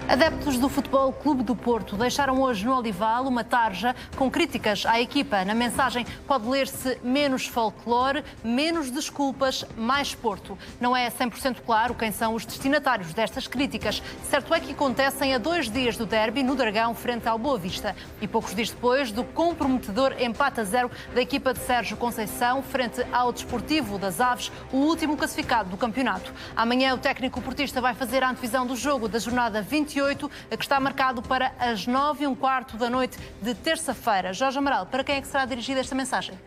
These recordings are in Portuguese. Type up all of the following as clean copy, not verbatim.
Adeptos do Futebol Clube do Porto deixaram hoje no Olival uma tarja com críticas à equipa. Na mensagem pode ler-se menos folclore, menos desculpas, mais Porto. Não é 100% claro quem são os destinatários destas críticas. Certo é que acontecem a 2 dias do derby no Dragão frente ao Boa Vista e poucos dias depois do comprometedor empate a 0 da equipa de Sérgio Conceição frente ao Desportivo das Aves, o último classificado do campeonato. Amanhã o técnico portista vai fazer a antevisão do jogo da jornada 28, que está marcado para as 9h15 da noite de terça-feira. Jorge Amaral, para quem é que será dirigida esta mensagem?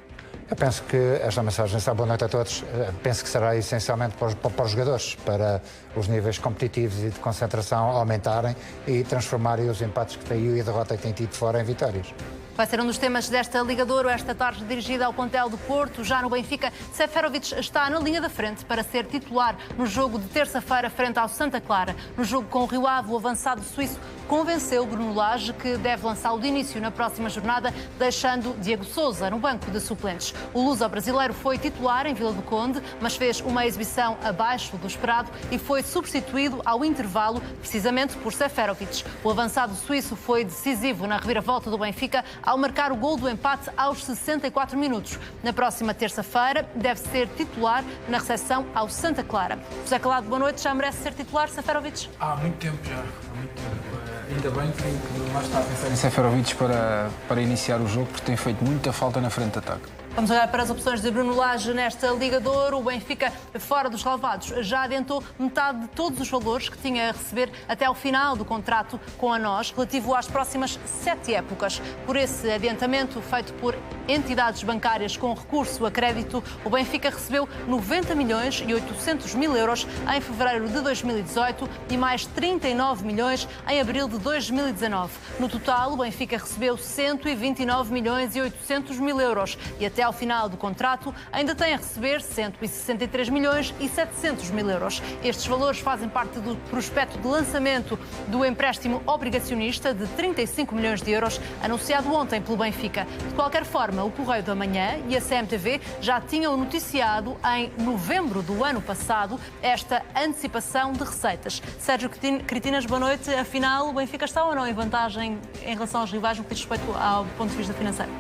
Eu penso que esta mensagem, boa noite a todos, penso que será essencialmente para os jogadores, para os níveis competitivos e de concentração aumentarem e transformarem os empates que têm e a derrota que têm tido fora em vitórias. Vai ser um dos temas desta Liga de Ouro, esta tarde dirigida ao plantel do Porto. Já no Benfica, Seferovic está na linha da frente para ser titular no jogo de terça-feira frente ao Santa Clara. No jogo com o Rio Ave, o avançado suíço convenceu Bruno Lage, que deve lançá-lo de início na próxima jornada, deixando Diego Sousa no banco de suplentes. O luso-brasileiro foi titular em Vila do Conde, mas fez uma exibição abaixo do esperado e foi substituído ao intervalo, precisamente por Seferovic. O avançado suíço foi decisivo na reviravolta do Benfica ao marcar o gol do empate aos 64 minutos. Na próxima terça-feira deve ser titular na recepção ao Santa Clara. José Calado, boa noite. Já merece ser titular, Seferovic? Há muito tempo já. Há muito tempo. Ainda bem que lá está a pensar em Seferovic para iniciar o jogo, porque tem feito muita falta na frente de ataque. Vamos olhar para as opções de Bruno Lage nesta Liga de Ouro. O Benfica, fora dos relevados, já adiantou metade de todos os valores que tinha a receber até ao final do contrato com a NOS, relativo às próximas 7 épocas. Por esse adiantamento, feito por entidades bancárias com recurso a crédito, o Benfica recebeu 90 milhões e 800 mil euros em fevereiro de 2018 e mais 39 milhões em abril de 2019. No total, o Benfica recebeu 129 milhões e 800 mil euros e até ao final do contrato ainda tem a receber 163 milhões e 700 mil euros. Estes valores fazem parte do prospecto de lançamento do empréstimo obrigacionista de 35 milhões de euros anunciado ontem pelo Benfica. De qualquer forma, o Correio da Manhã e a CMTV já tinham noticiado em novembro do ano passado esta antecipação de receitas. Sérgio Critinas, boa noite. Afinal, o Benfica está ou não em vantagem em relação aos rivais no que diz respeito ao ponto de vista financeiro?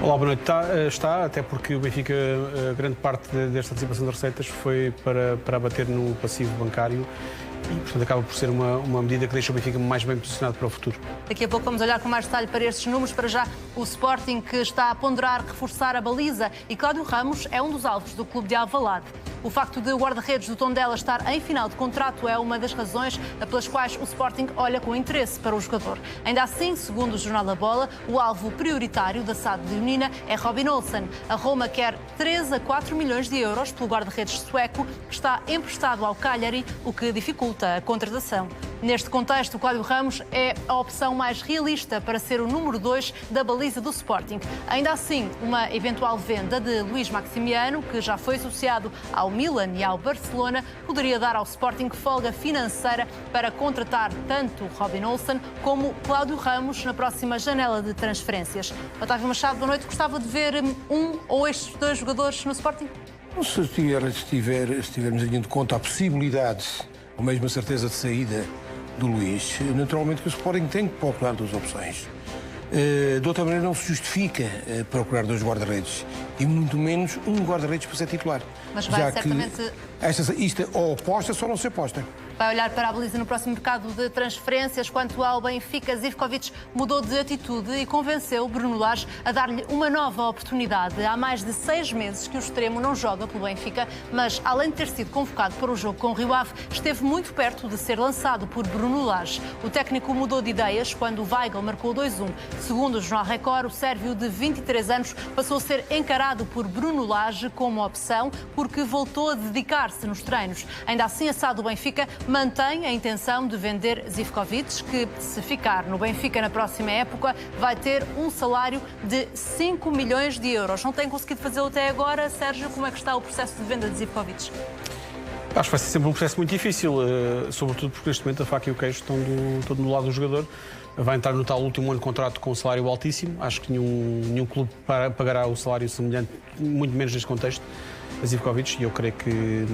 Olá, boa noite. Está, até porque o Benfica, grande parte desta antecipação de receitas foi para abater no passivo bancário e, portanto, acaba por ser uma medida que deixa o Benfica mais bem posicionado para o futuro. Daqui a pouco vamos olhar com mais detalhe para estes números. Para já, o Sporting, que está a ponderar reforçar a baliza, e Cláudio Ramos é um dos alvos do clube de Alvalade. O facto de o guarda-redes do Tondela estar em final de contrato é uma das razões pelas quais o Sporting olha com interesse para o jogador. Ainda assim, segundo o Jornal da Bola, o alvo prioritário da SAD leonina é Robin Olsen. A Roma quer 3 a 4 milhões de euros pelo guarda-redes sueco, que está emprestado ao Cagliari, o que dificulta a contratação. Neste contexto, o Cláudio Ramos é a opção mais realista para ser o número 2 da baliza do Sporting. Ainda assim, uma eventual venda de Luís Maximiano, que já foi associado ao Milan e ao Barcelona, poderia dar ao Sporting folga financeira para contratar tanto Robin Olsen como Cláudio Ramos na próxima janela de transferências. Otávio Machado, boa noite. Gostava de ver um ou estes 2 jogadores no Sporting? Se tivermos em conta a possibilidade, ou mesmo a certeza de saída do Luís, naturalmente que o Sporting tem que procurar 2 opções. De outra maneira não se justifica procurar 2 guarda-redes e muito menos um guarda-redes para ser titular. Mas vai já certamente... que isto ou aposta só não se aposta. Vai olhar para a baliza no próximo mercado de transferências. Quanto ao Benfica, Zivkovic mudou de atitude e convenceu Bruno Lage a dar-lhe uma nova oportunidade. Há mais de 6 meses que o extremo não joga pelo Benfica, mas além de ter sido convocado para o jogo com o Rio Ave, esteve muito perto de ser lançado por Bruno Lage. O técnico mudou de ideias quando o Weigl marcou 2-1. Segundo o Jornal Record, o sérvio de 23 anos passou a ser encarado por Bruno Lage como opção porque voltou a dedicar-se nos treinos. Ainda assim, a SAD do Benfica mantém a intenção de vender Zivkovic, que, se ficar no Benfica na próxima época, vai ter um salário de 5 milhões de euros. Não tem conseguido fazê-lo até agora. Sérgio, como é que está o processo de venda de Zivkovic? Acho que vai ser sempre um processo muito difícil, sobretudo porque neste momento a faca e o queijo estão do lado do jogador. Vai entrar no tal último ano de contrato com um salário altíssimo. Acho que nenhum clube pagará o salário semelhante, muito menos neste contexto. Zivkovic, e eu creio que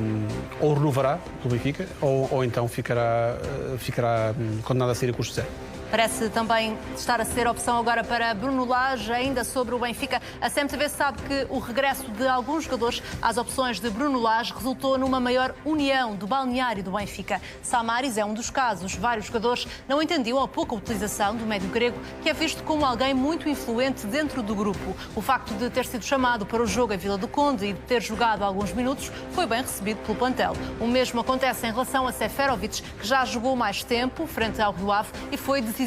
ou renovará pelo Benfica ou então ficará condenado a sair a custo zero. Parece também estar a ser opção agora para Bruno Lage. Ainda sobre o Benfica, a CMTV sabe que o regresso de alguns jogadores às opções de Bruno Lage resultou numa maior união do balneário do Benfica. Samaris é um dos casos. Vários jogadores não entendiam a pouca utilização do médio grego, que é visto como alguém muito influente dentro do grupo. O facto de ter sido chamado para o jogo em Vila do Conde e de ter jogado alguns minutos foi bem recebido pelo plantel. O mesmo acontece em relação a Seferovic, que já jogou mais tempo frente ao Rio Ave e foi decisivo.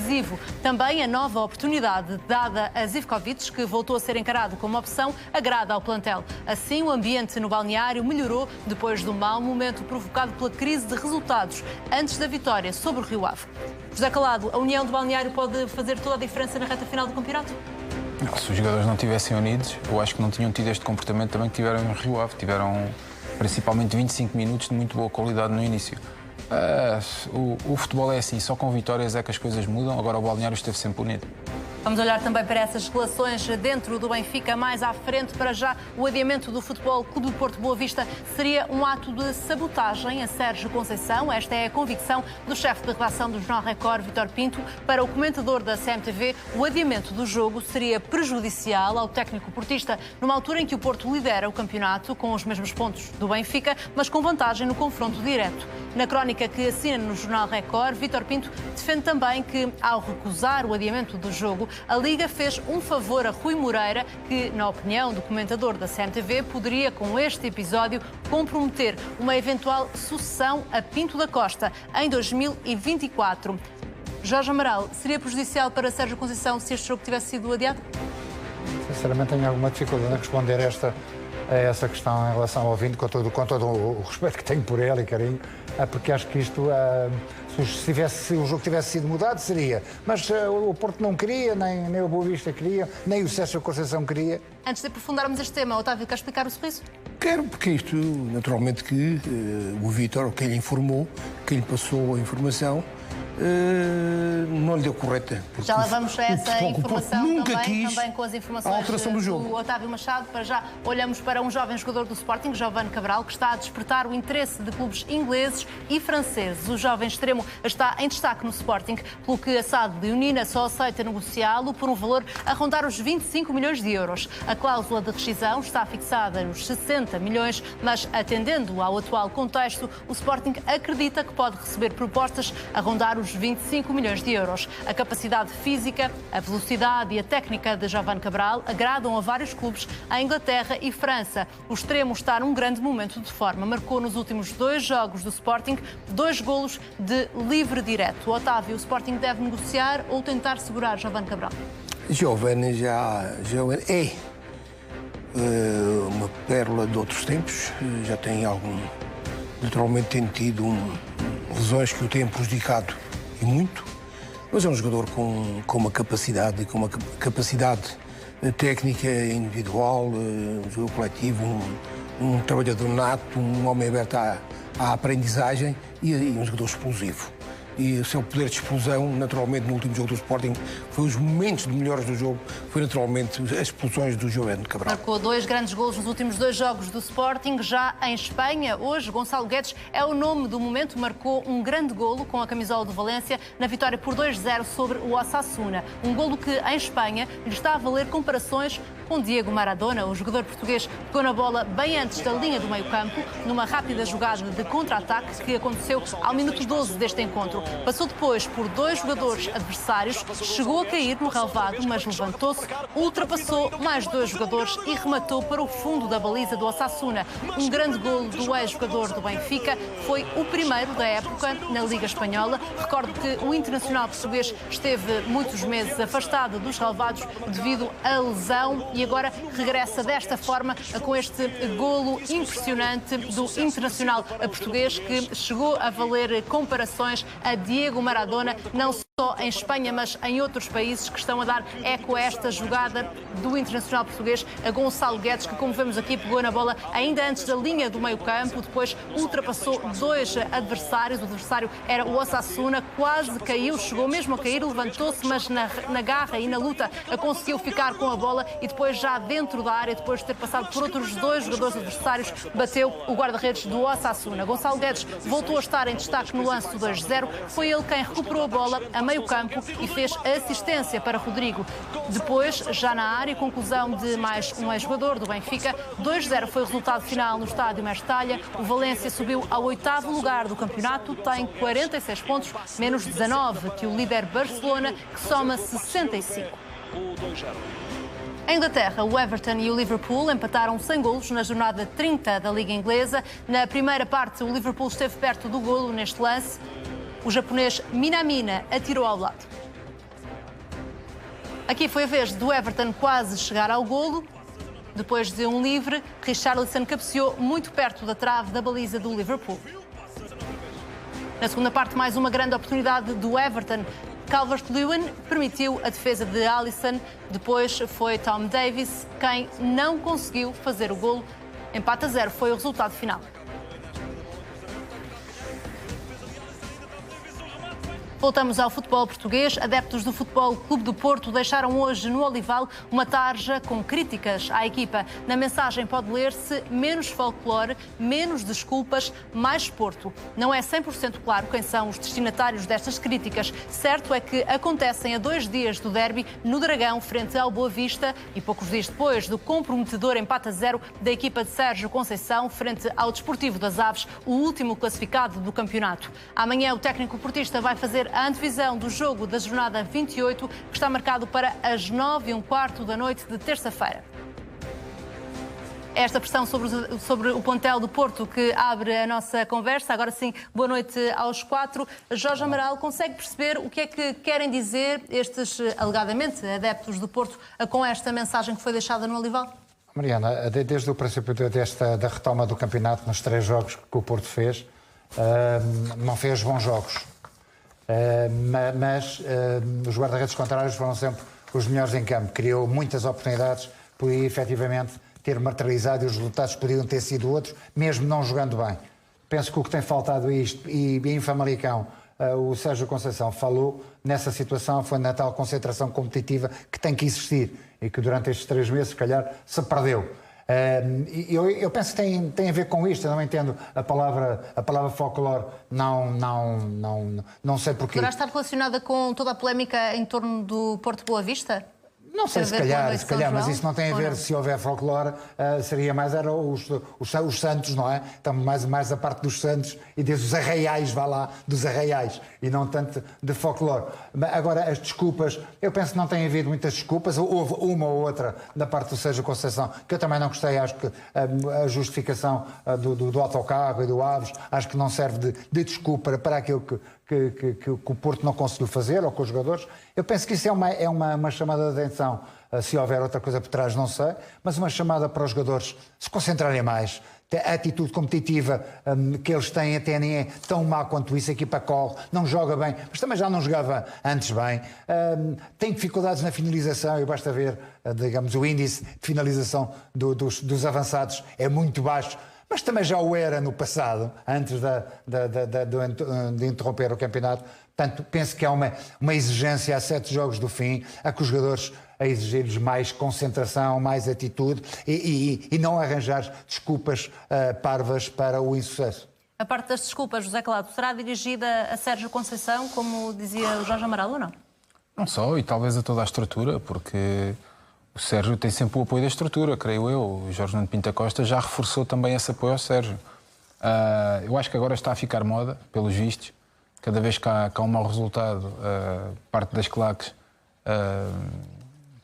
Também a nova oportunidade dada a Zivkovic, que voltou a ser encarado como opção, agrada ao plantel. Assim, o ambiente no balneário melhorou depois do mau momento provocado pela crise de resultados antes da vitória sobre o Rio Ave. José Calado, a união do balneário pode fazer toda a diferença na reta final do campeonato? Não, se os jogadores não estivessem unidos, eu acho que não tinham tido este comportamento também que tiveram no Rio Ave. Tiveram principalmente 25 minutos de muito boa qualidade no início. O futebol é assim, só com vitórias é que as coisas mudam. Agora o balneário esteve sempre unido. Vamos olhar também para essas relações dentro do Benfica mais à frente. Para já, o adiamento do Futebol Clube do Porto Boa Vista seria um ato de sabotagem a Sérgio Conceição. Esta é a convicção do chefe de redação do Jornal Record, Vítor Pinto. Para o comentador da CMTV, o adiamento do jogo seria prejudicial ao técnico portista, numa altura em que o Porto lidera o campeonato com os mesmos pontos do Benfica, mas com vantagem no confronto direto. Na crónica que assina no Jornal Record, Vítor Pinto defende também que, ao recusar o adiamento do jogo, a Liga fez um favor a Rui Moreira, que, na opinião do comentador da CMTV, poderia, com este episódio, comprometer uma eventual sucessão a Pinto da Costa em 2024. Jorge Amaral, seria prejudicial para Sérgio Conceição se este jogo tivesse sido adiado? Sinceramente, tenho alguma dificuldade em responder a essa questão em relação ao ouvinte, com todo o respeito que tenho por ele e carinho, porque acho que isto, se o jogo tivesse sido mudado, seria. Mas o Porto não queria, nem o Boa Vista queria, nem o Sérgio Conceição queria. Antes de aprofundarmos este tema, Otávio, quer explicar o sorriso? Quero, porque isto, naturalmente, que o Vítor, quem lhe informou, quem lhe passou a informação, não lhe deu correta. Já lá vamos a essa informação nunca também com as informações a alteração do jogo. Otávio Machado. Para já olhamos para um jovem jogador do Sporting, Giovane Cabral, que está a despertar o interesse de clubes ingleses e franceses. O jovem extremo está em destaque no Sporting, pelo que a SAD de Unina só aceita negociá-lo por um valor a rondar os 25 milhões de euros. A cláusula de rescisão está fixada nos 60 milhões, mas atendendo ao atual contexto, o Sporting acredita que pode receber propostas a rondar os 25 milhões de euros. A capacidade física, a velocidade e a técnica de Giovane Cabral agradam a vários clubes em Inglaterra e França. O extremo está num grande momento de forma. Marcou nos últimos 2 jogos do Sporting 2 golos de livre direto. Otávio, o Sporting deve negociar ou tentar segurar Giovane Cabral? Giovane é uma pérola de outros tempos. Já tem naturalmente tem tido lesões que o têm prejudicado e muito, mas é um jogador com uma capacidade técnica individual, um jogador coletivo, um trabalhador nato, um homem aberto à aprendizagem e um jogador explosivo. E o seu poder de explosão, naturalmente, no último jogo do Sporting, foi os momentos de melhores do jogo, foi naturalmente as explosões do Giovane Cabral. Marcou 2 grandes golos nos últimos 2 jogos do Sporting, já em Espanha. Hoje, Gonçalo Guedes é o nome do momento, marcou um grande golo com a camisola do Valência na vitória por 2-0 sobre o Osasuna. Um golo que, em Espanha, lhe está a valer comparações com Diego Maradona. O jogador português pegou na bola bem antes da linha do meio-campo, numa rápida jogada de contra-ataque que aconteceu ao minuto 12 deste encontro. Passou depois por 2 jogadores adversários, chegou a cair no relvado, mas levantou-se, ultrapassou mais 2 jogadores e rematou para o fundo da baliza do Osasuna. Um grande golo do ex-jogador do Benfica, foi o primeiro da época na Liga Espanhola. Recordo que o internacional português esteve muitos meses afastado dos relvados devido à lesão e agora regressa desta forma com este golo impressionante do internacional português, que chegou a valer comparações a Diego Maradona, não só em Espanha, mas em outros países que estão a dar eco a esta jogada do internacional português, a Gonçalo Guedes, que, como vemos aqui, pegou na bola ainda antes da linha do meio-campo, depois ultrapassou 2 adversários. O adversário era o Osasuna, quase caiu, chegou mesmo a cair, levantou-se, mas na garra e na luta conseguiu ficar com a bola e depois, já dentro da área, depois de ter passado por outros 2 jogadores adversários, bateu o guarda-redes do Osasuna. Gonçalo Guedes voltou a estar em destaque no lance do 2-0. Foi ele quem recuperou a bola a meio campo e fez assistência para Rodrigo. Depois, já na área, conclusão de mais um ex-jogador do Benfica. 2-0 foi o resultado final no estádio Mestalla. O Valência subiu ao 8º lugar do campeonato, tem 46 pontos, menos 19 que o líder Barcelona, que soma 65. Em Inglaterra, o Everton e o Liverpool empataram sem golos na jornada 30 da Liga Inglesa. Na primeira parte, o Liverpool esteve perto do golo neste lance. O japonês Minamino atirou ao lado. Aqui foi a vez do Everton quase chegar ao golo. Depois de um livre, Richarlison cabeceou muito perto da trave da baliza do Liverpool. Na segunda parte, mais uma grande oportunidade do Everton. Calvert-Lewin permitiu a defesa de Alisson. Depois foi Tom Davies quem não conseguiu fazer o golo. Empate a 0 foi o resultado final. Voltamos ao futebol português. Adeptos do Futebol Clube do Porto deixaram hoje no Olival uma tarja com críticas à equipa. Na mensagem pode ler-se: menos folclore, menos desculpas, mais Porto. Não é 100% claro quem são os destinatários destas críticas. Certo é que acontecem a 2 dias do derby no Dragão, frente ao Boa Vista, e poucos dias depois do comprometedor empate a 0 da equipa de Sérgio Conceição frente ao Desportivo das Aves, o último classificado do campeonato. Amanhã o técnico portista vai fazer a antevisão do jogo da jornada 28, que está marcado para as 9h15 da noite de terça-feira. Esta pressão sobre o plantel do Porto que abre a nossa conversa. Agora sim, boa noite aos 4. Jorge Amaral, consegue perceber o que é que querem dizer estes, alegadamente, adeptos do Porto com esta mensagem que foi deixada no Olival? Mariana, desde o princípio da retoma do campeonato, nos 3 jogos que o Porto fez, não fez bons jogos. Mas os guarda-redes contrários foram sempre os melhores em campo. Criou muitas oportunidades, podia efetivamente ter materializado e os resultados poderiam ter sido outros, mesmo não jogando bem. Penso que o que tem faltado isto, e em Famalicão, o Sérgio Conceição falou nessa situação, foi na tal concentração competitiva que tem que existir e que durante estes 3 meses, se calhar, se perdeu. Eu penso que tem a ver com isto. Eu não entendo a palavra folclore, não sei porquê. Poderá estar relacionada com toda a polémica em torno do Porto Boa Vista? Não sei, se calhar, mas isso não tem a ver, se houver folclore, seria mais os santos, não é? Então, mais a parte dos santos e dos arraiais, vá lá, dos arraiais, e não tanto de folclore. Agora, as desculpas, eu penso que não tem havido muitas desculpas, houve uma ou outra da parte do Sérgio Conceição, que eu também não gostei. Acho que a justificação do autocarro e do Aves, acho que não serve de desculpa para aquilo que o Porto não conseguiu fazer, ou com os jogadores. Eu penso que isso é uma chamada de atenção. Se houver outra coisa por trás, não sei, mas uma chamada para os jogadores se concentrarem mais. A atitude competitiva que eles têm até nem é tão má quanto isso. A equipa corre, não joga bem, mas também já não jogava antes bem. Tem dificuldades na finalização, e basta ver, digamos, o índice de finalização dos avançados é muito baixo. Mas também já o era no passado, antes de interromper o campeonato. Portanto, penso que há uma exigência a 7 jogos do fim, a que os jogadores a exigir-lhes mais concentração, mais atitude e não arranjar desculpas parvas para o insucesso. A parte das desculpas, José Calado, será dirigida a Sérgio Conceição, como dizia o Jorge Amaral, ou não? Não só, e talvez a toda a estrutura, porque o Sérgio tem sempre o apoio da estrutura, creio eu. O Jorge Nuno Pinto da Costa já reforçou também esse apoio ao Sérgio. Eu acho que agora está a ficar moda, pelos vistos. Cada vez que há um mau resultado, parte das claques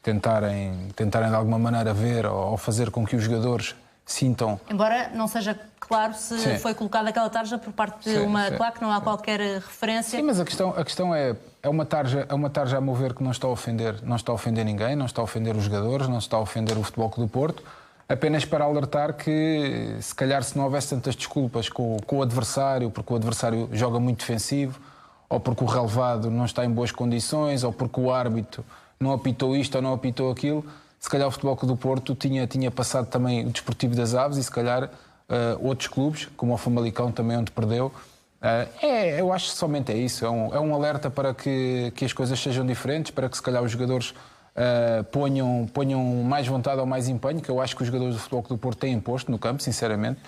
tentarem de alguma maneira ver ou fazer com que os jogadores sintam... Embora não seja claro se foi colocada aquela tarja por parte de uma claque, não há qualquer referência. Sim, mas a questão é uma tarja a meu ver que não está a ofender ninguém, não está a ofender os jogadores, não está a ofender o Futebol Clube do Porto, apenas para alertar que se calhar se não houvesse tantas desculpas com o adversário, porque o adversário joga muito defensivo, ou porque o relevado não está em boas condições, ou porque o árbitro não apitou isto ou não apitou aquilo, se calhar o Futebol Clube do Porto tinha passado também o Desportivo das Aves e se calhar outros clubes, como o Famalicão também, onde perdeu. Eu acho que somente é isso. É um alerta para que as coisas sejam diferentes, para que se calhar os jogadores ponham mais vontade ou mais empenho, que eu acho que os jogadores do Futebol Clube do Porto têm posto no campo, sinceramente.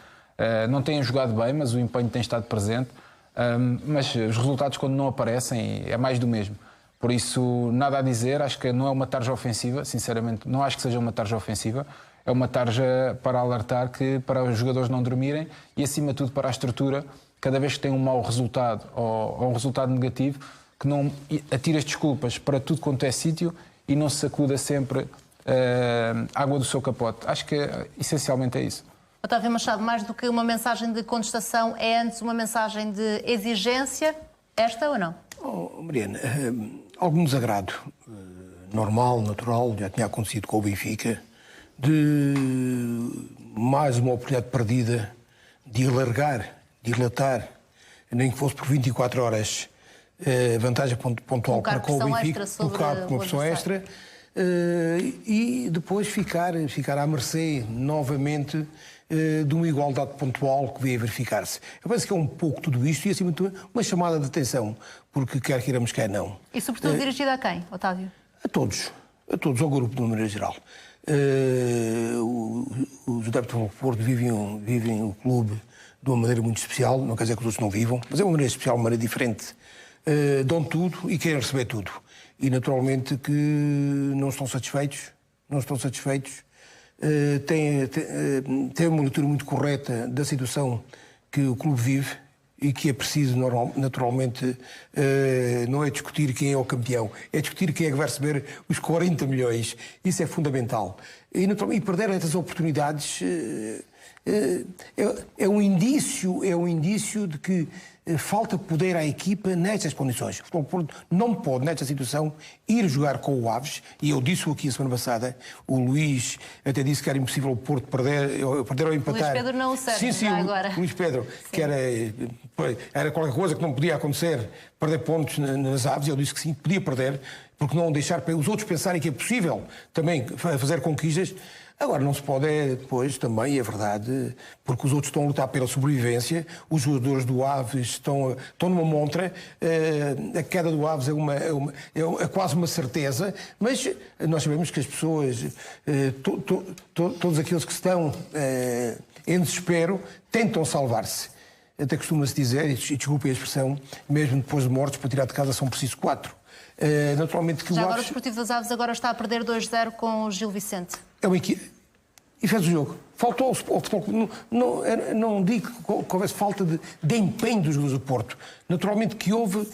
Não têm jogado bem, mas o empenho tem estado presente. Mas os resultados, quando não aparecem, é mais do mesmo. Por isso, nada a dizer. Acho que não é uma tarja ofensiva, sinceramente. Não acho que seja uma tarja ofensiva. É uma tarja para alertar, para os jogadores não dormirem e, acima de tudo, para a estrutura. Cada vez que tem um mau resultado ou um resultado negativo, que não atire as desculpas para tudo quanto é sítio e não se sacuda sempre água do seu capote. Acho que essencialmente é isso. Otávio Machado, mais do que uma mensagem de contestação, é antes uma mensagem de exigência, esta ou não? Mariana, algum desagrado normal, natural, já tinha acontecido com o Benfica, de mais uma oportunidade perdida de alargar, de dilatar, nem que fosse por 24 horas, vantagem pontual para com o Benfica, colocar uma pressão extra e depois ficar à mercê novamente de uma igualdade pontual que veio a verificar-se. Eu penso que é um pouco tudo isto e, acima de tudo, uma chamada de atenção, porque quer queiramos, quer não. E, sobretudo, dirigida a quem, Otávio? A todos, ao grupo, de uma maneira geral. Os adeptos do Porto vivem o clube de uma maneira muito especial, não quer dizer que os outros não vivam, mas é uma maneira especial, uma maneira diferente. Dão tudo e querem receber tudo. E, naturalmente, que não estão satisfeitos, têm uma leitura muito correta da situação que o clube vive e que é preciso, naturalmente, não é discutir quem é o campeão, é discutir quem é que vai receber os 40 milhões. Isso é fundamental. E perder essas oportunidades é um indício de que falta poder à equipa nestas condições. O Porto não pode, nesta situação, ir jogar com o Aves, e eu disse aqui a semana passada, o Luís até disse que era impossível o Porto perder ou empatar. Luís Pedro não o serve, sim, agora. Luís Pedro, sim. Que era qualquer coisa que não podia acontecer, perder pontos nas Aves, e eu disse que sim, podia perder, porque não deixar para os outros pensarem que é possível também fazer conquistas. Agora, não se pode depois também, é verdade, porque os outros estão a lutar pela sobrevivência, os jogadores do Aves estão numa montra, a queda do Aves é quase uma certeza, mas nós sabemos que as pessoas, todos aqueles que estão em desespero, tentam salvar-se. Até costuma-se dizer, e desculpe a expressão, mesmo depois de mortos, para tirar de casa são precisos 4. Naturalmente que já agora o Desportivo das Aves agora está a perder 2-0 com o Gil Vicente. É uma equipe. E fez o jogo. Faltou ao futebol. Não digo que houvesse falta de empenho dos jogadores do Porto. Naturalmente que houve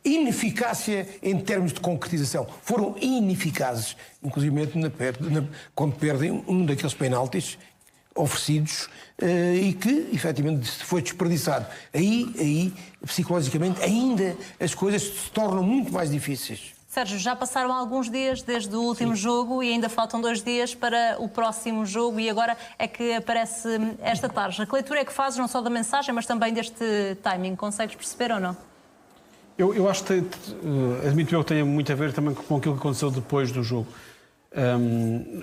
ineficácia em termos de concretização. Foram ineficazes, inclusive quando perdem um daqueles penaltis oferecidos e que, efetivamente, foi desperdiçado. Aí, psicologicamente, ainda as coisas se tornam muito mais difíceis. Sérgio, já passaram alguns dias desde o último jogo e ainda faltam 2 dias para o próximo jogo e agora é que aparece esta tarja. Que leitura é que fazes, não só da mensagem, mas também deste timing? Consegues perceber ou não? Eu acho que, admito eu que tenha muito a ver também com aquilo que aconteceu depois do jogo.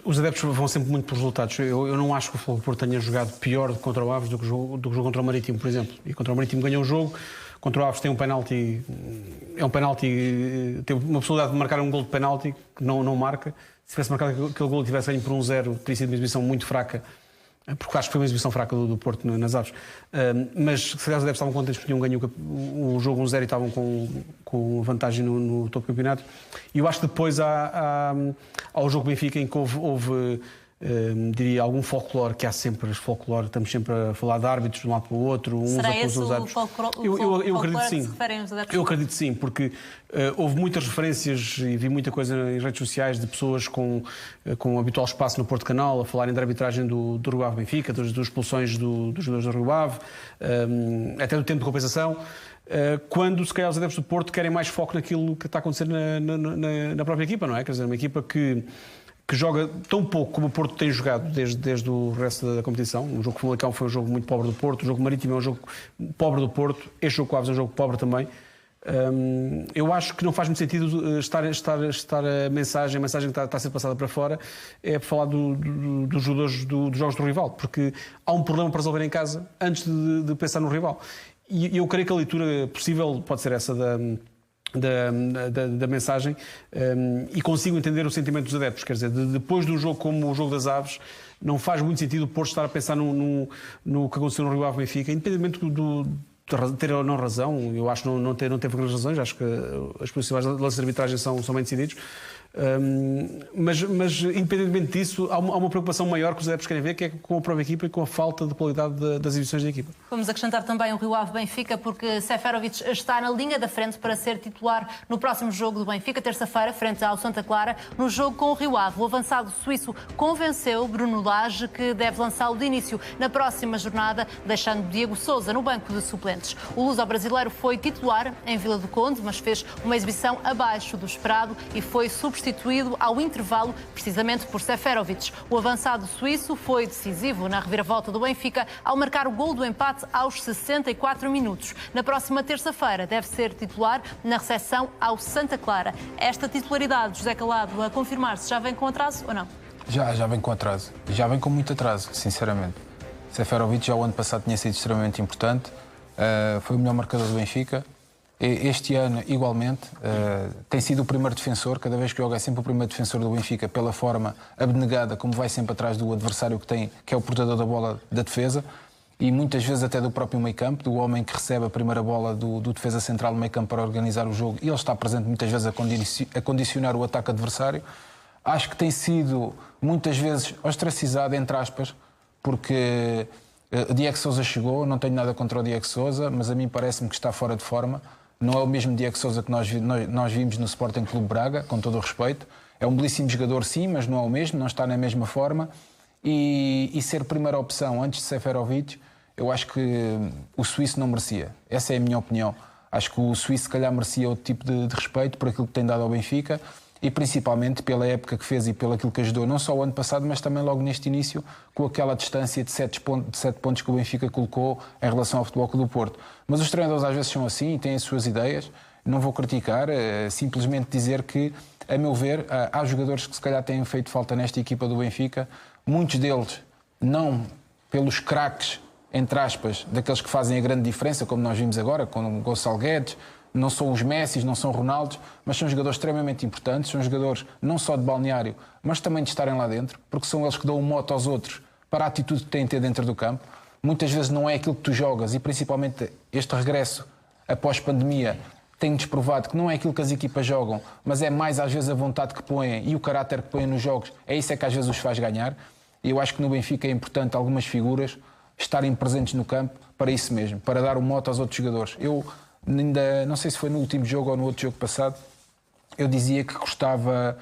Os adeptos vão sempre muito por resultados. Eu não acho que o Futebol do Porto tenha jogado pior contra o Aves do que jogou contra o Marítimo, por exemplo. E contra o Marítimo ganhou o jogo. Contra o Aves tem um penalti, tem uma possibilidade de marcar um gol de penalti que não marca. Se tivesse marcado aquele gol e tivesse ganho por 1-0, teria sido uma exibição muito fraca, porque acho que foi uma exibição fraca do Porto nas Aves. Mas se calhar os adeptos estavam contentes porque tinham ganho o jogo 1-0 e estavam com vantagem no topo do campeonato. E eu acho que depois ao jogo Benfica, em que houve diria, algum folclore, que há sempre os folclore, estamos sempre a falar de árbitros de um lado para o outro, uns será após os outros. Eu acredito que sim. Eu acredito que sim, porque houve muitas referências e vi muita coisa nas redes sociais de pessoas com habitual espaço no Porto Canal a falarem da arbitragem do Rio Ave Benfica, das expulsões dos jogadores do Rio Ave, até do tempo de compensação. Quando, se calhar, os adeptos do Porto querem mais foco naquilo que está a acontecer na própria equipa, não é? Quer dizer, uma equipa que que joga tão pouco como o Porto tem jogado desde o resto da competição. O jogo com o Famalicão foi um jogo muito pobre do Porto, o jogo Marítimo é um jogo pobre do Porto, este jogo com o Aves é um jogo pobre também. Eu acho que não faz muito sentido estar a mensagem que está a ser passada para fora é falar dos jogadores dos jogos do rival, porque há um problema para resolver em casa antes de pensar no rival. E eu creio que a leitura possível pode ser essa da mensagem, e consigo entender o sentimento dos adeptos. Quer dizer, depois de um jogo como o jogo das Aves, não faz muito sentido o Porto estar a pensar no que aconteceu no Rio Ave Benfica, independentemente de ter ou não razão. Eu acho que não teve grandes razões, acho que as principais lances de arbitragem são bem decididos. Mas independentemente disso, há uma preocupação maior que os adeptos querem ver, que é com a própria equipa e com a falta de qualidade das exibições da equipa. Vamos acrescentar também o Rio Ave Benfica, porque Seferovic está na linha da frente para ser titular no próximo jogo do Benfica, terça-feira, frente ao Santa Clara, no jogo com o Rio Ave. O avançado suíço convenceu Bruno Lage, que deve lançá-lo de início na próxima jornada, deixando Diego Sousa no banco de suplentes. O luso-brasileiro foi titular em Vila do Conde, mas fez uma exibição abaixo do esperado e foi substituído ao intervalo, precisamente por Seferovic. O avançado suíço foi decisivo na reviravolta do Benfica ao marcar o gol do empate aos 64 minutos. Na próxima terça-feira deve ser titular na recepção ao Santa Clara. Esta titularidade, José Calado, a confirmar-se, já vem com atraso ou não? Já vem com atraso. Já vem com muito atraso, sinceramente. Seferovic já o ano passado tinha sido extremamente importante. Foi o melhor marcador do Benfica. Este ano, igualmente, tem sido o primeiro defensor. Cada vez que joga é sempre o primeiro defensor do Benfica, pela forma abnegada como vai sempre atrás do adversário que é o portador da bola da defesa, e muitas vezes até do próprio meio-campo, do homem que recebe a primeira bola do defesa central do meio-campo para organizar o jogo, e ele está presente muitas vezes a condicionar o ataque adversário. Acho que tem sido muitas vezes ostracizado, entre aspas, porque o Diego Sousa chegou, não tenho nada contra o Diego Sousa, mas a mim parece-me que está fora de forma. Não é o mesmo Diego Sousa que nós vimos no Sporting Clube Braga, com todo o respeito. É um belíssimo jogador, sim, mas não é o mesmo, não está na mesma forma. E ser primeira opção antes de Seferovic, eu acho que o suíço não merecia. Essa é a minha opinião. Acho que o suíço, se calhar, merecia outro tipo de respeito por aquilo que tem dado ao Benfica, e principalmente pela época que fez e pelo aquilo que ajudou, não só o ano passado, mas também logo neste início, com aquela distância de 7 pontos que o Benfica colocou em relação ao Futebol Clube do Porto. Mas os treinadores às vezes são assim e têm as suas ideias. Não vou criticar, simplesmente dizer que, a meu ver, há jogadores que se calhar têm feito falta nesta equipa do Benfica, muitos deles não pelos craques, entre aspas, daqueles que fazem a grande diferença, como nós vimos agora, com o Gonçalo Guedes. Não são os Messis, não são Ronaldos, mas são jogadores extremamente importantes, são jogadores não só de balneário, mas também de estarem lá dentro, porque são eles que dão um mote aos outros para a atitude que têm de ter dentro do campo. Muitas vezes não é aquilo que tu jogas, e principalmente este regresso após pandemia tem-nos provado que não é aquilo que as equipas jogam, mas é mais às vezes a vontade que põem e o caráter que põem nos jogos. É isso que às vezes os faz ganhar. E eu acho que no Benfica é importante algumas figuras estarem presentes no campo para isso mesmo, para dar um mote aos outros jogadores. Eu ainda, não sei se foi no último jogo ou no outro jogo passado, eu dizia que gostava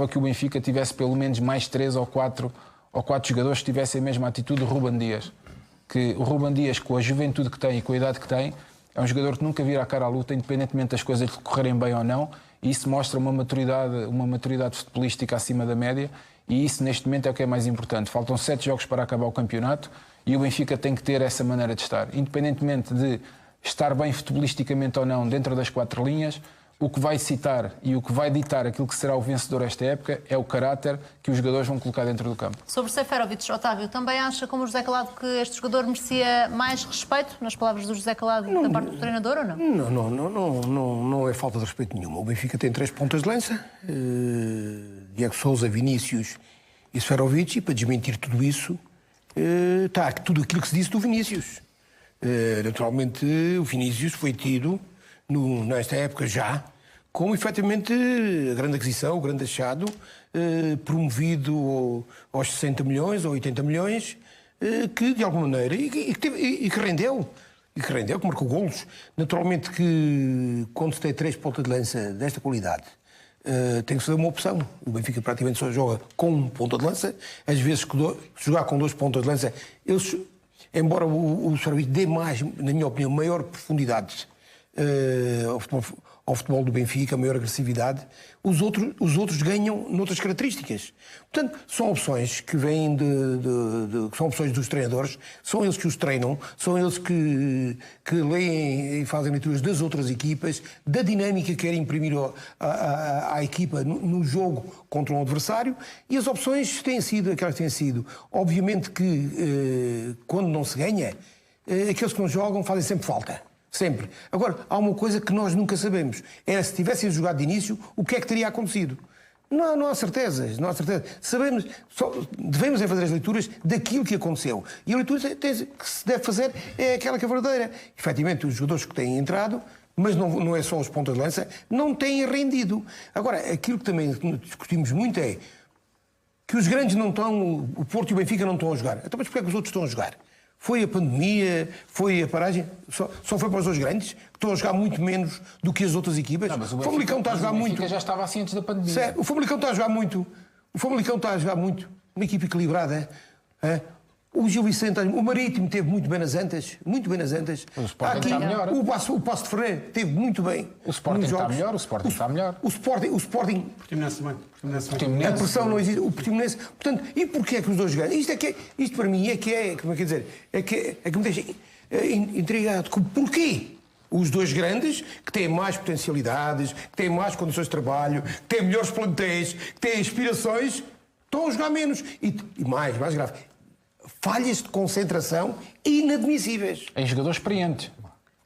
que o Benfica tivesse pelo menos mais 3 ou 4 jogadores que tivessem a mesma atitude do Ruben Dias. Que o Ruben Dias, com a juventude que tem e com a idade que tem, é um jogador que nunca vira a cara à luta, independentemente das coisas lhe correrem bem ou não, e isso mostra uma maturidade futebolística acima da média, e isso neste momento é o que é mais importante. Faltam 7 jogos para acabar o campeonato e o Benfica tem que ter essa maneira de estar, independentemente de estar bem futebolisticamente ou não dentro das 4 linhas. O que vai citar e o que vai ditar aquilo que será o vencedor esta época é o caráter que os jogadores vão colocar dentro do campo. Sobre Seferovic, Otávio, também acha, como o José Calado, que este jogador merecia mais respeito, nas palavras do José Calado, da parte do treinador, ou não? Não é falta de respeito nenhuma. O Benfica tem 3 pontas de lança, Diego Sousa, Vinícius e Seferovic, e para desmentir tudo isso está tudo aquilo que se disse do Vinícius. Naturalmente, o Vinícius foi tido, nesta época já, como efetivamente a grande aquisição, o grande achado, promovido aos 60 milhões ou 80 milhões, que de alguma maneira, e que rendeu, que marcou golos. Naturalmente que quando se tem 3 pontas de lança desta qualidade, tem que ser uma opção. O Benfica praticamente só joga com um ponta de lança. Às vezes, jogar com 2 pontas de lança, embora o serviço dê mais, na minha opinião, maior profundidade ao ao futebol do Benfica, a maior agressividade, os outros ganham noutras características. Portanto, são opções que vêm são opções dos treinadores, são eles que os treinam, são eles que leem e fazem leituras das outras equipas, da dinâmica que querem imprimir à equipa no jogo contra um adversário, e as opções têm sido aquelas que têm sido. Obviamente que quando não se ganha, aqueles que não jogam fazem sempre falta. Sempre. Agora, há uma coisa que nós nunca sabemos. Era se tivessem jogado de início, o que é que teria acontecido? Não há certezas. Não há certeza. Sabemos, devemos fazer as leituras daquilo que aconteceu. E a leitura que se deve fazer é aquela que é verdadeira. Efetivamente, os jogadores que têm entrado, mas não é só os pontas de lança, não têm rendido. Agora, aquilo que também discutimos muito é que os grandes não estão, o Porto e o Benfica não estão a jogar. Então, mas porquê é que os outros estão a jogar? Foi a pandemia, foi a paragem, só foi para os dois grandes, que estão a jogar muito menos do que as outras equipas. Não, mas o Famalicão está a jogar muito. O Benfica já estava assim antes da pandemia. Certo, o Famalicão está a jogar muito. Uma equipe equilibrada. O Gil Vicente, o Marítimo teve muito bem nas antas. Muito bem nas antas. O Sporting está melhor. O Passo de Ferreira teve muito bem. O Sporting está melhor. O Sporting. Portimonense também. A pressão não existe. O Portimonense. Portanto, e porquê é que os dois ganham? Isto para mim como é que dizer? É que me deixa intrigado. Porquê? Os dois grandes, que têm mais potencialidades, que têm mais condições de trabalho, que têm melhores plantéis, que têm inspirações, estão a jogar menos. E mais grave, falhas de concentração inadmissíveis. Em jogadores experientes.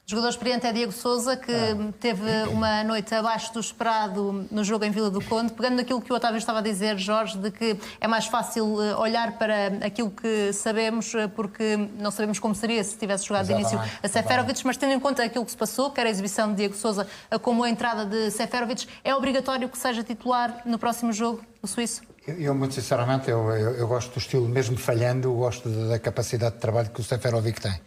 O jogador experiente é Diego Sousa, que teve uma noite abaixo do esperado no jogo em Vila do Conde, pegando naquilo que o Otávio estava a dizer, Jorge, de que é mais fácil olhar para aquilo que sabemos, porque não sabemos como seria se tivesse jogado de início a Seferovic, mas tendo em conta aquilo que se passou, quer a exibição de Diego Sousa como a entrada de Seferovic, é obrigatório que seja titular no próximo jogo, o suíço? Eu muito sinceramente, eu gosto do estilo, mesmo falhando, eu gosto da capacidade de trabalho que o Seferovic tem.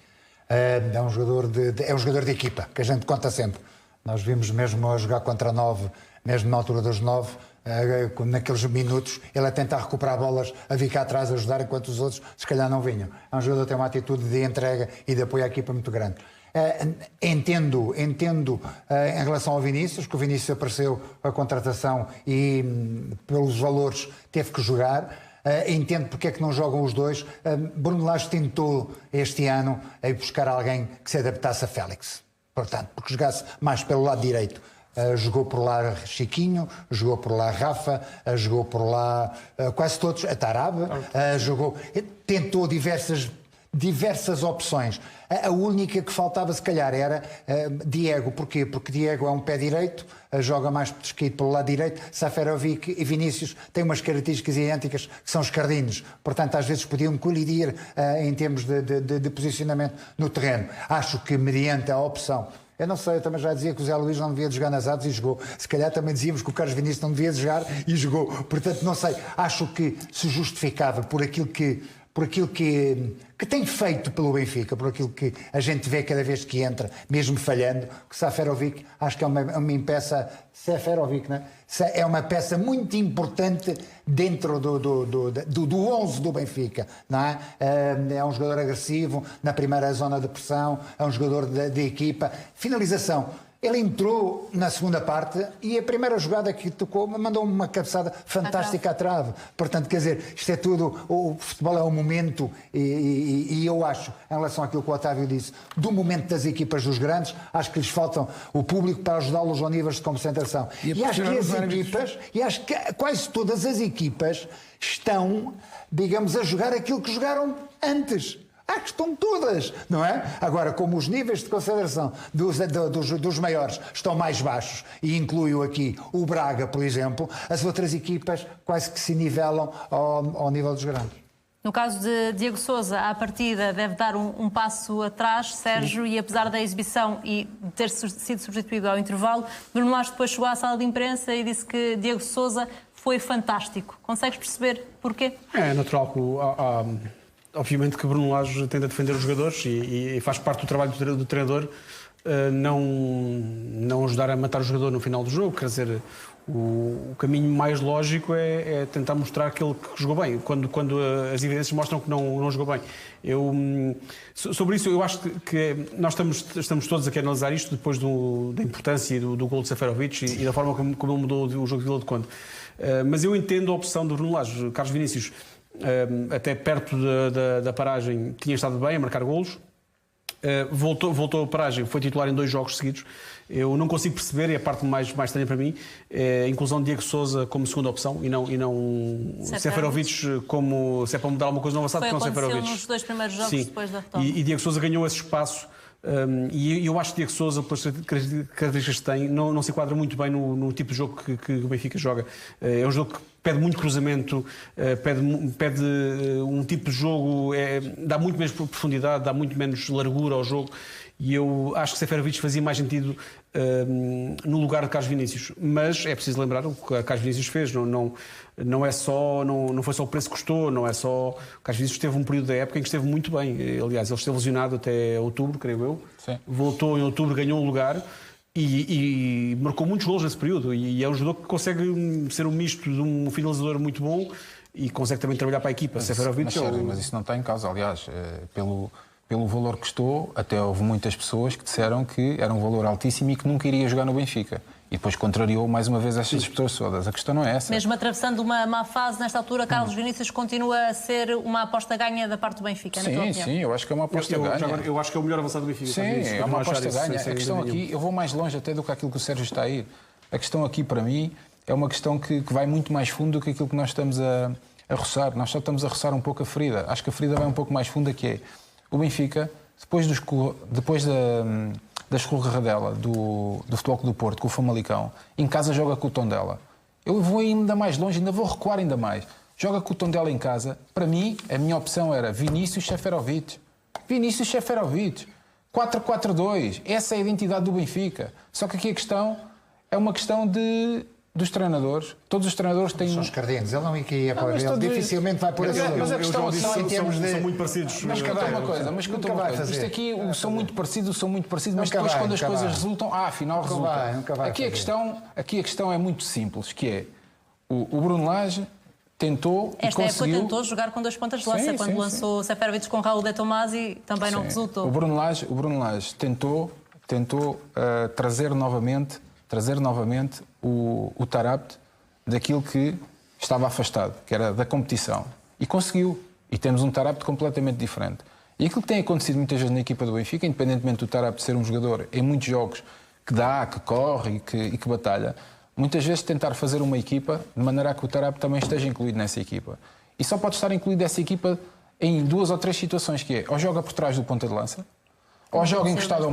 É um jogador de equipa, que a gente conta sempre. Nós vimos mesmo a jogar contra 9, mesmo na altura dos 9, naqueles minutos, ele a tentar recuperar bolas, a vir cá atrás, a ajudar, enquanto os outros se calhar não vinham. É um jogador que tem uma atitude de entrega e de apoio à equipa muito grande. Entendo em relação ao Vinícius, que o Vinícius apareceu a contratação e pelos valores teve que jogar. Entendo porque é que não jogam os dois. Bruno Lage tentou este ano a ir buscar alguém que se adaptasse a Félix. Portanto, porque jogasse mais pelo lado direito. Jogou por lá Chiquinho, jogou por lá Rafa, jogou por lá quase todos, a Tarab, tentou diversas opções. A única que faltava, se calhar, era Diego. Porquê? Porque Diego é um pé direito, joga mais descaído pelo lado direito. Seferovic e Vinícius têm umas características idênticas, que são escardinos. Portanto, às vezes podiam colidir em termos de posicionamento no terreno. Acho que, mediante a opção... Eu não sei, eu também já dizia que o Zé Luís não devia de jogar nas aves e jogou. Se calhar também dizíamos que o Carlos Vinícius não devia de jogar e jogou. Portanto, não sei. Acho que se justificava por aquilo que tem feito pelo Benfica, por aquilo que a gente vê cada vez que entra, mesmo falhando, que Seferovic, acho que é uma peça, Seferovic, não é? É uma peça muito importante dentro do 11 do Benfica, não é? É um jogador agressivo, na primeira zona de pressão, é um jogador de equipa. Finalização. Ele entrou na segunda parte e a primeira jogada que tocou mandou uma cabeçada fantástica à trave. Portanto, quer dizer, isto é tudo, o futebol é um momento e eu acho, em relação àquilo que o Otávio disse, do momento das equipas dos grandes, acho que lhes faltam o público para ajudá-los aos níveis de concentração. E acho que quase todas as equipas estão, digamos, a jogar aquilo que jogaram antes. Acho que estão todas, não é? Agora, como os níveis de consideração dos maiores estão mais baixos, e incluo aqui o Braga, por exemplo, as outras equipas quase que se nivelam ao nível dos grandes. No caso de Diego Sousa, à partida deve dar um passo atrás, Sérgio, e apesar da exibição e de ter sido substituído ao intervalo, Bruno Lage depois chegou à sala de imprensa e disse que Diego Sousa foi fantástico. Consegues perceber porquê? É natural que obviamente que Bruno Lage tenta defender os jogadores e faz parte do trabalho do treinador não ajudar a matar o jogador no final do jogo. Quer dizer, O caminho mais lógico é tentar mostrar aquele que jogou bem, quando as evidências mostram que não jogou bem. Sobre isso, eu acho que nós estamos todos aqui a analisar isto depois da importância do gol de Seferovic e da forma como ele mudou o jogo de Vila do Conde. Mas eu entendo a opção do Bruno Lage. Carlos Vinícius, até perto da paragem, tinha estado bem a marcar golos. Voltou a paragem, foi titular em 2 jogos seguidos. Eu não consigo perceber, e a parte mais estranha para mim, é a inclusão de Diego Sousa como segunda opção e não Seferovic como, se é para mudar alguma coisa no avançado, foi que não Seferovic. Nos 2 primeiros jogos. Sim. Depois da retoma. E Diego Sousa ganhou esse espaço. E eu acho que Diego Sousa, pelas características que tem, não se enquadra muito bem no tipo de jogo que o Benfica joga. É um jogo que pede muito cruzamento, pede um tipo de jogo, dá muito menos profundidade, dá muito menos largura ao jogo. E eu acho que Seferovic fazia mais sentido no lugar de Carlos Vinícius. Mas é preciso lembrar o que Carlos Vinícius fez. Não foi só o preço que custou, não é só... O Carlos Vinícius teve um período da época em que esteve muito bem. Aliás, ele esteve lesionado até outubro, creio eu. Sim. Voltou em outubro, ganhou um lugar e marcou muitos golos nesse período. E é um jogador que consegue ser um misto de um finalizador muito bom e consegue também trabalhar para a equipa. Seferovic mas isso não está em causa. Aliás, pelo valor que custou, até houve muitas pessoas que disseram que era um valor altíssimo e que nunca iria jogar no Benfica. E depois contrariou mais uma vez estas pessoas todas. A questão não é essa. Mesmo atravessando uma má fase, nesta altura, Carlos Vinícius continua a ser uma aposta ganha da parte do Benfica, na tua opinião? Sim, eu acho que é uma aposta ganha. Eu acho que é o melhor avançado do Benfica. Sim, é uma aposta ganha. A questão aqui, eu vou mais longe até do que aquilo que o Sérgio está a ir. A questão aqui, para mim, é uma questão que vai muito mais fundo do que aquilo que nós estamos a roçar. Nós só estamos a roçar um pouco a ferida. Acho que a ferida vai um pouco mais funda, que é o Benfica, depois da escorregadela do Futebol Clube do Porto com o Famalicão, em casa joga com o Tondela. Eu vou ainda mais longe, ainda vou recuar ainda mais. Joga com o Tondela em casa. Para mim, a minha opção era Vinícius Seferovic. Vinícius Seferovic. 4-4-2. Essa é a identidade do Benfica. Só que aqui a questão é uma questão dos treinadores. Todos os treinadores têm... São os cardinos. Ele não ia para ele. Dificilmente vai por esse lado. Mas a questão são muito parecidos. Mas escuta uma coisa. Isto aqui, são muito parecidos, mas depois quando as coisas resultam, afinal resulta. Aqui a questão é muito simples, que é o Bruno Lage tentou e conseguiu... Esta época tentou jogar com 2 pontas de lança, quando lançou Seferovic com Raul de Tomasi, também não resultou. O Bruno Lage tentou trazer novamente o Taarabt daquilo que estava afastado, que era da competição. E conseguiu. E temos um Taarabt completamente diferente. E aquilo que tem acontecido muitas vezes na equipa do Benfica, independentemente do Taarabt ser um jogador em muitos jogos que dá, que corre e que batalha, muitas vezes tentar fazer uma equipa de maneira a que o Taarabt também esteja incluído nessa equipa. E só pode estar incluído nessa equipa em 2 ou 3 situações, que é ou joga por trás do ponta de lança, ou joga encostado a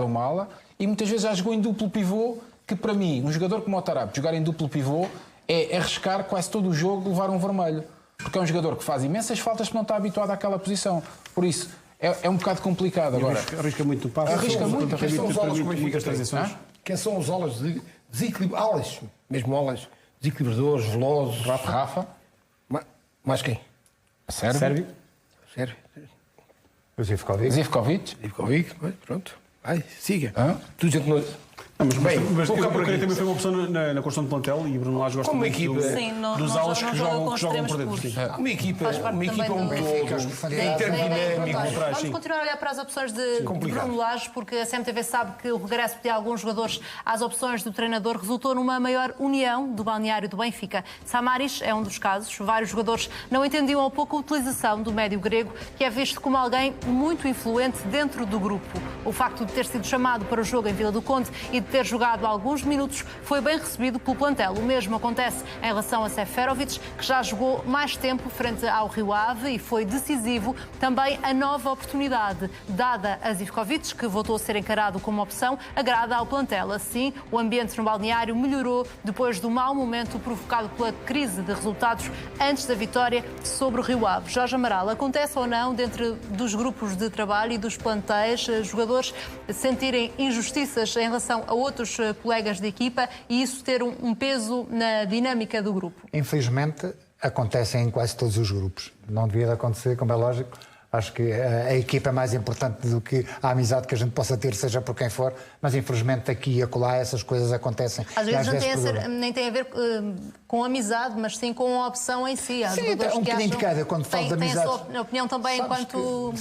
uma ala, e muitas vezes já jogou em duplo pivô, que para mim, um jogador como o Taarabt jogar em duplo pivô é arriscar quase todo o jogo levar um vermelho. Porque é um jogador que faz imensas faltas porque não está habituado àquela posição. Por isso, é um bocado complicado agora. Arrisca muito no passe. Arrisca muito. Quem são os alas que o Benfica muitas transições? tem? Quem são os alas desequilibradores? Mesmo alas desequilibradores, velozes? Rafa. Mais quem? Sérvio. Sério? O Zivkovic. Pronto. Vai, siga. Tudo gente não... Mas eu creio que também foi uma opção na construção de plantel e Bruno Lage gosta muito dos alas que jogam por dentro. Uma equipa um todo, interdinâmico. Vamos continuar a olhar para as opções de Bruno Lage, porque a CMTV sabe que o regresso de alguns jogadores às opções do treinador resultou numa maior união do balneário do Benfica. Samaris é um dos casos. Vários jogadores não entendiam há pouco a utilização do médio grego, que é visto como alguém muito influente dentro do grupo. O facto de ter sido chamado para o jogo em Vila do Conde e de ter jogado alguns minutos foi bem recebido pelo plantel. O mesmo acontece em relação a Seferovic, que já jogou mais tempo frente ao Rio Ave e foi decisivo também a nova oportunidade dada a Zivkovic, que voltou a ser encarado como opção, agrada ao plantel. Assim, o ambiente no balneário melhorou depois do mau momento provocado pela crise de resultados antes da vitória sobre o Rio Ave. Jorge Amaral, acontece ou não, dentro dos grupos de trabalho e dos plantéis, jogadores sentirem injustiças em relação a outros colegas de equipa e isso ter um peso na dinâmica do grupo? Infelizmente, acontecem em quase todos os grupos. Não devia de acontecer, como é lógico, Acho que a equipa é mais importante do que a amizade que a gente possa ter, seja por quem for, mas infelizmente aqui e acolá essas coisas acontecem. Às vezes nem tem a ver com amizade, mas sim com a opção em si. Há sim, jogadores um bocadinho de cada. Quando falo de amizade... Tem a sua opinião também enquanto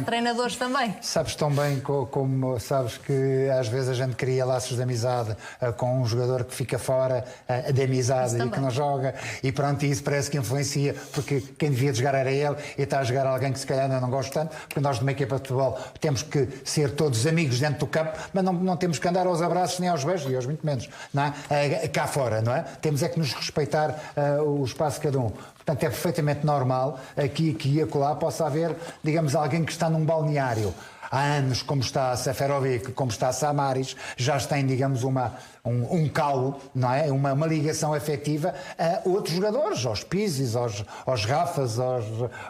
treinadores também. Sabes tão bem como sabes que às vezes a gente cria laços de amizade com um jogador que fica fora de amizade e que não joga, e pronto, isso parece que influencia, porque quem devia jogar era ele e está a jogar alguém que se calhar ainda não gosta tanto, porque nós numa equipa de futebol temos que ser todos amigos dentro do campo, mas não temos que andar aos abraços nem aos beijos, e aos muito menos, não é? Cá fora, não é? Temos é que nos respeitar o espaço de cada um. Portanto, é perfeitamente normal aqui e acolá possa haver, digamos, alguém que está num balneário há anos, como está a Seferovic, como está a Samaris, já tem, digamos, um calo, não é? Uma ligação afetiva a outros jogadores, aos Pizzis, aos Rafas,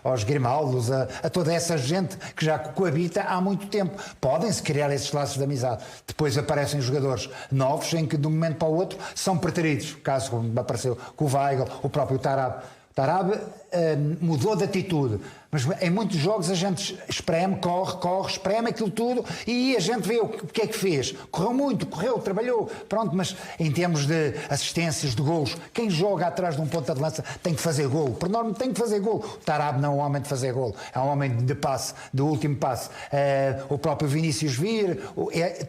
aos Grimaldos, a toda essa gente que já coabita há muito tempo. Podem-se criar esses laços de amizade. Depois aparecem jogadores novos em que, de um momento para o outro, são preteridos. O caso apareceu com o Weigl, o próprio Tarab. Tarab mudou de atitude, mas em muitos jogos a gente espreme, corre, espreme aquilo tudo e a gente vê o que é que fez. Correu muito, trabalhou, pronto, mas em termos de assistências, de golos, quem joga atrás de um ponta de lança tem que fazer golo, por norma tem que fazer golo. O Tarab não é um homem de fazer golo, é um homem de passe, de último passe. O próprio Vinícius Vir,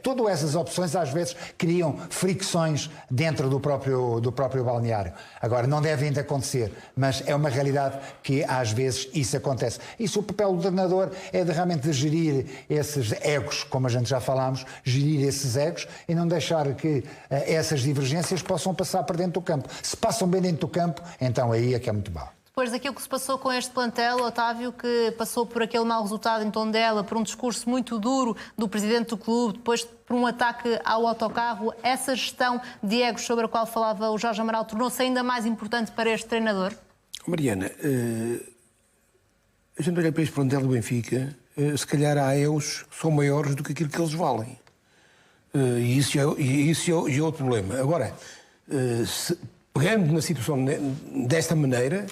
todas essas opções às vezes criam fricções dentro do próprio balneário. Agora, não devem de acontecer, mas é uma realidade que às vezes isso acontece. Isso, o papel do treinador é realmente de gerir esses egos, como a gente já falámos, gerir esses egos e não deixar que essas divergências possam passar para dentro do campo. Se passam bem dentro do campo, então aí é que é muito bom. Depois daquilo que se passou com este plantel, Otávio, que passou por aquele mau resultado em Tondela, por um discurso muito duro do presidente do clube, depois por um ataque ao autocarro, essa gestão de egos sobre a qual falava o Jorge Amaral tornou-se ainda mais importante para este treinador? Mariana, a gente olha para este plantel do Benfica, se calhar há egos que são maiores do que aquilo que eles valem. E isso é outro problema. Agora, pegando na situação desta maneira,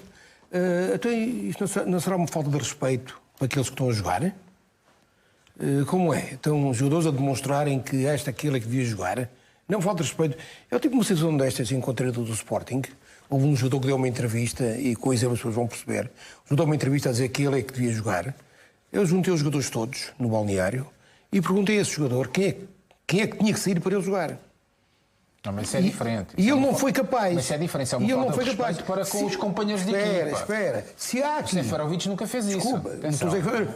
então isto não será uma falta de respeito para aqueles que estão a jogar? Como é? Então, os jogadores a demonstrarem que aquele é que devia jogar? Não falta de respeito. Eu tive uma situação destas em treinador do Sporting. Houve um jogador que deu uma entrevista, e com isso as pessoas vão perceber. O jogador deu uma entrevista a dizer que ele é que devia jogar. Eu juntei os jogadores todos no balneário e perguntei a esse jogador quem é que tinha que sair para ele jogar. Não, mas isso é diferente. E ele não foi capaz. Mas isso é diferente. É uma falta de respeito para com os companheiros de equipa. Espera. Se há aqui... O Seferovic nunca fez isso. Desculpa,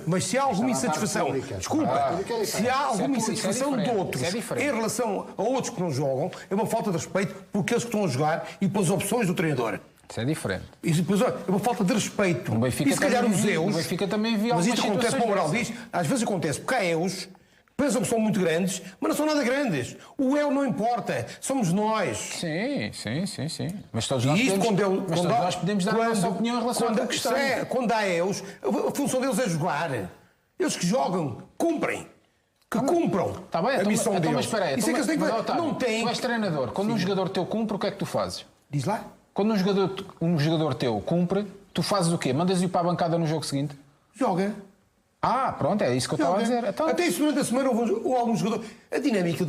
mas se há alguma insatisfação... se há alguma insatisfação de outros em relação a outros que não jogam, é uma falta de respeito por aqueles que estão a jogar e pelas opções do treinador. Isso é diferente. Isso depois, é uma falta de respeito. O Benfica e se calhar os eus... O Benfica também viu mas algumas isto acontece, como o Moral situações diz, às vezes acontece, porque há eus... Pensam que são muito grandes, mas não são nada grandes. O eu não importa, somos nós. Sim. Mas todos nós podemos dar a nossa opinião em relação à questão. Quando há eus, a função deles é jogar. Eles que jogam, cumprem. Que cumpram tá bem, a missão deles. Mas espera aí. Isso é que eles têm que fazer. Não tem. Tu és treinador. Quando um jogador teu cumpre, o que é que tu fazes? Diz lá. Quando um jogador teu cumpre, tu fazes o quê? Mandas-o para a bancada no jogo seguinte? Joga. Pronto, é isso que eu estava a dizer. Então... Até isso durante a semana houve alguns jogadores.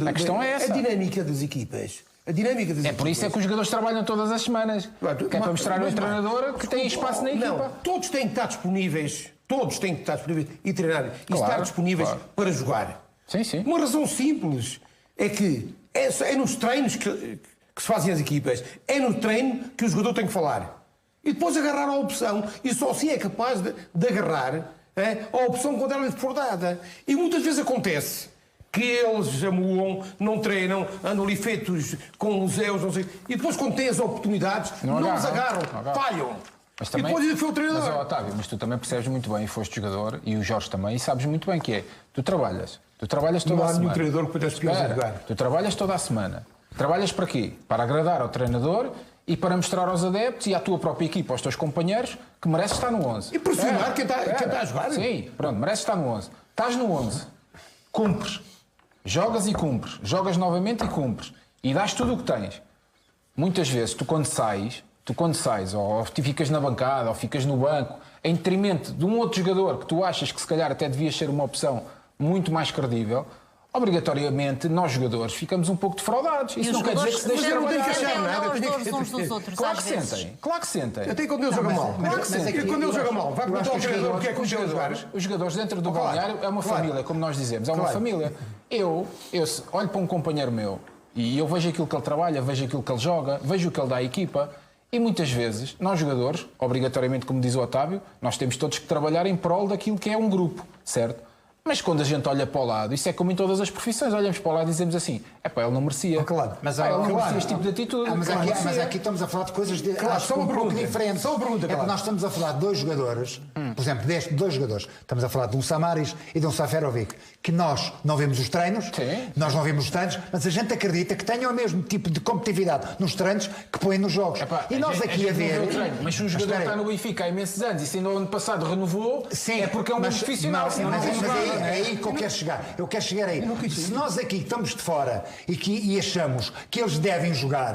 A questão é essa. A dinâmica das equipas. É por isso é que os jogadores trabalham todas as semanas. Que é para mostrar ao treinador que tem espaço na equipa. Não, todos têm que estar disponíveis. Todos têm que estar disponíveis e treinar. E estar disponíveis para jogar. Sim. Uma razão simples é que é nos treinos que se fazem as equipas. É no treino que o jogador tem que falar. E depois agarrar a opção. E só assim é capaz de agarrar a opção quando ela lhe for dada. E muitas vezes acontece que eles amuam, não treinam, andam ali feitos com os eus, não sei. E depois, quando têm as oportunidades, não os agarram, falham. Mas também, e depois ainda foi o treinador. Mas, Otávio, mas tu também percebes muito bem, e foste jogador, e o Jorge também, e sabes muito bem que é. Tu trabalhas toda a semana. Não há nenhum treinador que pudesse pior jogar. Tu trabalhas toda a semana. Trabalhas para quê? Para agradar ao treinador e para mostrar aos adeptos e à tua própria equipa, aos teus companheiros, que mereces estar no 11. E pressionar quem está a jogar. Sim, pronto, mereces estar no 11. Estás no 11, cumpres. Jogas e cumpres. Jogas novamente e cumpres. E dás tudo o que tens. Muitas vezes, tu quando sais, tu quando sais, ou ficas na bancada, ou ficas no banco, em detrimento de um outro jogador que tu achas que se calhar até devias ser uma opção muito mais credível, obrigatoriamente nós jogadores ficamos um pouco defraudados. Isso não quer dizer que se deixem trabalhar. Os dores uns dos outros, Claro às que vezes. sentem, claro que sentem. Até quando ele joga mal. Claro que sentem. Quando ele joga mal, vai perguntar ao treinador porque é que os jogadores. Os jogadores dentro do balneário é uma família, como nós dizemos, é uma família. Eu olho para um companheiro meu e eu vejo aquilo que ele trabalha, vejo aquilo que ele joga, vejo o que ele dá à equipa e muitas vezes, nós jogadores, obrigatoriamente, como diz o Otávio, nós temos todos que trabalhar em prol daquilo que é um grupo, certo? Mas quando a gente olha para o lado, isso é como em todas as profissões, olhamos para o lado e dizemos assim, ele não merecia. Claro, mas ele não merecia este tipo de atitude. Mas aqui estamos a falar de coisas um pouco diferentes. Só uma pergunta, é que nós estamos a falar de dois jogadores, por exemplo, dois jogadores. Estamos a falar de um Samaris e de um Seferovic, que nós não vemos os treinos, nós não vemos os treinos, mas a gente acredita que tenham o mesmo tipo de competitividade nos treinos que põem nos jogos. E nós aqui a ver... Mas se um jogador está no Benfica há imensos anos e se ainda no ano passado renovou, é porque é um profissional. É aí que eu quero chegar. Eu quero chegar aí. Se nós aqui estamos de fora e achamos que eles devem jogar,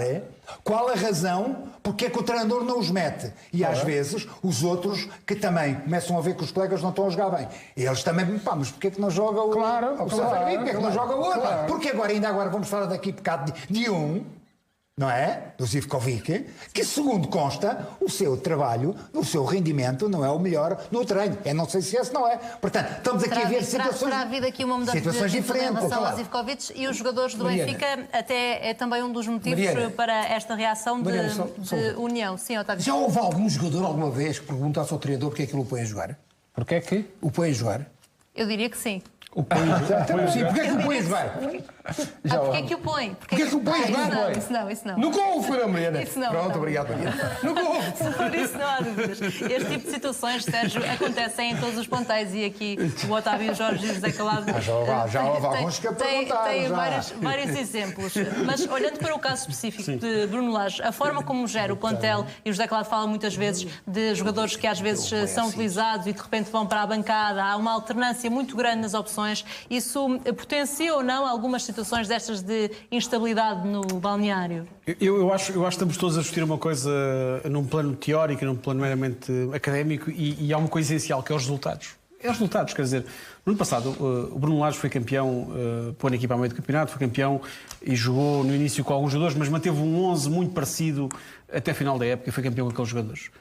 qual a razão porque é que o treinador não os mete? E às vezes os outros que também começam a ver que os colegas não estão a jogar bem. Eles também, mas porque é que não joga o Seferovic? Porque é que não joga o outro? Porque ainda agora vamos falar daqui bocado de um, não é? Do Zivkovic, que segundo consta, o seu trabalho, o seu rendimento não é o melhor no treino. Não sei se esse não é. Portanto, estamos aqui a ver situações... Terá havido aqui uma mudança diferentes em relação ao Zivkovic e os jogadores do Benfica até é também um dos motivos para esta reação de união. Sim, Otávio. Já houve algum jogador alguma vez que perguntasse ao treinador porque é que ele o põe a jogar? Porquê é que? O põe a jogar? Eu diria que sim. Sim, porque é que o põe a jogar? Porquê é que o põe? Porquê é que o põe a jogar? Isso não. Nunca houve, foi, Mariana? Isso não. Pronto, obrigado, Mariana. Nunca houve. Por isso não há dúvidas. Este tipo de situações, Sérgio, acontecem em todos os plantéis e aqui o Otávio e o Jorge José Calado já houve alguns que perguntaram. Tem vários exemplos. Mas olhando para o caso específico de Bruno Lage, a forma como gera o plantel, e o José Calado fala muitas vezes de jogadores que às vezes são utilizados e de repente vão para a bancada, há uma alternância muito grande nas opções. Isso potencia ou não algumas situações destas de instabilidade no balneário? Eu acho que estamos todos a discutir uma coisa num plano teórico, num plano meramente académico e há uma coisa essencial que é os resultados. É os resultados, quer dizer, no ano passado o Bruno Lage foi campeão, pôs na equipa ao meio do campeonato, foi campeão e jogou no início com alguns jogadores, mas manteve um 11 muito parecido até a final da época e foi campeão com aqueles jogadores.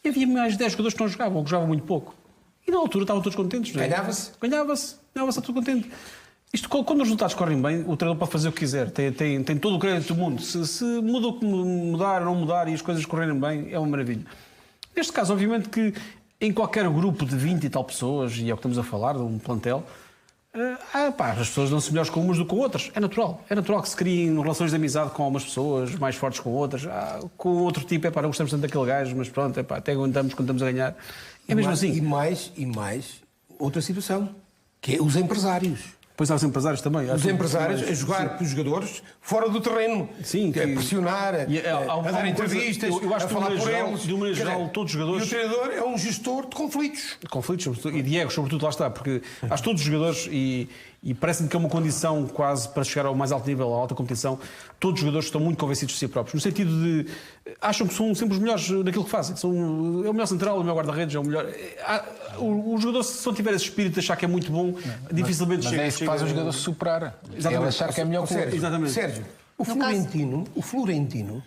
E havia mais de 10 jogadores que não jogavam, ou que jogavam muito pouco. E na altura estavam todos contentes, não é? Ganhava-se, está tudo contente. Isto, quando os resultados correm bem, o treinador pode fazer o que quiser, tem todo o crédito do mundo. Se muda o que mudar ou não mudar e as coisas correrem bem, é uma maravilha. Neste caso, obviamente que em qualquer grupo de 20 e tal pessoas, e é o que estamos a falar, de um plantel, as pessoas dão-se melhores com umas do que com outras. É natural que se criem relações de amizade com algumas pessoas, mais fortes com outras. Com outro tipo, não gostamos tanto daquele gajo, mas pronto, até aguentamos quando estamos a ganhar. É mesmo assim. E mais, outra situação, que é os empresários. Pois há os empresários também. Os empresários a jogar com os jogadores fora do terreno. Sim. A pressionar, a dar entrevistas, a falar por eles. De uma maneira geral, todos os jogadores... E o treinador é um gestor de conflitos. E Diego, sobretudo, lá está, porque acho que todos os jogadores, e parece-me que é uma condição quase para chegar ao mais alto nível, à alta competição, todos os jogadores estão muito convencidos de si próprios, no sentido de... acham que são sempre os melhores naquilo que fazem. É o melhor central, o melhor guarda-redes, é o melhor... O jogador, se não tiver esse espírito de achar que é muito bom, dificilmente chega. Mas é isso que faz o jogador superar. Ele achar que é melhor que o outro. Exatamente. Sérgio, o Florentino,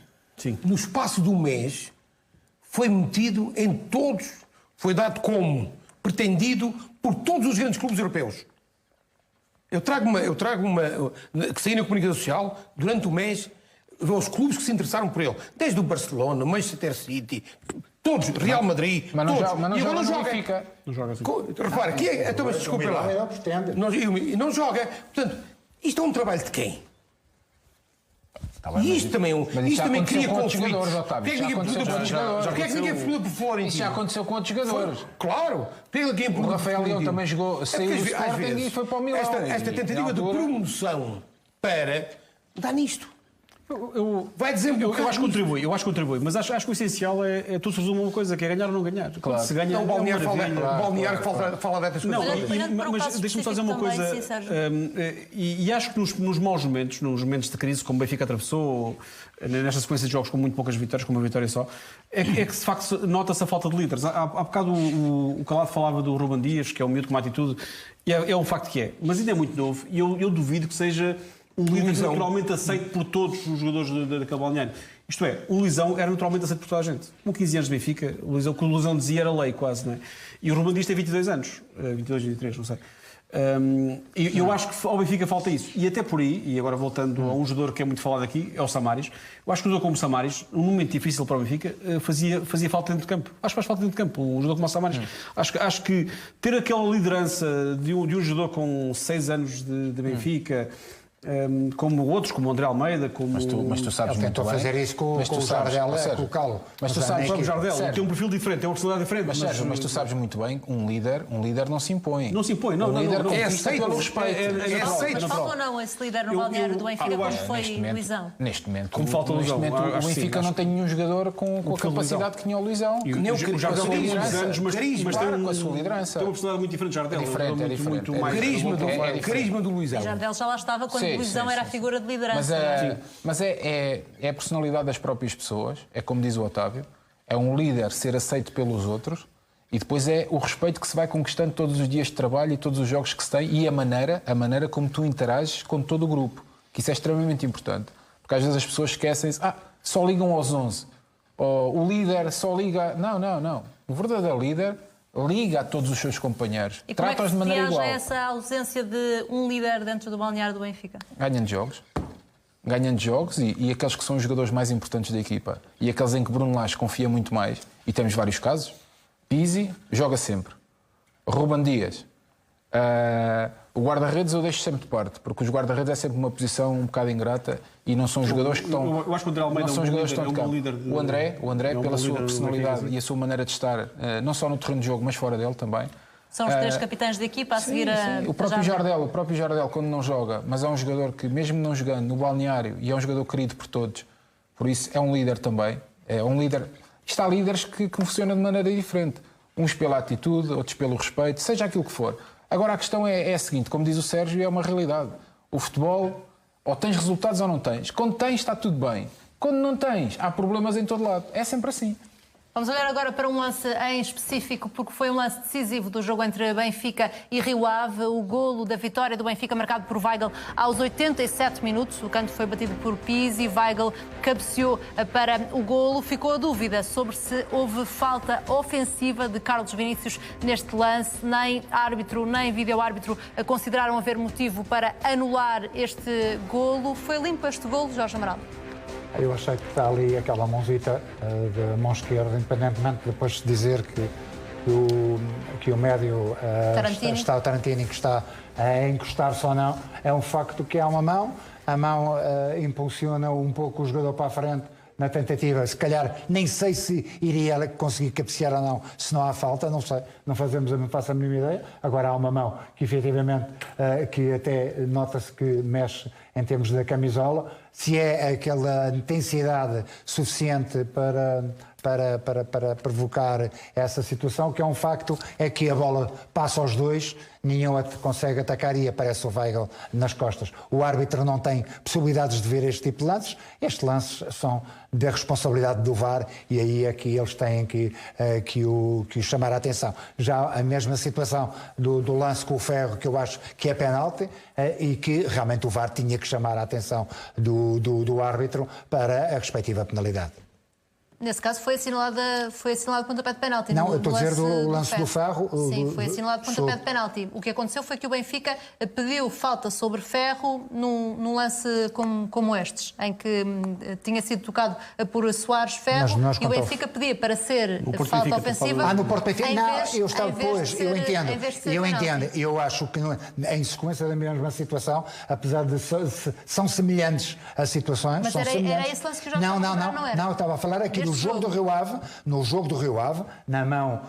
no espaço de um mês, foi metido em todos, foi dado como pretendido por todos os grandes clubes europeus. Eu trago uma que saiu na comunicação social durante o mês, os clubes que se interessaram por ele, desde o Barcelona, Manchester City, todos, Real Madrid, mas não todos. Joga, e agora não joga. Não joga assim. Repara, então, mas desculpe lá. Não joga. Portanto, isto é um trabalho de quem? E isto também cria conflitos. Porquê é que ninguém pergunta por Florentino? Isso já aconteceu com outros jogadores. Claro. O Rafael Leão também jogou, saiu do Sporting e foi para o Milão. Esta tentativa de promoção para dar nisto. Vai desembocar. Eu acho que contribui, mas acho que o essencial é tu se resume uma coisa, que é ganhar ou não ganhar. Claro. Se ganha, Não, o Balneário maravilha. fala destas Não, coisas. mas deixa-me só dizer uma coisa. E acho que nos maus momentos, nos momentos de crise, como o Benfica atravessou, nesta sequência de jogos com muito poucas vitórias, com uma vitória só, é que de facto nota-se a falta de líderes. Há bocado o Calado falava do Ruben Dias, que é um miúdo com uma atitude, e é um facto que é. Mas ainda é muito novo e eu duvido que seja um líder naturalmente aceito por todos os jogadores daquele balneário. Isto é, o Luizão era naturalmente aceito por toda a gente. Com 15 anos de Benfica, o que o Luizão dizia era lei quase, não é? E o Ruben Dias tem 22 anos, 22, 23, não sei. Eu acho que ao Benfica falta isso. E até por aí, e agora voltando a um jogador que é muito falado aqui, é o Samaris. Eu acho que um jogador como o Samaris, num momento difícil para o Benfica, fazia falta dentro de campo. Acho que faz falta dentro de campo, um jogador como o Samaris. Acho que ter aquela liderança de um jogador com 6 anos de Benfica, como outros, como o André Almeida, como... Mas tu sabes Ele muito tentou bem. fazer isso com o Jardel, colocá-lo. Mas tu sabes, O Jardel tem um perfil diferente, tem uma personalidade diferente. mas tu sabes muito bem, um líder não se impõe. Não se impõe, não. É aceito pelo respeito. É aceito. Mas falta ou não esse líder no balneário do Benfica, como foi Luizão? Neste momento, Como falta o Luizão, o Benfica não tem nenhum jogador com a capacidade que tinha o Luizão. O Jardel tem muitos anos, mas tem com a sua liderança. Tem uma personalidade muito diferente, Jardel. É diferente. Carisma do Luizão. O Jardel já lá estava quando o Luizão era a figura de liderança. Mas é a personalidade das próprias pessoas, é como diz o Otávio, é um líder ser aceito pelos outros e depois é o respeito que se vai conquistando todos os dias de trabalho e todos os jogos que se tem e a maneira como tu interages com todo o grupo, que isso é extremamente importante. Porque às vezes as pessoas esquecem-se, só ligam aos 11, o líder só liga... Não. O verdadeiro líder liga a todos os seus companheiros. E como é que Trata-os de maneira igual. essa ausência de um líder dentro do balneário do Benfica? Ganhando jogos e aqueles que são os jogadores mais importantes da equipa e aqueles em que Bruno Lage confia muito mais, e temos vários casos. Pizzi joga sempre. Ruben Dias. O guarda-redes eu deixo sempre de parte, porque os guarda-redes é sempre uma posição um bocado ingrata e não são jogadores que estão... Eu acho que o André Almeida não são jogadores que estão de campo. O André pela sua personalidade e a sua maneira de estar, não só no terreno de jogo, mas fora dele também. São os 3 capitães da equipa a seguir a... O próprio Jardel, quando não joga, mas é um jogador que, mesmo não jogando no balneário, e é um jogador querido por todos, por isso é um líder também. É um líder... Está líderes que funcionam de maneira diferente. Uns pela atitude, outros pelo respeito, seja aquilo que for. Agora a questão é a seguinte, como diz o Sérgio, é uma realidade. O futebol, ou tens resultados ou não tens. Quando tens, está tudo bem. Quando não tens, há problemas em todo lado. É sempre assim. Vamos olhar agora para um lance em específico, porque foi um lance decisivo do jogo entre Benfica e Rio Ave. O golo da vitória do Benfica, marcado por Weigl aos 87 minutos. O canto foi batido por Pizzi. Weigl cabeceou para o golo. Ficou a dúvida sobre se houve falta ofensiva de Carlos Vinícius neste lance. Nem árbitro, nem vídeo-árbitro consideraram haver motivo para anular este golo. Foi limpo este golo, Jorge Amaral? Eu achei que está ali aquela mãozita da mão esquerda, independentemente de depois de dizer que o médio está o Tarantini, que está a encostar-se ou não, é um facto que há uma mão, a mão impulsiona um pouco o jogador para a frente na tentativa, se calhar nem sei se iria conseguir cabecear ou não, se não há falta, não sei, não faço a mínima ideia. Agora há uma mão que efetivamente, que até nota-se que mexe em termos da camisola, se é aquela intensidade suficiente para provocar essa situação, que é um facto, é que a bola passa aos dois, nenhum consegue atacar e aparece o Weigl nas costas. O árbitro não tem possibilidades de ver este tipo de lances. Estes lances são da responsabilidade do VAR e aí é que eles têm que o chamar a atenção. Já a mesma situação do lance com o Ferro, que eu acho que é penalti, e que realmente o VAR tinha que chamar a atenção do árbitro para a respectiva penalidade. Nesse caso foi assinalado pontapé de penalti. Não, eu estou a dizer do lance do Ferro. Sim, foi assinalado pontapé de penalti. O que aconteceu foi que o Benfica pediu falta sobre Ferro num lance como estes, em que tinha sido tocado por Soares Ferro, e o Benfica pedia para ser falta ofensiva. No Porto Benfica. Não, eu estava depois, eu entendo. Eu acho que em sequência da mesma situação, apesar de são semelhantes as situações. Mas era esse lance que eu já estava a falar, não era? Não, eu estava a falar aqui no jogo do Rio Ave, na mão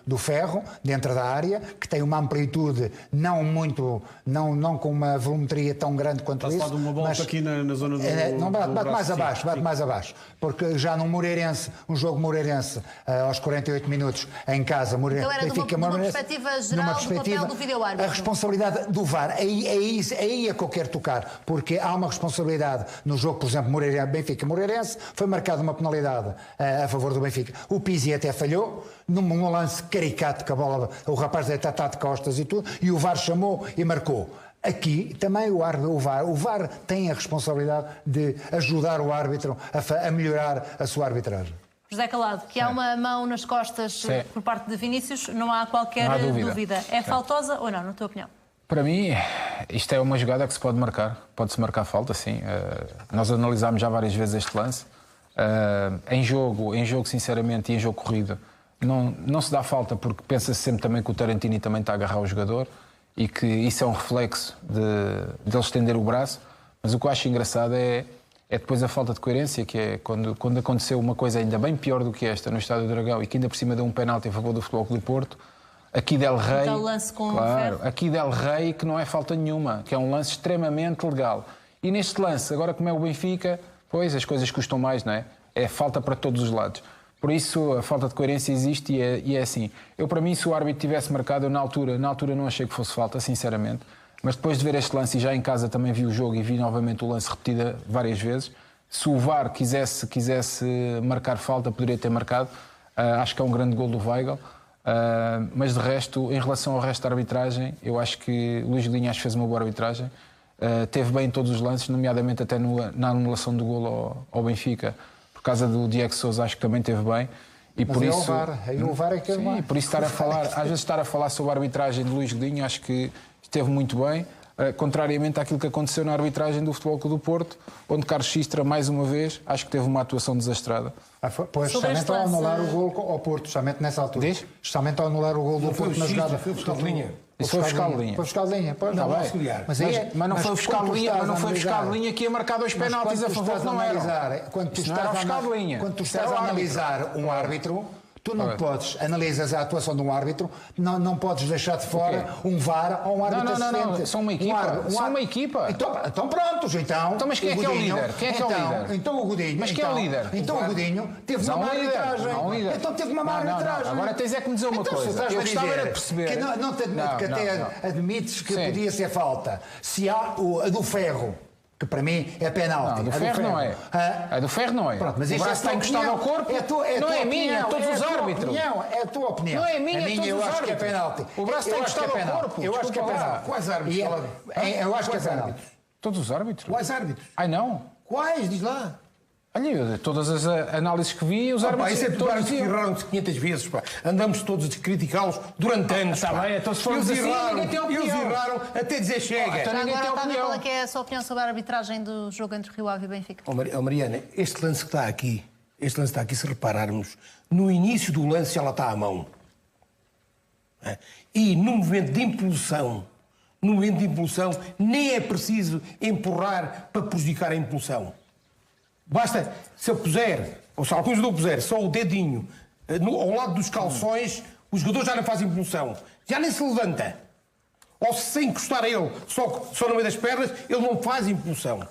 do Ferro, dentro da área, que tem uma amplitude não com uma volumetria tão grande quanto isso. Está-se lá de uma volta aqui na zona do... Não, bate mais abaixo, porque já no Moreirense, um jogo Moreirense, aos 48 minutos, em casa, Então era numa perspectiva geral do papel do vídeo-árbitro. A responsabilidade do VAR, aí é que eu quero tocar, porque há uma responsabilidade no jogo, por exemplo, Benfica-Moreirense, foi marcada uma penalidade a favor do Benfica. O Pizzi até falhou, num lance caricato, que a bola, o rapaz deve estar de costas e tudo, e o VAR chamou e marcou. Aqui também o VAR tem a responsabilidade de ajudar o árbitro a melhorar a sua arbitragem. José Calado, que há uma mão nas costas por parte de Vinícius, não há qualquer dúvida. É faltosa ou não, na tua opinião? Para mim, isto é uma jogada que se pode marcar. Pode-se marcar falta, sim. Nós analisámos já várias vezes este lance. Em jogo, sinceramente, e em jogo corrido, não se dá falta, porque pensa-se sempre também que o Tarantini também está a agarrar o jogador e que isso é um reflexo de ele estender o braço. Mas o que eu acho engraçado é depois a falta de coerência, que é quando aconteceu uma coisa ainda bem pior do que esta no Estádio do Dragão e que ainda por cima deu um penalti a favor do Futebol Clube do Porto. Aqui Del Rey, então, lance com claro, aqui Del Rey, que não é falta nenhuma, que é um lance extremamente legal. E neste lance, agora como é o Benfica, pois as coisas custam mais, não é? É falta para todos os lados. Por isso a falta de coerência existe e é assim. Eu, para mim, se o árbitro tivesse marcado, eu na altura não achei que fosse falta, sinceramente. Mas depois de ver este lance e já em casa também vi o jogo e vi novamente o lance repetido várias vezes, se o VAR quisesse marcar falta, poderia ter marcado. Acho que é um grande gol do Weigl. Mas de resto, em relação ao resto da arbitragem, eu acho que Luís Linhares fez uma boa arbitragem. Teve bem em todos os lances, nomeadamente até na anulação do golo ao Benfica. Por causa do Diego Sousa, acho que também teve bem. E mas por é isso, o VAR é que é sim, por isso às vezes estar a falar sobre a arbitragem de Luís Godinho, acho que esteve muito bem, contrariamente àquilo que aconteceu na arbitragem do Futebol Clube do Porto, onde Carlos Xistra, mais uma vez, acho que teve uma atuação desastrada. Pois, especialmente ao anular o gol ao Porto, especialmente nessa altura. Especialmente ao anular o gol do Porto na jogada. Foi buscar de linha. Isso foi buscar de linha. Foi buscar de linha, pois não vai. Mas não foi buscar de linha, mas não foi buscar de linha que ia marcar 2 penaltis a favor que não eram. Quando tu estás a analisar um árbitro, tu não podes, analisas a atuação de um árbitro, não podes deixar de fora um VAR ou um árbitro assistente. Não, são uma equipa. São uma equipa. Então prontos, então mas quem é que é o líder? Quem é que é o líder? Então o Godinho. Mas quem é o líder? Então o Godinho teve uma má arbitragem. Então teve uma má arbitragem. Agora tens é que me dizer uma coisa. Eu gostava era de perceber. Que até admites que podia ser falta. Se há a do Ferro, que para mim é penalti. Não, do Ferro não é. A do Ferro não é. Pronto, mas o braço está encostado ao corpo. Não é minha, todos os árbitros. É a tua opinião. Não é minha, eu acho que é penalti. O braço está encostado ao corpo. Eu acho que é penalti. Quais árbitros? Eu acho que é penalti. Todos os árbitros? Quais árbitros? Ai não. Quais? Diz lá. Olha, todas as análises que vi, os árbitros... Isso é tudo árbitros que erraram-se 500 vezes. Pá. Andamos todos a criticá-los durante anos. Está bem, então se formos assim, ninguém tem opinião. Eles erraram até dizer chega. Então ninguém tem opinião. Qual é que é a sua opinião sobre a arbitragem do jogo entre Rio Ave e Benfica? Mariana, este lance que está aqui, se repararmos, no início do lance ela está à mão. E no momento de impulsão, nem é preciso empurrar para prejudicar a impulsão. Basta, se eu puser, ou se algum jogador puser só o dedinho ao lado dos calções, o jogador já não faz impulsão. Já nem se levanta. Ou se encostar a ele só no meio das pernas, ele não faz impulsão.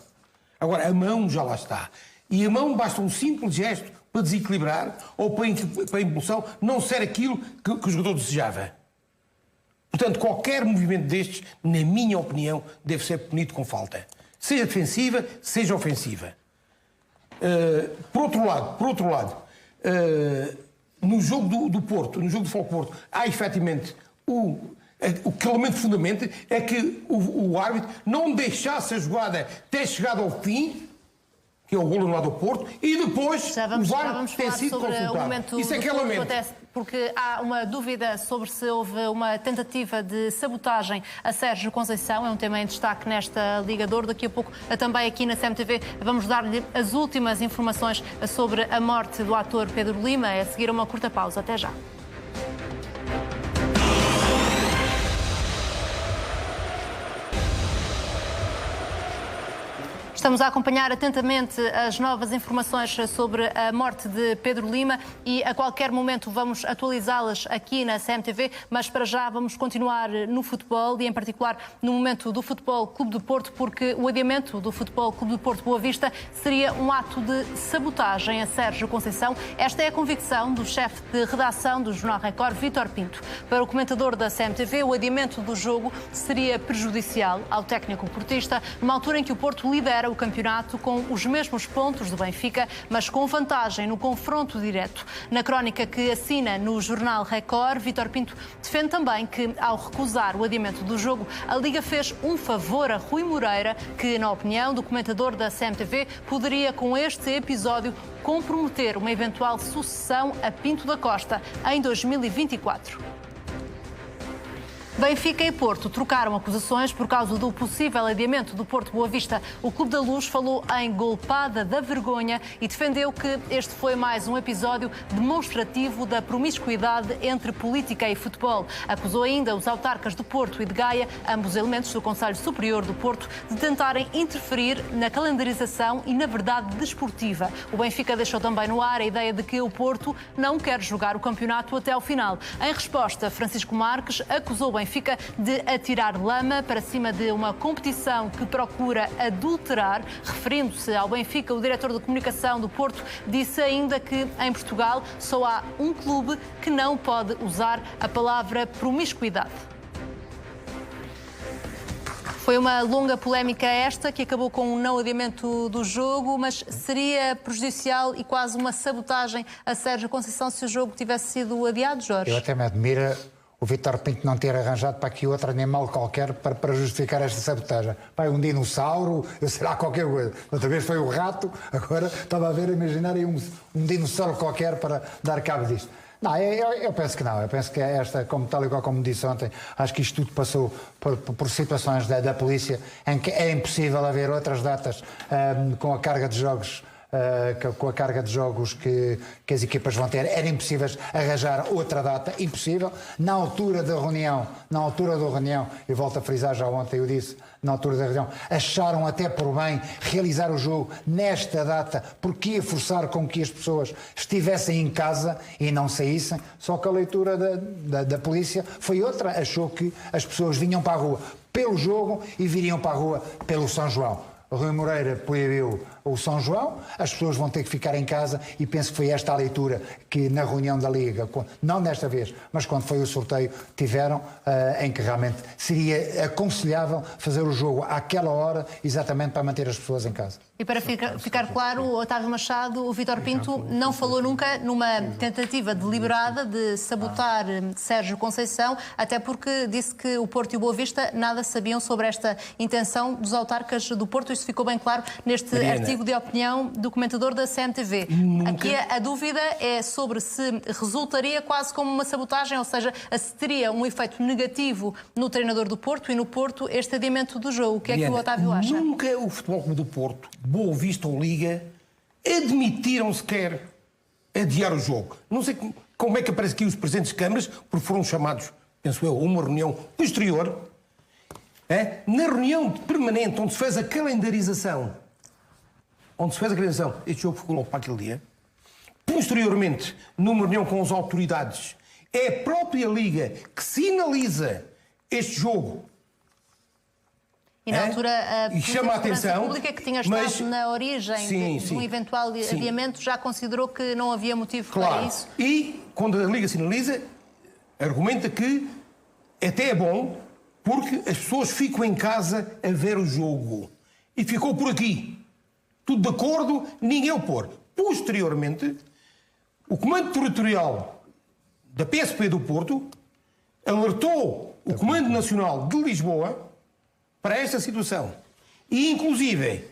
Agora, a mão já lá está. E a mão basta um simples gesto para desequilibrar ou para a impulsão não ser aquilo que o jogador desejava. Portanto, qualquer movimento destes, na minha opinião, deve ser punido com falta. Seja defensiva, seja ofensiva. Por outro lado, no jogo do Porto, no jogo do Futebol Porto, há efetivamente o que elemento fundamental é que o árbitro não deixasse a jogada ter chegado ao fim, que é o golo anulado ao Porto, e depois já o VAR vamos tem falar sido sobre consultado. o momento Isso é que é lamento. Porque há uma dúvida sobre se houve uma tentativa de sabotagem a Sérgio Conceição. É um tema em destaque nesta Liga de Ouro. Daqui a pouco, também aqui na CMTV, vamos dar-lhe as últimas informações sobre a morte do ator Pedro Lima. É a seguir uma curta pausa. Até já. Estamos a acompanhar atentamente as novas informações sobre a morte de Pedro Lima e a qualquer momento vamos atualizá-las aqui na CMTV, mas para já vamos continuar no futebol e em particular no momento do Futebol Clube do Porto, porque o adiamento do Futebol Clube do Porto Boa Vista seria um ato de sabotagem a Sérgio Conceição. Esta é a convicção do chefe de redação do Jornal Record, Vítor Pinto. Para o comentador da CMTV, o adiamento do jogo seria prejudicial ao técnico portista, numa altura em que o Porto lidera o campeonato com os mesmos pontos do Benfica, mas com vantagem no confronto direto. Na crónica que assina no Jornal Record, Vítor Pinto defende também que, ao recusar o adiamento do jogo, a Liga fez um favor a Rui Moreira, que, na opinião do comentador da CMTV, poderia, com este episódio, comprometer uma eventual sucessão a Pinto da Costa em 2024. Benfica e Porto trocaram acusações por causa do possível adiamento do Porto Boa Vista. O Clube da Luz falou em golpada da vergonha e defendeu que este foi mais um episódio demonstrativo da promiscuidade entre política e futebol. Acusou ainda os autarcas do Porto e de Gaia, ambos elementos do Conselho Superior do Porto, de tentarem interferir na calendarização e na verdade desportiva. O Benfica deixou também no ar a ideia de que o Porto não quer jogar o campeonato até ao final. Em resposta, Francisco Marques acusou o Benfica de atirar lama para cima de uma competição que procura adulterar. Referindo-se ao Benfica, o diretor de comunicação do Porto disse ainda que em Portugal só há um clube que não pode usar a palavra promiscuidade. Foi uma longa polémica esta, que acabou com um não adiamento do jogo, mas seria prejudicial e quase uma sabotagem a Sérgio Conceição se o jogo tivesse sido adiado, Jorge? Eu até me admira o Vítor Pinto não ter arranjado para aqui outro animal qualquer para justificar esta sabotagem. Pai, um dinossauro, eu sei lá, qualquer coisa. Outra vez foi o rato, agora estava a ver, imaginar aí um dinossauro qualquer para dar cabo disto. Não, eu penso que não. Eu penso que esta, tal e qual como disse ontem, acho que isto tudo passou por situações da polícia em que é impossível haver outras datas com a carga de jogos que as equipas vão ter, era impossível arranjar outra data, impossível. Na altura da reunião, eu volto a frisar, já ontem eu disse, na altura da reunião, acharam até por bem realizar o jogo nesta data, porque ia forçar com que as pessoas estivessem em casa e não saíssem, só que a leitura da polícia foi outra, achou que as pessoas vinham para a rua pelo jogo e viriam para a rua pelo São João. O Rui Moreira proibiu o São João, as pessoas vão ter que ficar em casa e penso que foi esta a leitura que na reunião da Liga, não desta vez, mas quando foi o sorteio, tiveram, em que realmente seria aconselhável fazer o jogo àquela hora, exatamente para manter as pessoas em casa. E para ficar claro, o Otávio Machado, o Vítor Pinto não falou nunca numa tentativa deliberada de sabotar Sérgio Conceição, até porque disse que o Porto e o Boa Vista nada sabiam sobre esta intenção dos autarcas do Porto. Isso ficou bem claro neste artigo de opinião do comentador da CMTV. Aqui a dúvida é sobre se resultaria quase como uma sabotagem, ou seja, se teria um efeito negativo no treinador do Porto e no Porto este adiamento do jogo. O que é que o Otávio acha? Nunca o Futebol Clube do Porto, Boa Vista ou Liga, admitiram sequer adiar o jogo. Não sei como é que aparece aqui os presidentes de câmaras, porque foram chamados, penso eu, a uma reunião posterior. Na reunião permanente, onde se fez a calendarização, este jogo ficou logo para aquele dia. Posteriormente, numa reunião com as autoridades, é a própria Liga que sinaliza este jogo. E na altura, a chama a atenção, pública que tinha estado na origem de um eventual adiamento já considerou que não havia motivo para isso. E, quando a Liga sinaliza, argumenta que até é bom porque as pessoas ficam em casa a ver o jogo. E ficou por aqui. Tudo de acordo, ninguém opor. Posteriormente, o Comando Territorial da PSP do Porto alertou o Comando Nacional de Lisboa para esta situação. E, inclusive,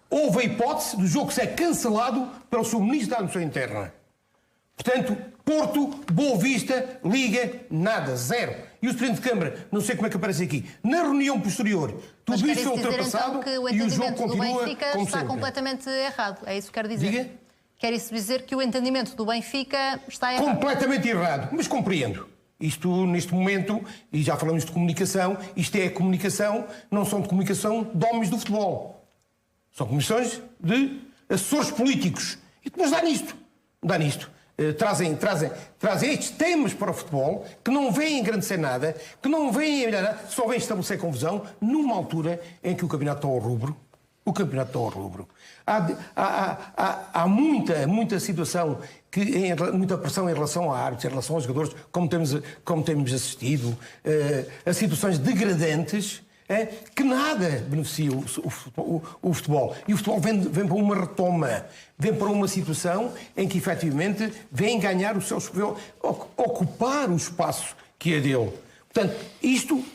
houve a hipótese do jogo ser cancelado pelo seu Ministro da Administração Interna. Portanto, Porto, Boa Vista, Liga, nada, zero. E o Presidente de Câmara, não sei como é que aparece aqui, na reunião posterior, tudo isso foi ultrapassado então, e o jogo continua Benfica como está sempre. completamente errado. É isso que quero dizer. Diga? Quer isso dizer que o entendimento do Benfica está errado? Completamente errado, mas compreendo. Isto, neste momento, e já falamos de comunicação, isto é a comunicação, não são de comunicação de homens do futebol. São comissões de assessores políticos. E depois dá nisto. Trazem estes temas para o futebol que não vêm engrandecer nada, que não vêm melhorar nada, só vêm estabelecer confusão numa altura em que o campeonato está ao rubro. Há muita situação, muita pressão em relação a árbitros, em relação aos jogadores, como temos assistido, a situações degradantes, que nada beneficia o futebol. E o futebol vem para uma retoma, vem para uma situação em que, efetivamente, vem ganhar o seu... ocupar o espaço que é dele. Portanto,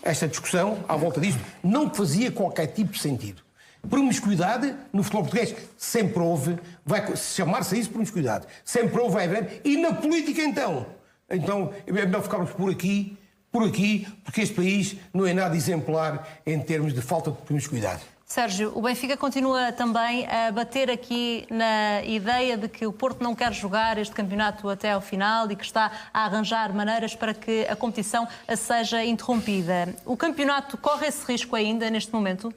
esta discussão, à volta disto, não fazia qualquer tipo de sentido. Promiscuidade no futebol português sempre houve, vai chamar-se a isso promiscuidade, sempre houve, vai haver, e na política então é melhor ficarmos por aqui, porque este país não é nada exemplar em termos de falta de promiscuidade. Sérgio, o Benfica continua também a bater aqui na ideia de que o Porto não quer jogar este campeonato até ao final e que está a arranjar maneiras para que a competição seja interrompida. O campeonato corre esse risco ainda neste momento?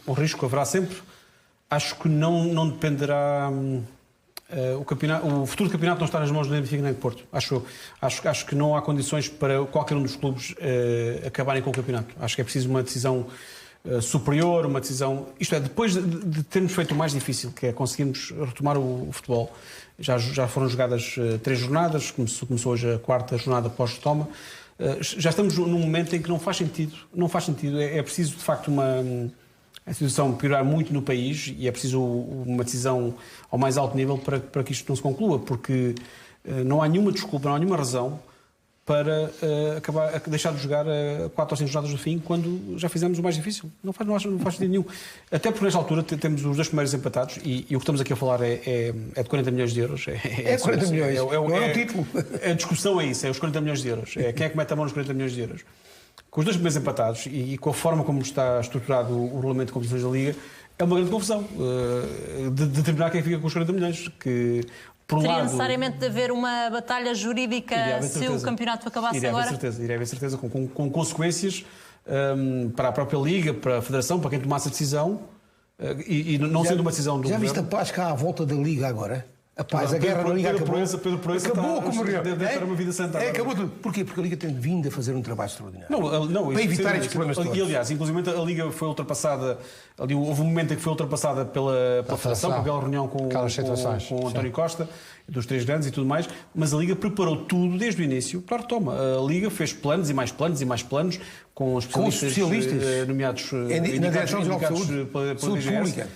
O risco haverá sempre. Acho que não dependerá. O futuro do campeonato não está nas mãos do Benfica nem do Porto. Acho que não há condições para qualquer um dos clubes acabarem com o campeonato. Acho que é preciso uma decisão superior, uma decisão. Isto é, depois de termos feito o mais difícil, que é conseguirmos retomar o futebol. Já foram jogadas 3 jornadas, começou hoje a 4ª jornada pós-retoma. Já estamos num momento em que não faz sentido. É preciso, de facto, a situação piorar muito no país e é preciso uma decisão ao mais alto nível para que isto não se conclua, porque não há nenhuma desculpa, não há nenhuma razão para deixar de jogar 4 ou 5 jornadas do fim quando já fizemos o mais difícil. Não faz sentido nenhum. Até porque nesta altura temos os 2 primeiros empatados e o que estamos aqui a falar é de 40 milhões de euros. É 40 milhões, não é o título. A discussão é isso, é os 40 milhões de euros. É quem é que mete a mão nos 40 milhões de euros. Com os 2 primeiros empatados e com a forma como está estruturado o regulamento de competições da Liga, é uma grande confusão de determinar quem fica com os 40 milhões. Teria necessariamente de haver uma batalha jurídica se o campeonato acabasse agora? Iria haver certeza, com consequências para a própria Liga, para a Federação, para quem tomasse a decisão, e não sendo uma decisão do governo. Já viste a paz que há à volta da Liga agora? A paz, a guerra na Liga acabou. Pedro Proença acabou como deve ter uma vida santa. Acabou tudo. Porquê? Porque a Liga tem vindo a fazer um trabalho extraordinário. Não, para evitar estes problemas todos. E, aliás, inclusive a Liga foi ultrapassada, houve um momento em que foi ultrapassada pela Federação, por aquela reunião com o António Costa, dos 3 grandes e tudo mais, mas a Liga preparou tudo desde o início para a retoma. A Liga fez planos e mais planos e mais planos com especialistas nomeados na Direção-Geral de Saúde Pública.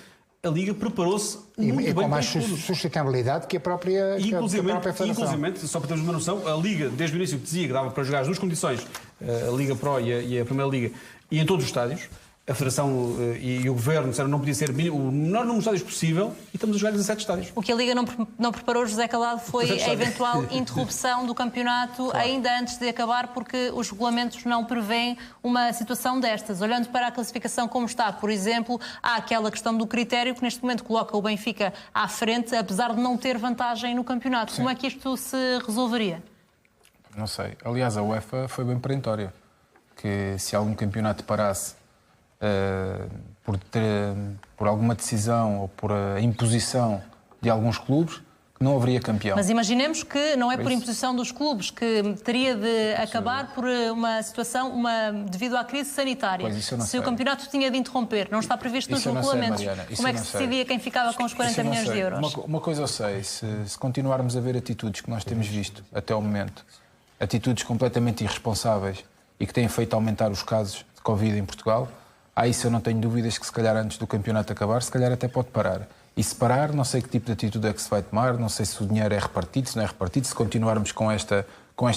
A Liga preparou-se muito bem com mais sustentabilidade que a própria Federação. Inclusive, só para termos uma noção, a Liga, desde o início, dizia que dava para jogar as 2 competições, a Liga Pro e a Primeira Liga, e em todos os estádios. A Federação e o Governo disseram que não podia ser o menor número de estádios possível e estamos a jogar 17 estádios. O que a Liga não preparou, José Calado, foi a eventual interrupção do campeonato ainda antes de acabar, porque os regulamentos não prevêem uma situação destas. Olhando para a classificação como está, por exemplo, há aquela questão do critério que neste momento coloca o Benfica à frente, apesar de não ter vantagem no campeonato. Sim. Como é que isto se resolveria? Não sei. Aliás, a UEFA foi bem perentória, que se algum campeonato parasse por alguma decisão ou por imposição de alguns clubes, que não haveria campeão. Mas imaginemos que não é por imposição dos clubes, que teria de acabar por uma situação, devido à crise sanitária. Se o campeonato tinha de interromper, não está previsto nos regulamentos. Como é que se decidia quem ficava com os 40 milhões de euros? Uma coisa eu sei, se continuarmos a ver atitudes que nós temos visto até ao momento, atitudes completamente irresponsáveis e que têm feito aumentar os casos de Covid em Portugal, isso eu não tenho dúvidas que se calhar antes do campeonato acabar, se calhar até pode parar. E se parar, não sei que tipo de atitude é que se vai tomar, não sei se o dinheiro é repartido, se não é repartido, se continuarmos com esta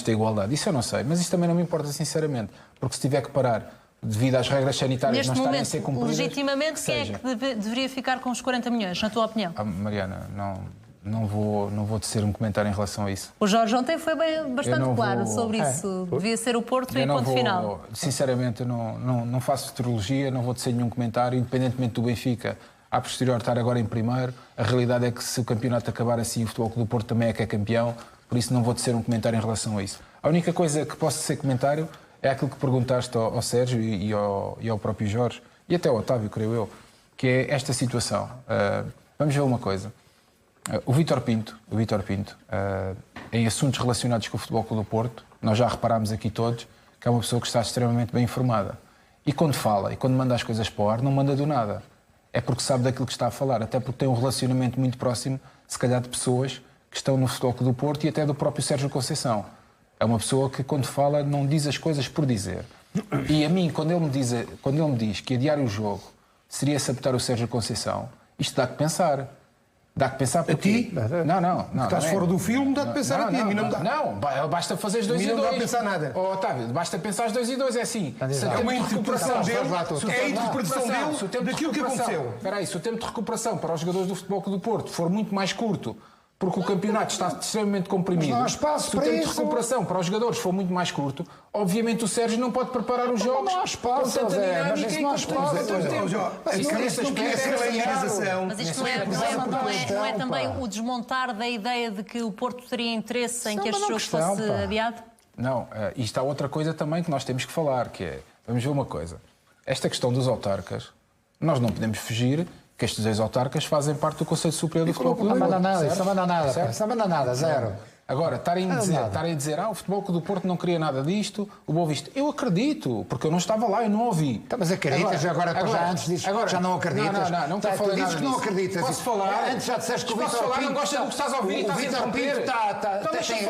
igualdade. Isso eu não sei, mas isso também não me importa sinceramente, porque se tiver que parar devido às regras sanitárias não estarem a ser cumpridas... Legitimamente, quem é que deveria ficar com os 40 milhões, na tua opinião? Mariana, não vou tecer um comentário em relação a isso. O Jorge ontem foi bastante claro sobre isso. Devia ser o Porto e ponto final. Sinceramente, eu não faço futurologia, não vou tecer nenhum comentário, independentemente do Benfica, a posterior estar agora em primeiro. A realidade é que se o campeonato acabar assim, o Futebol Clube do Porto também é que é campeão. por isso não vou tecer um comentário em relação a isso. A única coisa que posso ser comentário é aquilo que perguntaste ao Sérgio e ao próprio Jorge, e até ao Otávio, creio eu, que é esta situação. Vamos ver uma coisa. O Vítor Pinto, em assuntos relacionados com o Futebol Clube do Porto, nós já reparámos aqui todos que é uma pessoa que está extremamente bem informada. E quando fala, e quando manda as coisas para o ar, não manda do nada. É porque sabe daquilo que está a falar, até porque tem um relacionamento muito próximo, se calhar, de pessoas que estão no Futebol Clube do Porto e até do próprio Sérgio Conceição. É uma pessoa que, quando fala, não diz as coisas por dizer. E a mim, quando ele me diz que adiar o jogo seria sabotar o Sérgio Conceição, isto dá que pensar. Dá que pensar por ti? Não. Estás fora do filme, dá de pensar a ti. Não, basta fazer 2 e 2. Não dá a pensar nada. Otávio, basta pensar os 2 e 2, é assim. É uma interpretação dele, é a interpretação dele daquilo que aconteceu. Espera aí, se o tempo de recuperação para os jogadores do Futebol Clube do Porto for muito mais curto, porque o campeonato está extremamente comprimido, não há espaço se o para tempo de isso. recuperação para os jogadores for muito mais curto, obviamente o Sérgio não pode preparar os jogos. Não há espaço, com tanta Zé, dinâmica mas isso e não há com espaço. Mas isto não é também o desmontar da ideia de que o Porto teria interesse em que este jogo fosse adiado? Não, isto há outra coisa também que nós temos que falar, que é, vamos ver uma coisa, esta questão dos autarcas, nós não podemos fugir que estes 2 autarcas fazem parte do Conselho Superior do Futebol Clube do Porto. Não manda nada, zero. Agora, estarem a dizer o Futebol Clube do Porto não queria nada disto, o Boa Vista. Eu acredito, porque eu não estava lá, eu não ouvi. Mas acreditas agora já antes dizes que já não acreditas? Não estou a falar nada dizes que não disso. acreditas. Posso falar? Antes já disseste que o Posso Vítor falar? Pinto... Não gostas do que estás a ouvir? O Vítor Pinto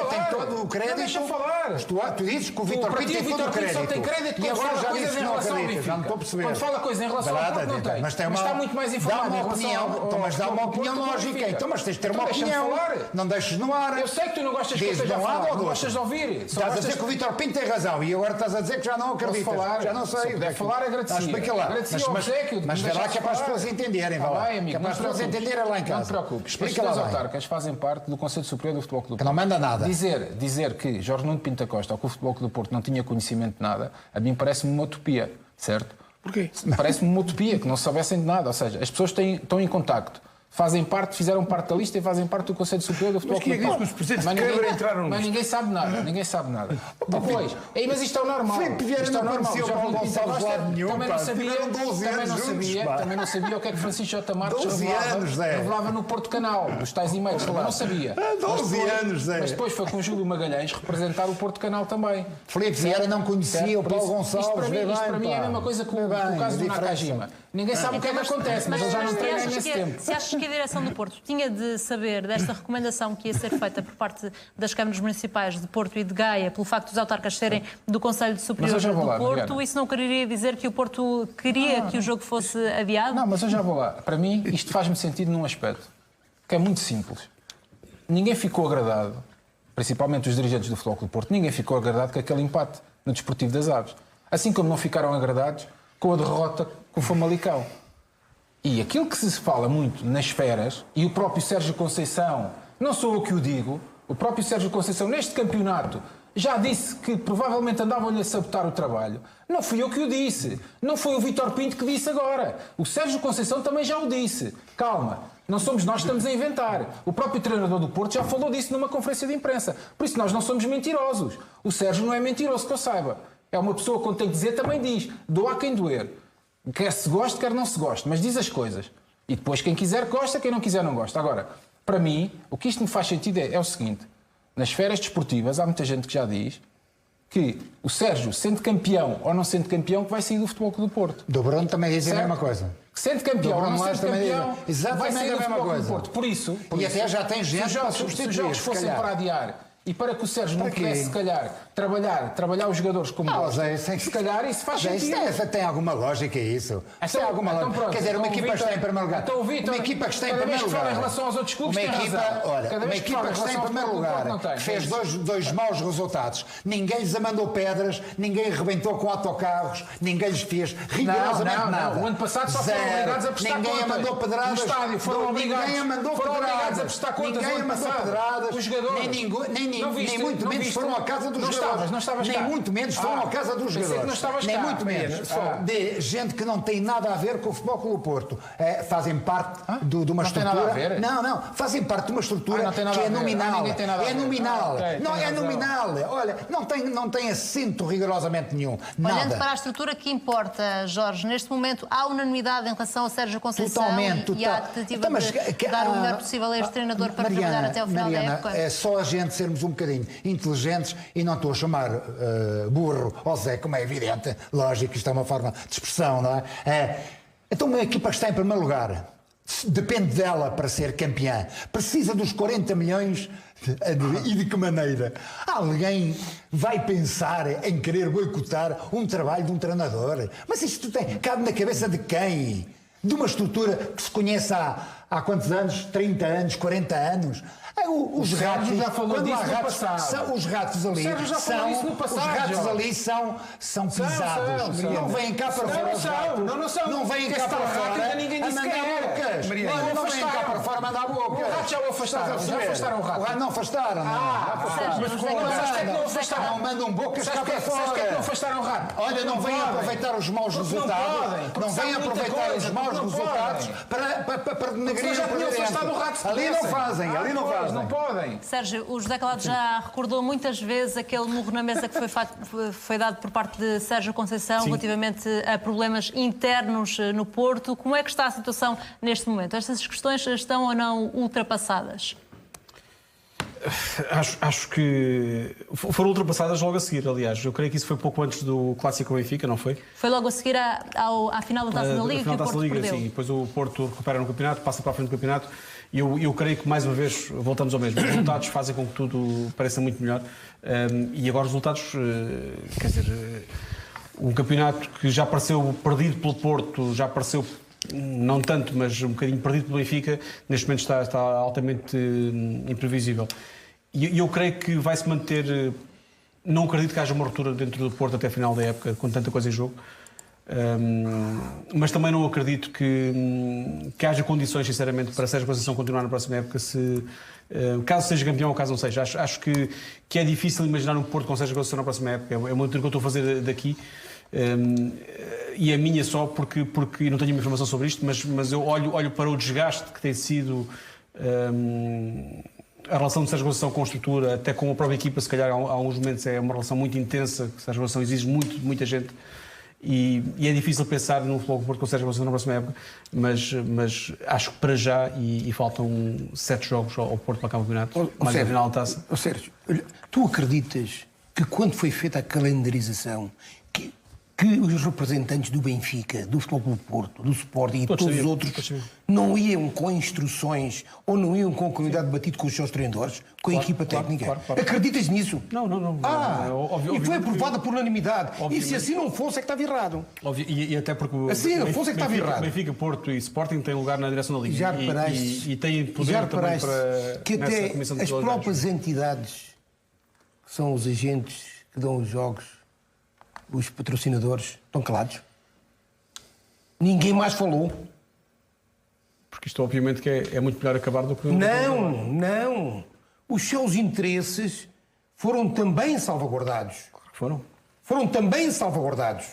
tem todo o crédito. Deixa falar. Tu dizes que o Vítor Pinto tem todo o crédito. Só tem crédito E agora já dizes que não acreditas. acreditas. Já não estou a perceber. Quando fala coisa em relação ao Porto, não tem. Mas está muito mais informado em relação ao... Mas dá uma opinião lógica. Então, mas tens de ter uma opinião. Não deixes no ar. Eu sei que tu não gostas de que eu esteja a falar. Não gostas de ouvir. Estás a dizer que o Vítor Pinto tem razão e agora estás a dizer que já não acreditas. Falar, já não sei. Se puder falar, agradecia. Explica lá. Mas vê lá que é para as pessoas entenderem. Que é para as pessoas entenderem lá em casa. Não te preocupes. Explica lá. Os autarcas fazem parte do Conselho Superior do Futebol Clube do Porto. Que não manda nada. Dizer que Jorge Nuno Pinto da Costa ou que o Futebol Clube do Porto não tinha conhecimento de nada, a mim parece-me uma utopia, certo? Porquê? Parece-me uma utopia, que não soubessem de nada. Ou seja, as pessoas estão em contacto. Fizeram parte da lista e fazem parte do Conselho Superior do Futebol Clube do Porto. Mas quem é que diz que os presidentes de Câmara entraram nisto? Mas ninguém sabe nada. Depois, mas isto é o normal. Filipe Vieira não conheceu o Paulo Gonçalves lá de nenhum. Também não sabia o que é que Francisco J. Marques revelava no Porto Canal, dos tais e-mails. Também não sabia. 12 anos, Zé. Mas depois foi com o Júlio Magalhães representar o Porto Canal também. Filipe Vieira não conhecia o Paulo Gonçalves. Isto para mim é a mesma coisa que o caso do Nakajima. Ninguém sabe o que é que acontece, mas ele já não treina nesse tempo. Se achas que a direção do Porto tinha de saber desta recomendação que ia ser feita por parte das câmaras municipais de Porto e de Gaia, pelo facto dos autarcas serem do Conselho Superior do Porto, isso não quereria dizer que o Porto queria que o jogo fosse adiado? Não, mas eu já vou lá. Para mim, isto faz-me sentido num aspecto que é muito simples. Ninguém ficou agradado, principalmente os dirigentes do Futebol Clube do Porto, ninguém ficou agradado com aquele empate no Desportivo das Aves. Assim como não ficaram agradados com a derrota com o Famalicão. E aquilo que se fala muito nas esferas, e o próprio Sérgio Conceição, não sou eu que o digo, o próprio Sérgio Conceição neste campeonato já disse que provavelmente andavam-lhe a sabotar o trabalho. Não fui eu que o disse. Não foi o Vítor Pinto que disse agora. O Sérgio Conceição também já o disse. Calma, não somos nós que estamos a inventar. O próprio treinador do Porto já falou disso numa conferência de imprensa. Por isso nós não somos mentirosos. O Sérgio não é mentiroso, que eu saiba. É uma pessoa que quando tem que dizer também diz. Doa a quem doer. Quer se goste, quer não se goste, mas diz as coisas. E depois quem quiser gosta, quem não quiser não gosta. Agora, para mim, o que isto me faz sentido é o seguinte. Nas esferas desportivas há muita gente que já diz que o Sérgio, sendo campeão ou não sendo campeão, que vai sair do Futebol Clube do Porto. Do Bruno também dizem a mesma coisa. Sendo campeão ou não sendo campeão, vai sair do Futebol Clube do Porto. Por isso, até já tem gente para substituir. Se os jogos fossem para adiar e para que o Sérgio não pudesse, se calhar, trabalhar os jogadores como se calhar isso faz sentido. Tem alguma lógica isso? Tem alguma lógica. Quer dizer, uma equipa que está em primeiro lugar. Uma equipa que está em primeiro lugar. Em relação aos outros clubes, uma equipa que está em primeiro lugar, que fez dois maus resultados. Ninguém lhes mandou pedras, ninguém rebentou com autocarros, ninguém lhes fez rigorosamente nada. O ano passado só foram obrigados a prestar contas. Ninguém mandou pedradas. No estádio foram obrigados a prestar contas. Ninguém mandou pedradas. Os jogadores, nem nem muito menos foram à casa dos jogadores. Não estavas nem cá. muito menos foram à casa dos jogadores. Não estavas nem cá. muito menos. De gente que não tem nada a ver com o Futebol Clube do Porto. Fazem parte de uma não tem estrutura. nada a ver? Não. Fazem parte de uma estrutura que é nominal. É nominal. Não é nominal. Olha, não tem assento rigorosamente nenhum. Olhando Nada. para a estrutura que importa, Jorge, neste momento há unanimidade em relação a Sérgio Conceição e à tentativa Então, de dar o melhor possível a este treinador para trabalhar até ao final da época? É só a gente sermos um bocadinho inteligentes e não estou a chamar burro ao Zé, como é evidente, lógico, isto é uma forma de expressão, não é? Então uma equipa que está em primeiro lugar, depende dela para ser campeã, precisa dos 40 milhões e de que maneira? Alguém vai pensar em querer boicotar um trabalho de um treinador? Mas isto cabe na cabeça de quem? De uma estrutura que se conhece há quantos anos? 30 anos, 40 anos? Os ratos, já falou disso no passado. Os ratos ali são pisados. Não vêm cá para fora os ratos. Não vêm cá para fora. Ninguém disse que bocas. Não vêm cá para fora mandar bocas. O rato já o afastaram. Já afastaram o rato. Não afastaram. Não mandam bocas cá para fora. Sabes que é que não afastaram o rato? Olha, não vêm aproveitar os maus resultados. Não vêm aproveitar os maus resultados para denegrir o presidente. Ali não fazem. Não podem. Sérgio, o José Calado já recordou muitas vezes aquele murro na mesa que foi dado por parte de Sérgio Conceição relativamente a problemas internos no Porto. Como é que está a situação neste momento? Estas questões estão ou não ultrapassadas? Acho que foram ultrapassadas logo a seguir, aliás. Eu creio que isso foi pouco antes do Clássico Benfica, não foi? Foi logo a seguir à final da Taça da Liga que o Porto perdeu. Sim. Depois o Porto recupera no campeonato, passa para a frente do campeonato. E eu creio que, mais uma vez, voltamos ao mesmo. Os resultados fazem com que tudo pareça muito melhor. E agora os resultados, quer dizer, um campeonato que já pareceu perdido pelo Porto, já pareceu, não tanto, mas um bocadinho perdido pelo Benfica, neste momento está altamente imprevisível. E eu creio que vai se manter. Não acredito que haja uma ruptura dentro do Porto até a final da época, com tanta coisa em jogo. Mas também não acredito que haja condições, sinceramente, para Sérgio Conceição continuar na próxima época, caso seja campeão ou caso não seja. Acho que é difícil imaginar um Porto com Sérgio Conceição na próxima época. É uma leitura que eu estou a fazer daqui. E a minha só porque não tenho informação sobre isto, mas eu olho para o desgaste que tem sido a relação de Sérgio Conceição com a estrutura, até com a própria equipa. Se calhar há alguns momentos é uma relação muito intensa, que Sérgio Conceição exige muito de muita gente. E é difícil pensar no Futebol do Porto com Sérgio Conceição na próxima época, mas acho que para já, e faltam 7 jogos ao Porto para o campeonato, mais a final da taça. Sérgio, tu acreditas que quando foi feita a calendarização, que os representantes do Benfica, do Futebol do Porto, do Sporting e todos os outros não iam com instruções ou não iam com a comunidade batido com os seus treinadores, com a equipa técnica? Claro. Acreditas nisso? Não. E foi aprovada por unanimidade. E se assim não fosse, é que estava errado. E até porque assim não fosse, é que estava errado. Benfica, Porto e Sporting têm lugar na direção da Liga. Já reparaste, e têm poder também para que até as próprias entidades, que são os agentes que dão os jogos, os patrocinadores, estão calados? Ninguém mais falou. Porque isto obviamente que é muito melhor acabar do que... Não. Os seus interesses foram também salvaguardados. Foram também salvaguardados.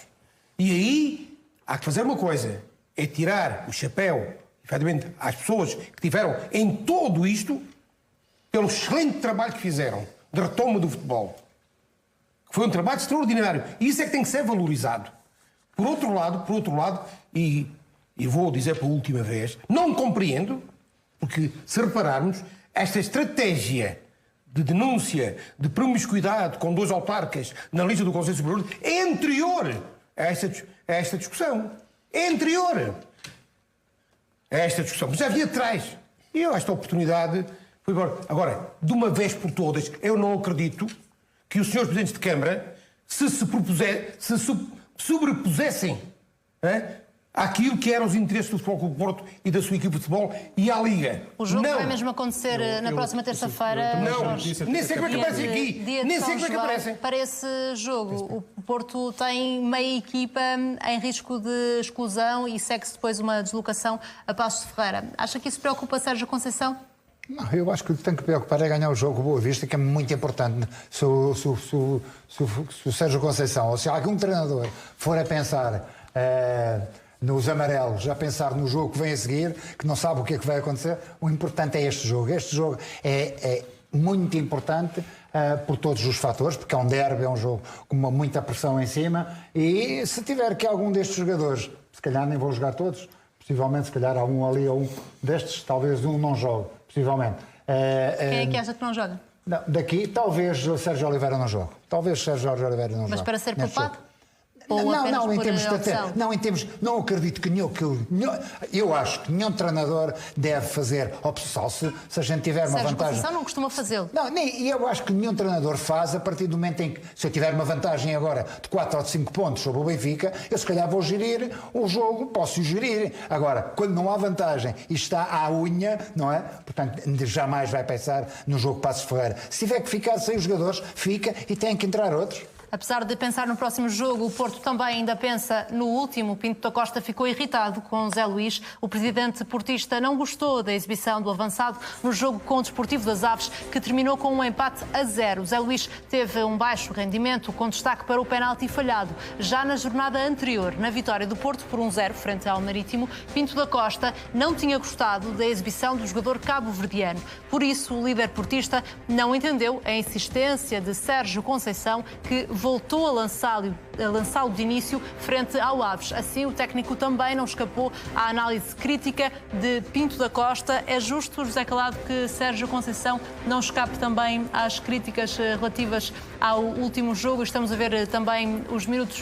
E aí há que fazer uma coisa. É tirar o chapéu, efetivamente, às pessoas que tiveram em todo isto pelo excelente trabalho que fizeram de retoma do futebol. Foi um trabalho extraordinário. E isso é que tem que ser valorizado. Por outro lado, e vou dizer pela última vez, não compreendo, porque se repararmos, esta estratégia de denúncia, de promiscuidade com 2 autarcas na lista do Conselho Superior é anterior a esta discussão. É anterior a esta discussão. Mas já havia atrás. E esta oportunidade foi embora. Agora, de uma vez por todas, eu não acredito que os senhores presidentes de Câmara se sobrepusessem àquilo que eram os interesses do Futebol Clube do Porto e da sua equipe de futebol e à Liga. O jogo vai mesmo acontecer na próxima terça-feira. Nem sei como é que aparece aqui. Nem sei como é que aparece. Para esse jogo, o Porto tem meia equipa em risco de exclusão e segue-se depois uma deslocação a Paços de Ferreira. Acha que isso preocupa Sérgio Conceição? Não, eu acho que o que tem que preocupar é ganhar o jogo Boa Vista, que é muito importante. Se o Sérgio Conceição, ou se algum treinador for a pensar nos amarelos, a pensar no jogo que vem a seguir, que não sabe o que é que vai acontecer, o importante é este jogo. Este jogo é muito importante por todos os fatores, porque é um derby, é um jogo com muita pressão em cima, e se tiver que algum destes jogadores, se calhar nem vou jogar todos, possivelmente se calhar há um ali ou um destes, talvez um não jogue, possivelmente. Quem é que acha que não joga? Não, daqui talvez o Sérgio Oliveira não jogue. Talvez o Sérgio Oliveira não jogue. Mas para ser neste poupado? jogo. Ou apenas em por termos de opção? não acredito que eu acho que nenhum treinador deve fazer opção se a gente tiver uma Sérgio vantagem. Conceição não costuma fazê-lo. Não, nem eu acho que nenhum treinador faz a partir do momento em que, se eu tiver uma vantagem agora de 4 ou de 5 pontos sobre o Benfica, eu se calhar vou gerir o jogo, posso gerir. Agora, quando não há vantagem e está à unha, não é? Portanto, jamais vai pensar no jogo Passos Ferreira. Se tiver que ficar sem os jogadores, fica e tem que entrar outros. Apesar de pensar no próximo jogo, o Porto também ainda pensa no último. Pinto da Costa ficou irritado com Zé Luís. O presidente portista não gostou da exibição do avançado no jogo com o Desportivo das Aves, que terminou com um empate a 0. Zé Luís teve um baixo rendimento, com destaque para o penalti falhado. Já na jornada anterior, na vitória do Porto por 1-0 frente ao Marítimo, Pinto da Costa não tinha gostado da exibição do jogador cabo-verdiano. Por isso, o líder portista não entendeu a insistência de Sérgio Conceição, que voltou a lançá-lo de início frente ao Aves. Assim, o técnico também não escapou à análise crítica de Pinto da Costa. É justo, José Calado, que Sérgio Conceição não escape também às críticas relativas ao último jogo. Estamos a ver também os minutos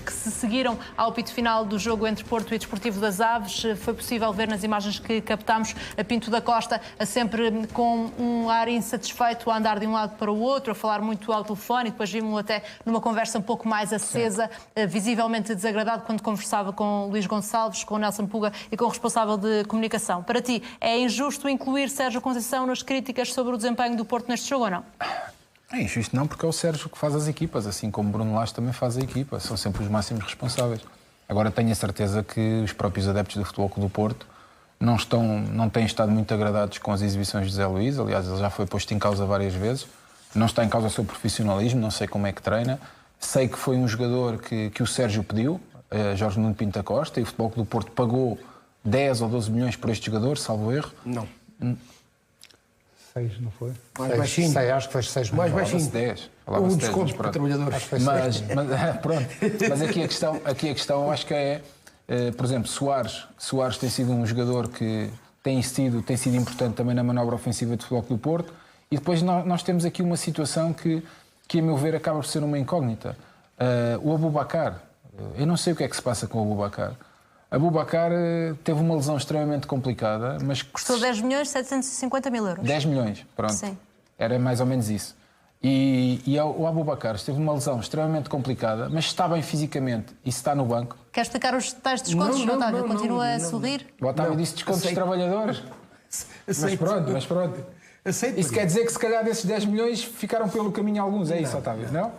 que se seguiram ao apito final do jogo entre Porto e Desportivo das Aves. Foi possível ver nas imagens que captámos a Pinto da Costa sempre com um ar insatisfeito, a andar de um lado para o outro, a falar muito ao telefone, e depois vimos-o até numa conversa um pouco mais acesa, visivelmente desagradado, quando conversava com Luís Gonçalves, com Nelson Puga e com o responsável de comunicação. Para ti, é injusto incluir Sérgio Conceição nas críticas sobre o desempenho do Porto neste jogo ou não? É injusto não, porque é o Sérgio que faz as equipas, assim como Bruno Lage também faz a equipa, são sempre os máximos responsáveis. Agora tenho a certeza que os próprios adeptos do Futebol Clube do Porto não têm estado muito agradados com as exibições de Zé Luís. Aliás, ele já foi posto em causa várias vezes. Não está em causa o seu profissionalismo, não sei como é que treina. Sei que foi um jogador que o Sérgio pediu, Jorge Nuno Pinto da Costa, e o Futebol Clube do Porto pagou 10 ou 12 milhões por este jogador, salvo erro. Não. 6, não foi? Mais baixinho. Sei, acho que foi 6 Mais baixinho. 10. Um desconto para trabalhadores. Mas aqui a questão eu acho que é, por exemplo, Soares tem sido um jogador que tem sido importante também na manobra ofensiva do Futebol Clube do Porto, e depois nós temos aqui uma situação que a meu ver acaba por ser uma incógnita. O Aboubakar, eu não sei o que é que se passa com o Aboubakar. Aboubakar teve uma lesão extremamente complicada, mas... Custou 10 milhões 750 mil euros. 10 milhões, pronto. Sim. Era mais ou menos isso. E o Aboubakar teve uma lesão extremamente complicada, mas está bem fisicamente e se está no banco. Quer explicar os tais descontos, Otávio? Continua a sorrir? O Otávio disse descontos dos trabalhadores. Mas pronto. Aceito. Isso quer dizer que se calhar desses 10 milhões ficaram pelo caminho alguns, é isso, Otávio? Não?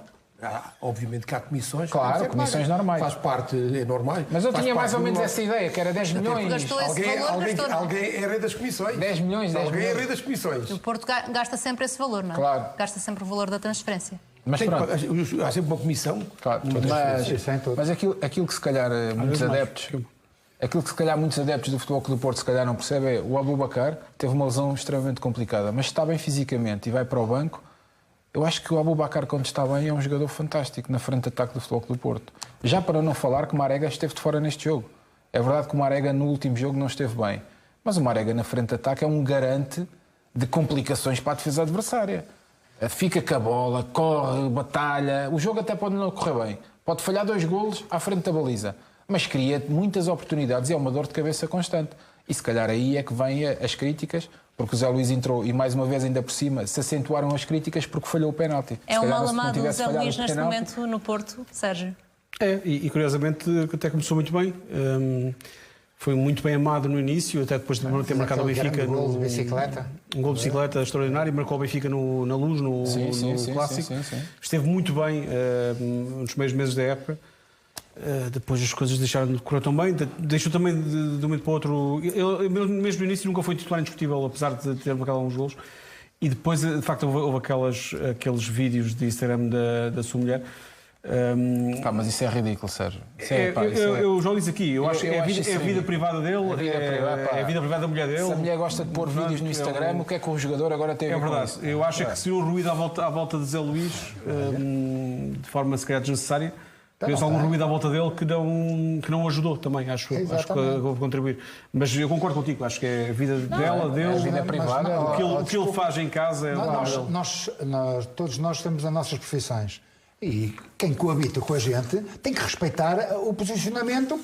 Obviamente que há comissões. Claro, comissões normais. Faz parte, é normal. Mas eu tinha mais ou menos essa ideia, que era 10 milhões. Gastou esse valor, gastou, não? Alguém é rei das comissões. 10 milhões, Alguém é rei das comissões. O Porto gasta sempre esse valor, não é? Claro. Gasta sempre o valor da transferência. Mas Tem que pronto. pagar- há sempre uma comissão. Claro, mas aquilo que se calhar muitos adeptos... Aquilo que se calhar muitos adeptos do Futebol Clube do Porto se calhar não percebem é o Aboubakar teve uma lesão extremamente complicada, mas está bem fisicamente e vai para o banco. Eu acho que o Aboubakar, quando está bem, é um jogador fantástico na frente de ataque do Futebol Clube do Porto. Já para não falar que o Marega esteve de fora neste jogo. É verdade que o Marega no último jogo não esteve bem, mas o Marega na frente de ataque é um garante de complicações para a defesa adversária. Fica com a bola, corre, batalha. O jogo até pode não correr bem. Pode falhar 2 golos à frente da baliza, mas cria muitas oportunidades e é uma dor de cabeça constante. E se calhar aí é que vêm as críticas, porque o Zé Luís entrou e mais uma vez ainda por cima se acentuaram as críticas porque falhou o penalti. É um mal amado o Zé Luís neste momento no Porto, Sérgio? É, e curiosamente até começou muito bem. Foi muito bem amado no início, até depois de ter marcado o Benfica um gol de bicicleta. Um gol de bicicleta extraordinário, marcou o Benfica na Luz, no Clássico. Sim. Esteve muito bem nos primeiros meses da época. Depois as coisas deixaram de correr tão bem, deixou também de um momento para o outro. Ele, mesmo no início, nunca foi titular indiscutível, apesar de ter marcado alguns golos. E depois, de facto, houve aqueles vídeos de Instagram da sua mulher. Mas isso é ridículo, Sérgio. Eu já o disse aqui, eu acho que é a vida privada dele, é a vida privada da mulha dele. Se a mulher gosta de pôr vídeos no Instagram, o que é que o jogador agora tem a ver com isso? É verdade. Eu acho que se o ruído à volta de Zé Luís, de forma se calhar desnecessária, criou-se algum ruído à volta dele que não ajudou também, acho que houve contribuir. Mas eu concordo contigo, acho que é a vida dela, dele, a vida privada. O que ele faz em casa é todos nós temos as nossas profissões. E quem coabita com a gente tem que respeitar o posicionamento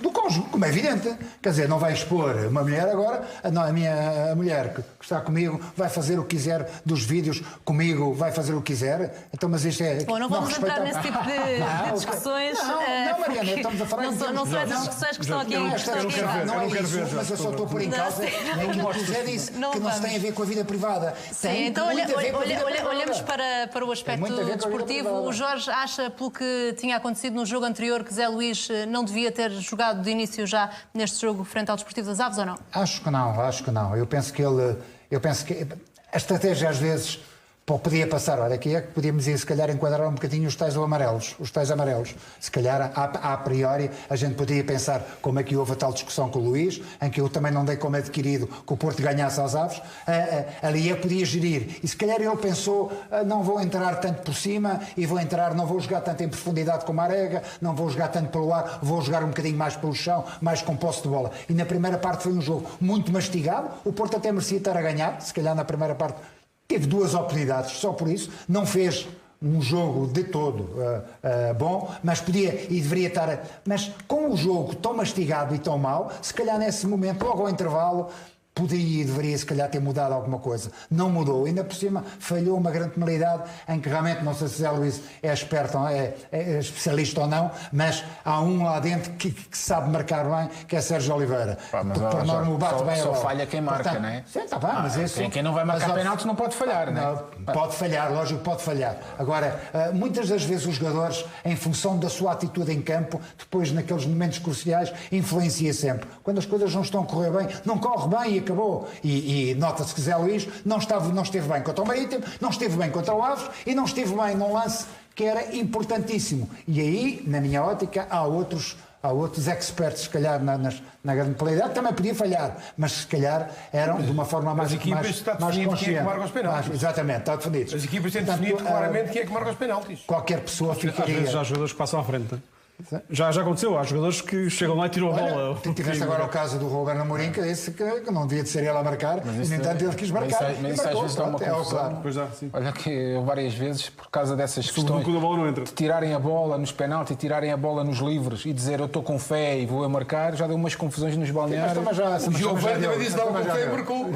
do cônjuge, como é evidente. Quer dizer, não vai expor uma mulher agora, a minha mulher que está comigo vai fazer o que quiser dos vídeos comigo, vai fazer o que quiser. Então, mas isto é... Bom, não vamos entrar nesse tipo de discussões. Não, Mariana, estamos a falar... Não são essas discussões que estão aqui. Não é isso, mas eu só estou a pôr em causa aquilo que o José disse, que não se tem a ver com a vida privada. Sim, então olhamos para o aspecto desportivo. O Jorge acha, pelo que tinha acontecido no jogo anterior, que Zé Luís não devia ter jogado de início já neste jogo frente ao Desportivo das Aves, ou não? Acho que não. Eu penso que a estratégia às vezes podia passar, olha, aqui é que podíamos ir se calhar enquadrar um bocadinho os tais amarelos. Se calhar, a priori, a gente podia pensar como é que houve a tal discussão com o Luís, em que eu também não dei como adquirido que o Porto ganhasse aos Aves, ali eu podia gerir. E se calhar ele pensou, não vou entrar tanto por cima e não vou jogar tanto em profundidade como a Arega, não vou jogar tanto pelo ar, vou jogar um bocadinho mais pelo chão, mais com posse de bola. E na primeira parte foi um jogo muito mastigado, o Porto até merecia estar a ganhar, se calhar na primeira parte teve 2 oportunidades, só por isso, não fez um jogo de todo bom, mas podia e deveria estar... Mas com o jogo tão mastigado e tão mau, se calhar nesse momento, logo ao intervalo, podia e deveria se calhar ter mudado alguma coisa. Não mudou. Ainda por cima falhou uma grande penalidade em que realmente, não sei se Zé Luís é esperto, é especialista ou não, mas há um lá dentro que sabe marcar bem, que é Sérgio Oliveira. Por norma bate bem a bola. Só falha quem marca, portanto, não é? Sim, está bem, mas isso... Quem não vai marcar penaltis não pode falhar, não é? Pode falhar, lógico que pode falhar. Agora, muitas das vezes os jogadores, em função da sua atitude em campo, depois naqueles momentos cruciais, influencia sempre. Quando as coisas não estão a correr bem, não corre bem e acabou. E nota-se que Zé Luís não esteve bem contra o Marítimo, não esteve bem contra o Aves e não esteve bem num lance que era importantíssimo. E aí, na minha ótica, há outros experts, se calhar, na grande qualidade, também podia falhar, mas se calhar eram de uma forma mais consciente. Quem é que marca os penaltis. Exatamente, está definido. As equipas têm definido claramente quem é que marca os penaltis. Qualquer pessoa ficaria... Às vezes há jogadores que passam à frente, não é? Já aconteceu, há jogadores que chegam lá e tiram a bola. Tiveste agora o caso do Ruben Amorim, que disse que não devia de ser ele a marcar, e no entanto ele quis marcar. Mas isso às vezes dá uma confusão. Claro. Olha que eu várias vezes, por causa dessas questões, a bola não entra. de tirarem a bola nos penaltis, tirarem a bola nos livres e dizer eu estou com fé e vou a marcar, já deu umas confusões nos balneários. O Giovanni também disse não com fé e marcou.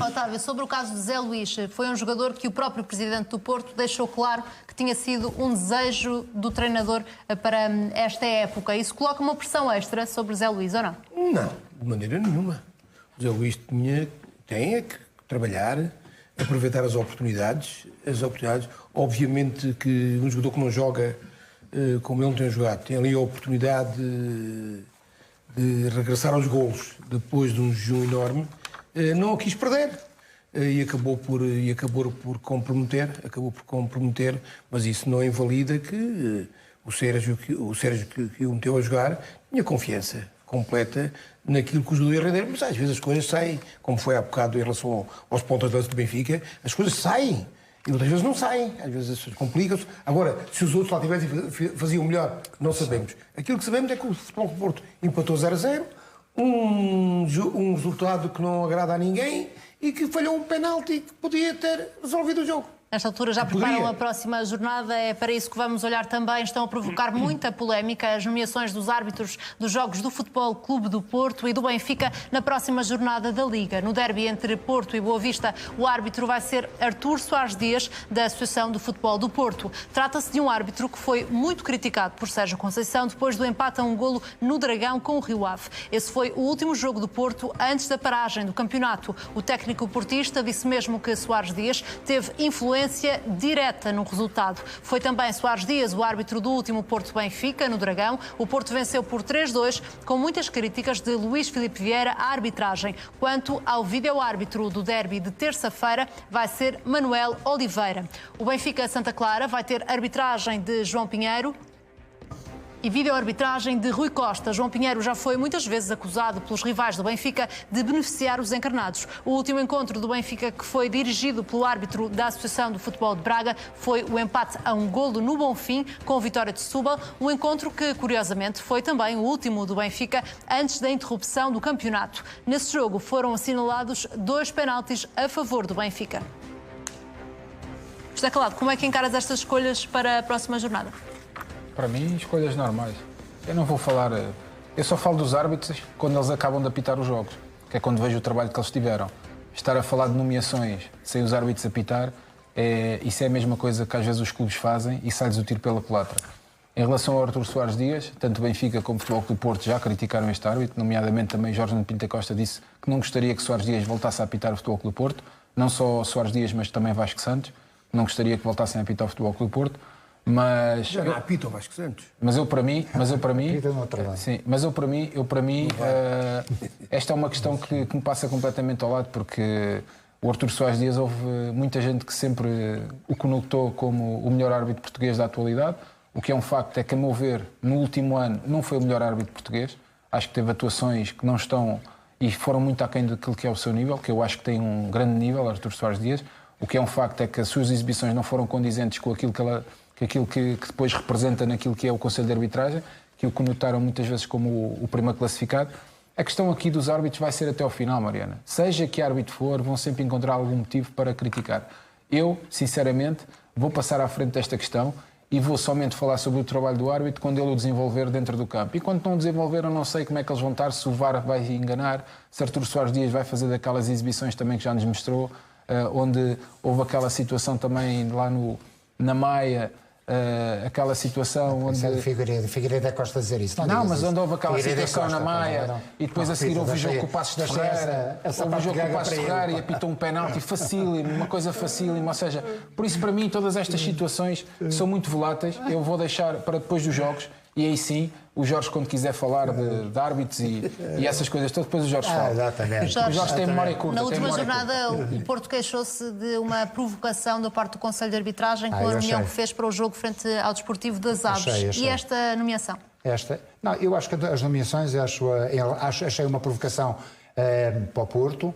Otávio, sobre o caso de Zé Luís, foi um jogador que o próprio presidente do Porto deixou claro que tinha sido um desejo do treinador para esta época. Isso coloca uma pressão extra sobre Zé Luís, ou não? Não, de maneira nenhuma. O Zé Luís tem que trabalhar, aproveitar as oportunidades. Obviamente que um jogador que não joga como ele não tem jogado, tem ali a oportunidade de regressar aos golos depois de um jejum enorme. Não a quis perder e acabou por comprometer, mas isso não invalida que o Sérgio que o meteu a jogar tinha confiança completa naquilo que o jogador ia render, mas às vezes as coisas saem, como foi há bocado em relação aos pontos de lança do Benfica, as coisas saem e outras vezes não saem, às vezes as coisas complicam-se. Agora, se os outros lá tivessem faziam melhor, não sabemos. Aquilo que sabemos é que o Futebol do Porto empatou 0-0, um resultado que não agrada a ninguém e que falhou um penalti que podia ter resolvido o jogo. Nesta altura já preparam a próxima jornada, é para isso que vamos olhar também. Estão a provocar muita polémica as nomeações dos árbitros dos jogos do Futebol Clube do Porto e do Benfica na próxima jornada da Liga. No derby entre Porto e Boa Vista, o árbitro vai ser Artur Soares Dias, da Associação do Futebol do Porto. Trata-se de um árbitro que foi muito criticado por Sérgio Conceição depois do empate a 1-1 no Dragão com o Rio Ave. Esse foi o último jogo do Porto antes da paragem do campeonato. O técnico portista disse mesmo que Soares Dias teve influência influência direta no resultado. Foi também Soares Dias, o árbitro do último Porto-Benfica, no Dragão. O Porto venceu por 3-2, com muitas críticas de Luís Filipe Vieira à arbitragem. Quanto ao vídeo-árbitro do derby de terça-feira, vai ser Manuel Oliveira. O Benfica Santa Clara vai ter arbitragem de João Pinheiro e vídeo-arbitragem de Rui Costa. João Pinheiro já foi muitas vezes acusado pelos rivais do Benfica de beneficiar os encarnados. O último encontro do Benfica, que foi dirigido pelo árbitro da Associação do Futebol de Braga, foi o empate a 1-golo no Bonfim, com vitória de Setúbal. Um encontro que, curiosamente, foi também o último do Benfica antes da interrupção do campeonato. Nesse jogo foram assinalados 2 penaltis a favor do Benfica. José Calado, como é que encaras estas escolhas para a próxima jornada? Para mim, escolhas normais. Eu não vou falar... Eu só falo dos árbitros quando eles acabam de apitar os jogos, que é quando vejo o trabalho que eles tiveram. Estar a falar de nomeações sem os árbitros apitar, isso é a mesma coisa que às vezes os clubes fazem e sai-lhes o tiro pela culatra. Em relação ao Artur Soares Dias, tanto o Benfica como o Futebol Clube do Porto já criticaram este árbitro, nomeadamente também Jorge Nuno Pinto da Costa disse que não gostaria que Soares Dias voltasse a apitar o Futebol Clube do Porto, não só Soares Dias, mas também Vasco Santos, não gostaria que voltassem a apitar o Futebol Clube do Porto. Mas já não apita o Vasco Santos. Mas eu para mim, sim, mas eu para mim, esta é uma questão que me passa completamente ao lado, porque o Artur Soares Dias, houve muita gente que sempre o conotou como o melhor árbitro português da atualidade. O que é um facto é que, a meu ver, no último ano não foi o melhor árbitro português. Acho que teve atuações que não estão e foram muito aquém daquilo que é o seu nível, que eu acho que tem um grande nível, Artur Soares Dias. O que é um facto é que as suas exibições não foram condizentes com aquilo que depois representa naquilo que é o Conselho de Arbitragem, que o conotaram muitas vezes como o primeiro classificado. A questão aqui dos árbitros vai ser até ao final, Mariana. Seja que árbitro for, vão sempre encontrar algum motivo para criticar. Eu, sinceramente, vou passar à frente desta questão e vou somente falar sobre o trabalho do árbitro quando ele o desenvolver dentro do campo. E quando não desenvolver, eu não sei como é que eles vão estar, se o VAR vai enganar, se Artur Soares Dias vai fazer daquelas exibições também que já nos mostrou, onde houve aquela situação também lá na Maia, aquela situação onde... Figueiredo é Costa dizer isso. Não, mas onde houve aquela situação na Maia e depois a seguir houve o jogo com o Passos de Ferreira, e apitou um penalti facílimo, uma coisa facílima, ou seja, por isso para mim todas estas situações são muito voláteis. Eu vou deixar para depois dos jogos e aí sim, o Jorge, quando quiser falar de árbitros e essas coisas todas, depois o Jorge fala. Exatamente. O Jorge tem memória curta. Na última jornada, o Porto queixou-se de uma provocação da parte do Conselho de Arbitragem com a reunião que fez para o jogo frente ao Desportivo das Aves. Achei. E esta nomeação? Não, eu acho que as nomeações, achei uma provocação para o Porto,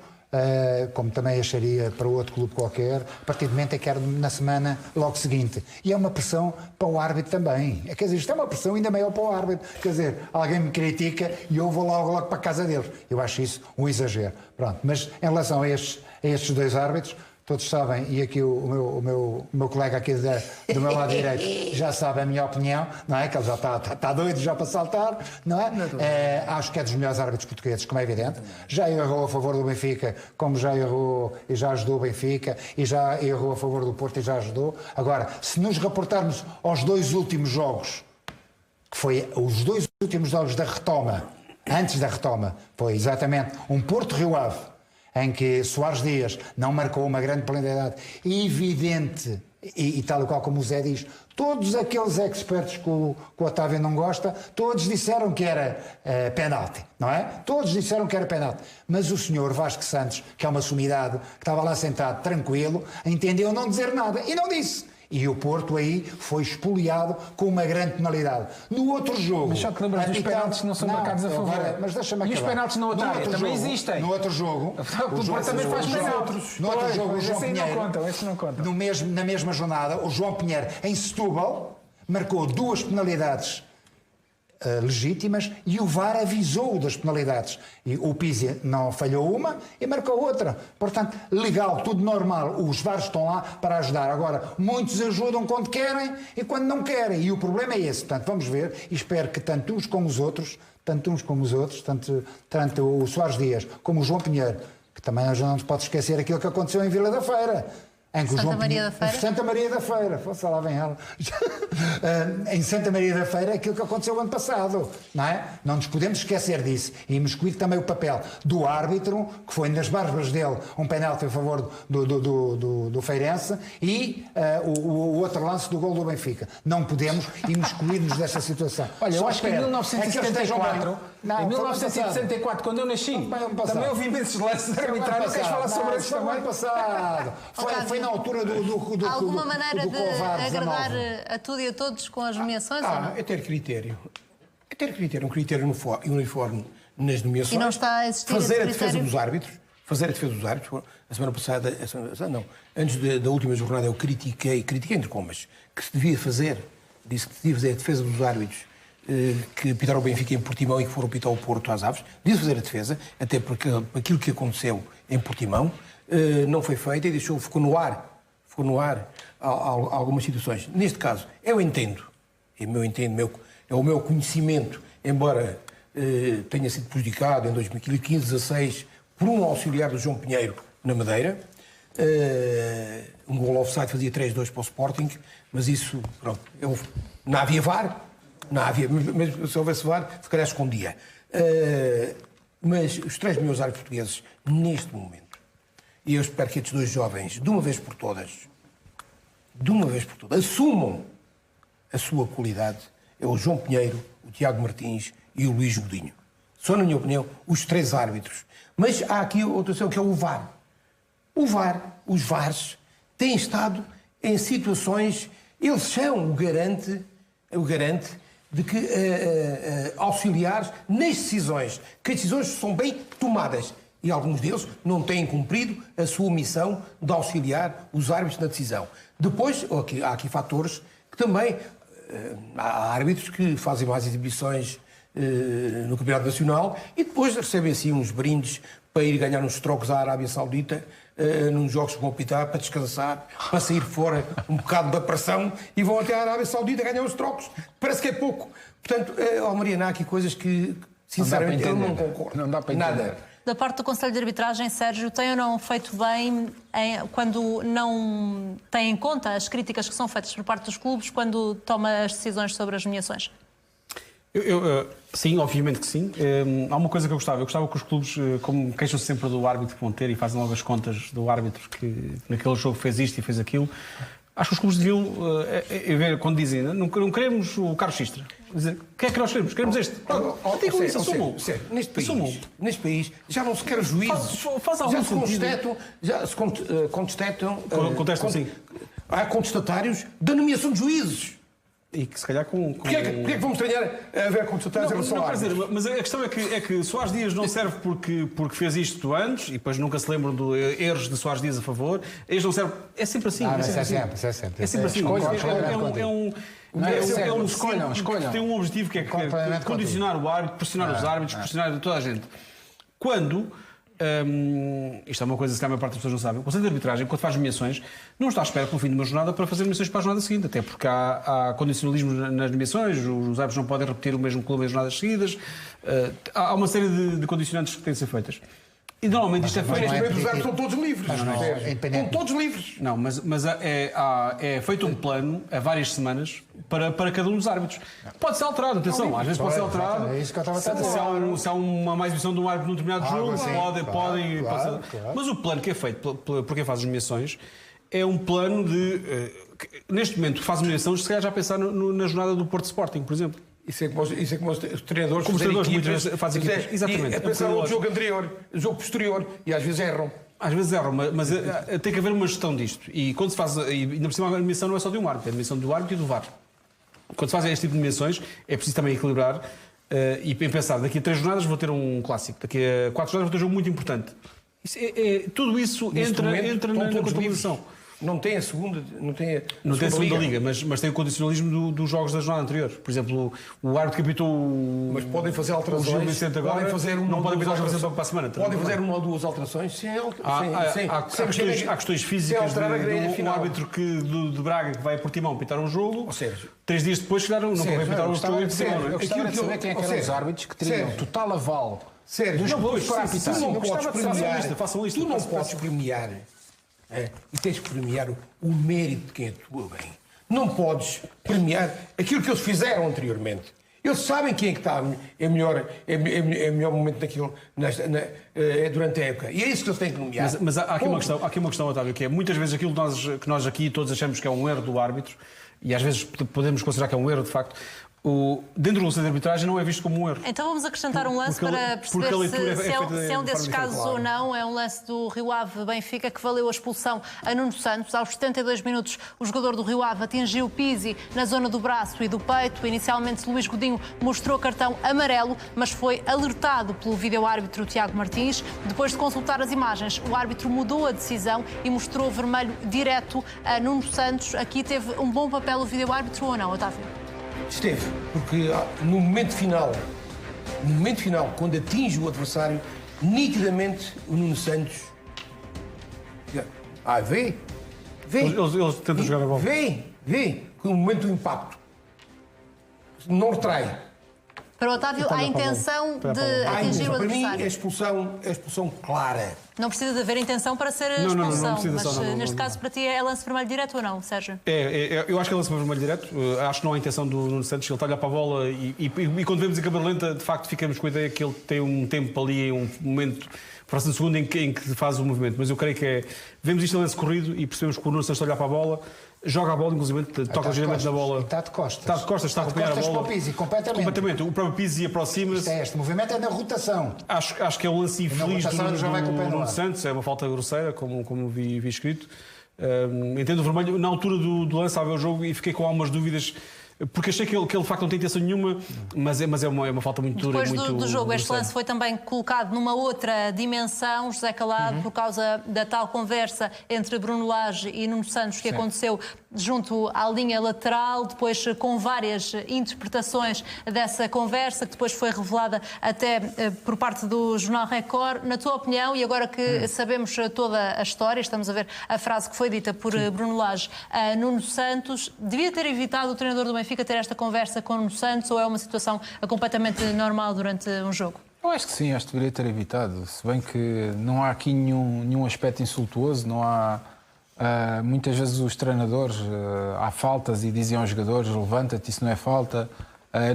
como também acharia para outro clube qualquer, a partir do momento em que era na semana logo seguinte. E é uma pressão para o árbitro também. Quer dizer, isto é uma pressão ainda maior para o árbitro. Quer dizer, alguém me critica e eu vou logo para a casa deles. Eu acho isso um exagero. Pronto. Mas em relação a estes 2 árbitros, todos sabem, e aqui o meu colega aqui do meu lado direito já sabe a minha opinião, não é? Que ele já está doido já para saltar, não é? Acho que é dos melhores árbitros portugueses, como é evidente. Já errou a favor do Benfica, como já errou e já ajudou o Benfica, e já errou a favor do Porto e já ajudou. Agora, se nos reportarmos aos 2 últimos jogos, que foi os 2 últimos jogos da retoma, antes da retoma, foi exatamente um Porto-Rio Ave, em que Soares Dias não marcou uma grande penalidade evidente, e tal e qual como o Zé diz, todos aqueles expertos que o Otávio não gosta, todos disseram que era penalti, não é? Todos disseram que era penalti. Mas o senhor Vasco Santos, que é uma sumidade, que estava lá sentado tranquilo, entendeu não dizer nada e não disse. E o Porto aí foi espoliado com uma grande penalidade. No outro jogo... Mas só te lembras dos penaltis que não são marcados a favor. Mas deixa-me acabar. E os penaltis na outra área também existem. No outro jogo... O Porto também faz penaltis. No outro jogo, o João Pinheiro... Esses não contam. Na mesma jornada, o João Pinheiro, em Setúbal, marcou 2 penalidades legítimas e o VAR avisou das penalidades. E o Pizzi não falhou uma e marcou outra. Portanto, legal, tudo normal. Os VARs estão lá para ajudar. Agora, muitos ajudam quando querem e quando não querem. E o problema é esse. Portanto, vamos ver e espero que tanto uns como os outros, tanto o Soares Dias como o João Pinheiro, que também já não se pode esquecer aquilo que aconteceu em Vila da Feira. em que o Santa João Maria da Pinheiro, Feira? Santa Maria da Feira, fosse lá vem ela. Em Santa Maria da Feira, aquilo que aconteceu ano passado, não é? Não nos podemos esquecer disso. E imiscuir também o papel do árbitro, que foi nas barbas dele um penalti a favor do Feirense, e o outro lance do gol do Benfica. Não podemos imiscuir-nos desta situação. Olha, eu Só acho que em espero. 1974, em 1974, quando eu nasci, também houve imensos lances arbitrários. Queres falar sobre isso também? Ano passado. Foi na altura do Há alguma maneira do de Covar agradar 19. a tudo e a todos com as nomeações ou não? É ter critério. É ter critério, um critério uniforme nas nomeações. E não está a existir fazer esse a defesa critério? dos árbitros. Fazer a defesa dos árbitros. A semana passada, não, antes da última jornada eu critiquei entre comas, que se devia fazer, disse que se devia fazer a defesa dos árbitros que pitaram o Benfica em Portimão e que foram pitar o Porto às Aves. Devia fazer a defesa, até porque aquilo que aconteceu em Portimão não foi feito e ficou no ar algumas situações. Neste caso, eu entendo, é o meu conhecimento, embora tenha sido prejudicado em 2015-16 por um auxiliar do João Pinheiro na Madeira. Um gol offside fazia 3-2 para o Sporting, mas isso, pronto, não havia VAR, mesmo se houvesse VAR, se calhar escondia. Mas os 3 melhores árbitros portugueses, neste momento, e eu espero que estes 2 jovens, de uma vez por todas, assumam a sua qualidade, é o João Pinheiro, o Tiago Martins e o Luís Godinho. São, na minha opinião, os 3 árbitros. Mas há aqui outra questão, que é o VAR. Os VARs têm estado em situações, eles são o garante de que auxiliares nas decisões, que as decisões são bem tomadas. E alguns deles não têm cumprido a sua missão de auxiliar os árbitros na decisão. Depois, há aqui fatores que também... Há árbitros que fazem mais exibições no Campeonato Nacional e depois recebem assim uns brindes para ir ganhar uns trocos à Arábia Saudita, nos jogos que vão apitar, para descansar, para sair fora um bocado da pressão e vão até à Arábia Saudita ganhar uns trocos. Parece que é pouco. Portanto, Mariana, há aqui coisas que, sinceramente, eu não concordo. Não dá para entender. Nada. Da parte do Conselho de Arbitragem, Sérgio, tem ou não feito bem quando não tem em conta as críticas que são feitas por parte dos clubes quando toma as decisões sobre as nomeações? Sim, obviamente que sim. Há uma coisa que eu gostava que os clubes, como queixam-se sempre do árbitro que vão ter e fazem logo as contas do árbitro que naquele jogo fez isto e fez aquilo, acho que os clubes deviam ver quando dizem não queremos o Carlos Xistra. Dizer, o que é que nós queremos? Queremos este. Digam isso, assumam. Neste país já não se quer juízes. Faz algum sentido. Já se contestam. Contestam, sim. Há contestatários da nomeação de juízes. E que se calhar com... Porquê é que vamos treinar a ver contestatários em relação a árbitros? Mas a questão é que Soares Dias não serve porque fez isto antes e depois nunca se lembram de erros de Soares Dias a favor. Este não serve... É sempre assim. É sempre assim. Escolham. Tem um objetivo que é condicionar o árbitro, pressionar os árbitros, pressionar toda a gente. Quando... isto é uma coisa que a maior parte das pessoas não sabem. O Conselho de Arbitragem, quando faz nomeações, não está à espera pelo fim de uma jornada para fazer nomeações para a jornada seguinte, até porque há condicionalismo nas nomeações, os árbitros não podem repetir o mesmo clube em jornadas seguidas, há uma série de condicionantes que têm de ser feitas. E normalmente isto é feito... Neste momento os árbitros estão todos livres. Estão todos livres. Não, mas é feito um plano a várias semanas para cada um dos árbitros. Pode ser alterado, atenção, às vezes pode ser alterado. É isso que eu estava a dizer. Se há uma má exibição de um árbitro num determinado jogo, podem. Claro. Mas o plano que é feito por quem faz as nomeações é um plano de. Neste momento, faz nomeações, se calhar já pensar na jornada do Porto Sporting, por exemplo. Isso é como os treinadores muitas vezes fazem equipas. Exatamente. É pensar no jogo anterior, jogo posterior, e às vezes erram. Mas tem que haver uma gestão disto. E quando se faz. E ainda por cima, a nomeação não é só de um árbitro, é a nomeação do árbitro e do VAR. Quando se fazem este tipo de nomeações, é preciso também equilibrar e pensar, daqui a 3 jornadas vou ter um clássico, daqui a 4 jornadas vou ter um jogo muito importante. Tudo isso entra na contabilização. Não tem a segunda, não tem a segunda liga, mas tem o condicionalismo dos jogos da jornada anterior. Por exemplo, o árbitro que apitou mas podem fazer alterações. Podem fazer não podem apitar para a semana. Podem fazer 1 ou 2 alterações sem há questões físicas do árbitro de Braga que vai a Portimão pitar um jogo. 3 dias depois chegaram, não vai pitar um jogo em Portimão. Eu gostava de saber quem é que eram os árbitros que teriam total aval dos clubes para apitar. Tu não podes premiar E tens que premiar o mérito de quem atua bem. Não podes premiar aquilo que eles fizeram anteriormente. Eles sabem quem é que está melhor momento daquilo durante a época. E é isso que eles têm que nomear. Mas há aqui uma questão, Otávio, que é muitas vezes aquilo que nós aqui todos achamos que é um erro do árbitro, e às vezes podemos considerar que é um erro de facto, dentro do lance de arbitragem não é visto como um erro. Então vamos acrescentar um lance para perceber se é um desses casos ou não. É um lance do Rio Ave Benfica que valeu a expulsão a Nuno Santos. Aos 72 minutos, o jogador do Rio Ave atingiu Pizzi na zona do braço e do peito. Inicialmente, Luís Godinho mostrou cartão amarelo, mas foi alertado pelo vídeo-árbitro Tiago Martins. Depois de consultar as imagens, o árbitro mudou a decisão e mostrou vermelho direto a Nuno Santos. Aqui teve um bom papel o vídeo-árbitro ou não, Otávio? Esteve, porque no momento final, quando atinge o adversário, nitidamente o Nuno Santos vê. Eles tentam jogar a bola. Vê, que no momento do impacto não retrai. Para o Otávio, há a intenção de atingir o Para mim, adversário. é expulsão clara. Não precisa de haver intenção para ser Não expulsão, precisa, mas neste caso para ti é lance vermelho direto ou não, Sérgio? Eu acho que é lance vermelho direto. Acho que não há intenção do Nuno Santos. Ele está a olhar para a bola e quando vemos em câmara lenta, de facto, ficamos com a ideia que ele tem um tempo ali, um momento, próximo segundo, em que faz o movimento. Mas eu creio que vemos isto em lance corrido e percebemos que o Nuno Santos está a olhar para a bola, joga a bola, inclusive toca ligeiramente na bola. Está de costas. Está de costas, está a acompanhar a bola. Para o Pizzi, completamente. O próprio Pizzi aproxima-se. Este movimento é na rotação. Acho que é um lance infeliz do Nuno Santos. É uma falta grosseira, como vi escrito. Entendo o vermelho. Na altura do lance, a ver o jogo, e fiquei com algumas dúvidas. Porque achei que ele de facto não tem intenção nenhuma, mas é uma falta muito dura. Depois do jogo, este lance foi também colocado numa outra dimensão, José Calado, por causa da tal conversa entre Bruno Lage e Nuno Santos que aconteceu junto à linha lateral, depois com várias interpretações dessa conversa, que depois foi revelada até por parte do Jornal Record. Na tua opinião, e agora que sabemos toda a história, estamos a ver a frase que foi dita por Bruno Lage a Nuno Santos, devia ter evitado o treinador do Benfica ter esta conversa com o Nuno Santos ou é uma situação completamente normal durante um jogo? Eu acho que sim, acho que deveria ter evitado. Se bem que não há aqui nenhum aspecto insultuoso, não há... muitas vezes os treinadores há faltas e dizem aos jogadores levanta-te, isso não é falta,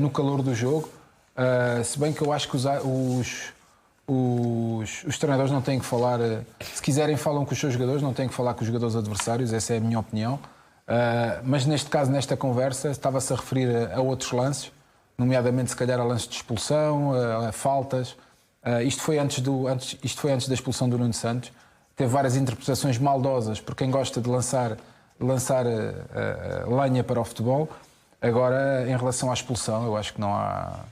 no calor do jogo. Se bem que eu acho que os treinadores não têm que falar, se quiserem falam com os seus jogadores, não têm que falar com os jogadores adversários, essa é a minha opinião. Mas neste caso, nesta conversa, estava-se a referir a outros lances, nomeadamente se calhar a lances de expulsão, a faltas. Isto foi antes da expulsão do Nuno Santos. Teve várias interpretações maldosas por quem gosta de lançar lenha para o futebol. Agora, em relação à expulsão, eu acho que não há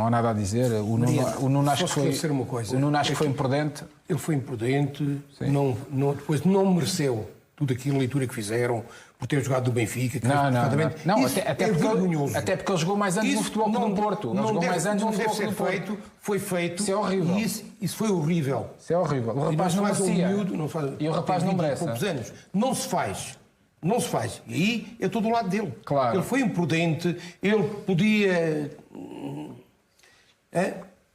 nada a dizer. O Nuno acho que foi imprudente. Ele foi imprudente, depois não mereceu tudo aquilo, a leitura que fizeram, por ter jogado do Benfica. Até porque ele jogou mais anos no Futebol Clube do Porto. Ele jogou mais anos no Futebol Clube do Porto. Foi feito. Isso é horrível. Isso foi horrível. Isso é horrível. O rapaz não merecia. E o rapaz não merece. Anos. Não se faz. E aí eu estou do lado dele. Claro. Ele foi imprudente, ele podia...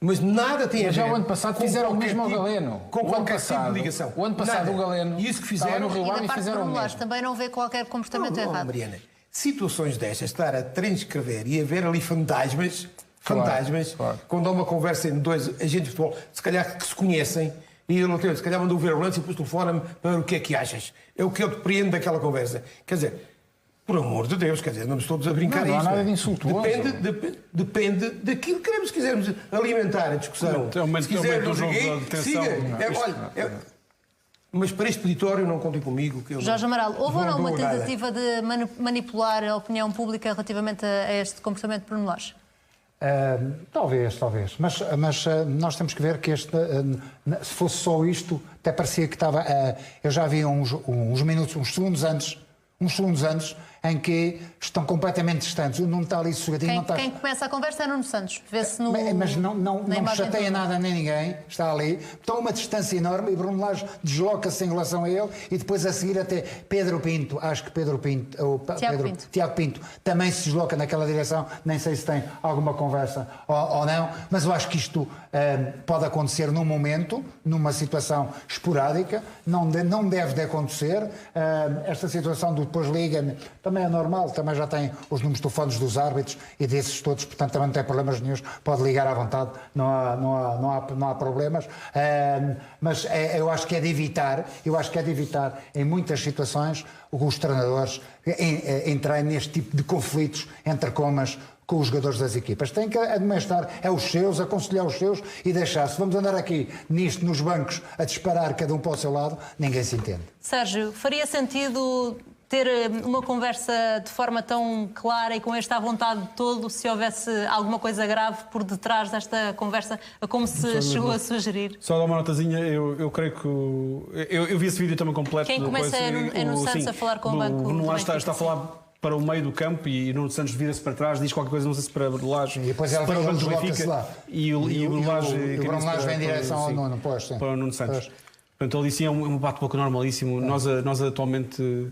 Mas nada tem a ver. Já o ano passado fizeram o mesmo ao Galeno. Com qualquer tipo de ligação. O ano passado o Galeno isso que fizeram no Rio Ave e fizeram o mesmo. Também não vê qualquer comportamento errado. Mariana, situações destas, estar a transcrever e a ver ali fantasmas, claro. Quando há uma conversa entre dois agentes de futebol, se calhar que se conhecem, e ele se calhar mandou ver o lance e depois telefona-me para o que é que achas. É o que eu depreendo daquela conversa. Quer dizer, por amor de Deus, quer dizer, vamos todos a brincar não há isto. nada de insultuoso. Depende daquilo que queremos. Se quisermos alimentar a discussão, se quisermos jogo de atenção. Mas para este peditório não contem comigo. Que eu Jorge Amaral, houve ou não uma nada. tentativa de manipular a opinião pública relativamente a este comportamento de Bruno Lage? Talvez. Mas nós temos que ver que se fosse só isto, até parecia que estava... eu já vi uns minutos, uns segundos antes, em que estão completamente distantes. O Nuno está ali sossegadinho. Quem começa a conversa é Nuno Santos. Vê-se no. Mas não chateia nada nem ninguém, está ali. Estão a uma distância enorme e Bruno Lage desloca-se em relação a ele e depois a seguir até Pedro Pinto, acho que Tiago Pinto também se desloca naquela direção. Nem sei se tem alguma conversa ou não, mas eu acho que isto pode acontecer num momento, numa situação esporádica, não deve de acontecer. Esta situação do depois liga-me também é normal, também já tem os números de telefones dos árbitros e desses todos, portanto também não tem problemas nenhum, pode ligar à vontade, não há problemas, mas eu acho que é de evitar, em muitas situações os treinadores entrarem neste tipo de conflitos entre comas com os jogadores das equipas. Tem que administrar os seus, aconselhar os seus e deixar. Se vamos andar aqui nisto, nos bancos, a disparar cada um para o seu lado, ninguém se entende. Sérgio, faria sentido ter uma conversa de forma tão clara e com esta vontade de todo, se houvesse alguma coisa grave por detrás desta conversa, como se chegou a sugerir? Só dar uma notazinha, eu creio que... Eu vi esse vídeo também completo. Quem começa é no Santos a falar com o banco. Bruno Lage está a falar para o meio do campo e Nuno Santos vira-se para trás, diz qualquer coisa, não sei se para Lage, e depois ela para o banco do desloca-se Benfica, lá. E o Bruno Lage vem em direção ao Nuno, para o Nuno Santos. Portanto, ali sim é um bate-boca normalíssimo. Nós atualmente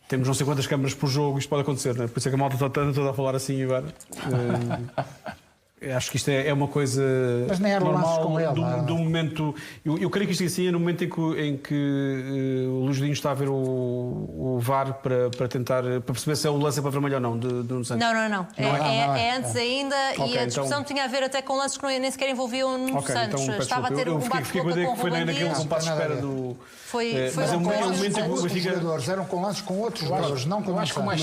temos não sei quantas câmaras por jogo, isto pode acontecer, não é? Por isso é que a malta está toda a falar assim agora. Acho que isto é uma coisa normal com ele, do momento. Eu creio que isto assim é no momento em que o Luís Godinho está a ver o VAR para tentar perceber se é o lance para vermelho ou não de Nuno Santos. Não. É antes ainda e a discussão tinha a ver até com lances que nem sequer envolviam Nuno Santos. Então, estava a ter um bate-boca com o foi Ruben naquele Dias. compasso de espera do... Mas é um com momento em que o outros Benfica... jogadores, eram com lances com outros jogadores, não com Eu acho que o mais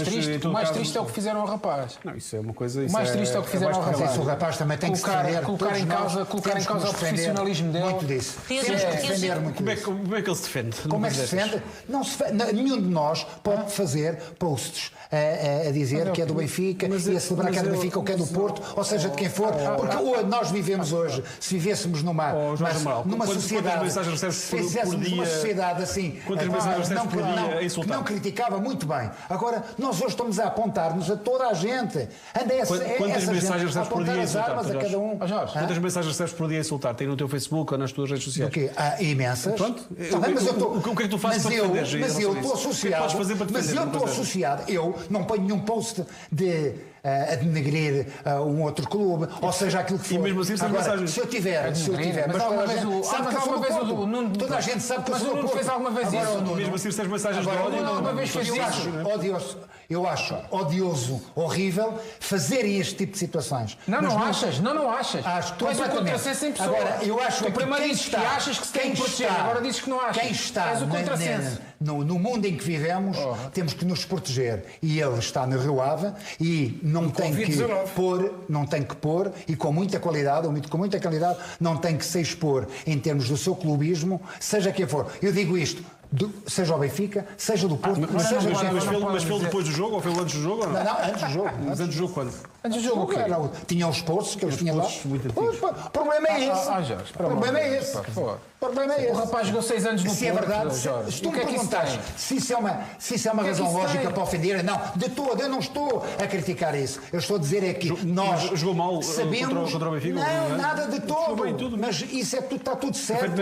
triste é o que fizeram ao rapaz. Não, isso é uma coisa... O mais triste é o que fizeram ao rapaz. O rapaz também tem que se defender. Colocar em causa o profissionalismo dele. Muito disso. Temos que defender muito disso. Como é que ele se defende? Como é que se defende? Nenhum de nós pode fazer posts a dizer que é do Benfica e a celebrar que é do Benfica ou que é do Porto, ou seja, de quem for, porque nós vivemos hoje, se vivêssemos numa sociedade, se fizéssemos uma sociedade assim, que não criticava muito bem. Agora, nós hoje estamos a apontar-nos a toda a gente. Quantas mensagens recebes por dia a insultar? Quantas mensagens recebes por dia a insultar? Tem no teu Facebook ou nas tuas redes sociais? O quê? Imensas. Pronto. O que é que tu fazes para defender? Mas eu estou associado. Eu não ponho nenhum post a denegrir um outro clube, ou seja, aquilo que for. E mesmo assim recebes mensagens. Se eu tiver, mas toda a gente sabe que eu sou do Porto. Mas o Nuno fez alguma vez isso? Mesmo assim recebes mensagens de ódio. Alguma vez fez isso? Eu acho odioso, horrível, fazerem este tipo de situações. Não achas? Acho tu és um contrassenso em pessoa. Agora, eu acho que primeiro dizes que achas que se tem que proteger, agora dizes que não achas. Quem está és o contrassenso. No mundo em que vivemos, temos que nos proteger. E ele está no Rio Ave e não tem que pôr, e com muita qualidade, não tem que se expor em termos do seu clubismo, seja quem for. Eu digo isto. Seja o Benfica, seja do Porto, seja mas fez depois do jogo ou fez antes do jogo? Ou não? Não, antes do jogo. Mas antes do jogo quando? Antes do jogo o quê? Tinha os posts que eles tinham lá. O problema é esse. O problema é esse. O rapaz jogou 6 anos no Porto. Se é verdade, se tu me perguntares se isso é uma razão lógica para ofender, não, de todo, eu não estou a criticar isso. Eu estou a dizer é que nós jogou mal sabemos contra o Benfica? Não, nada de todo. Mas isso está tudo certo.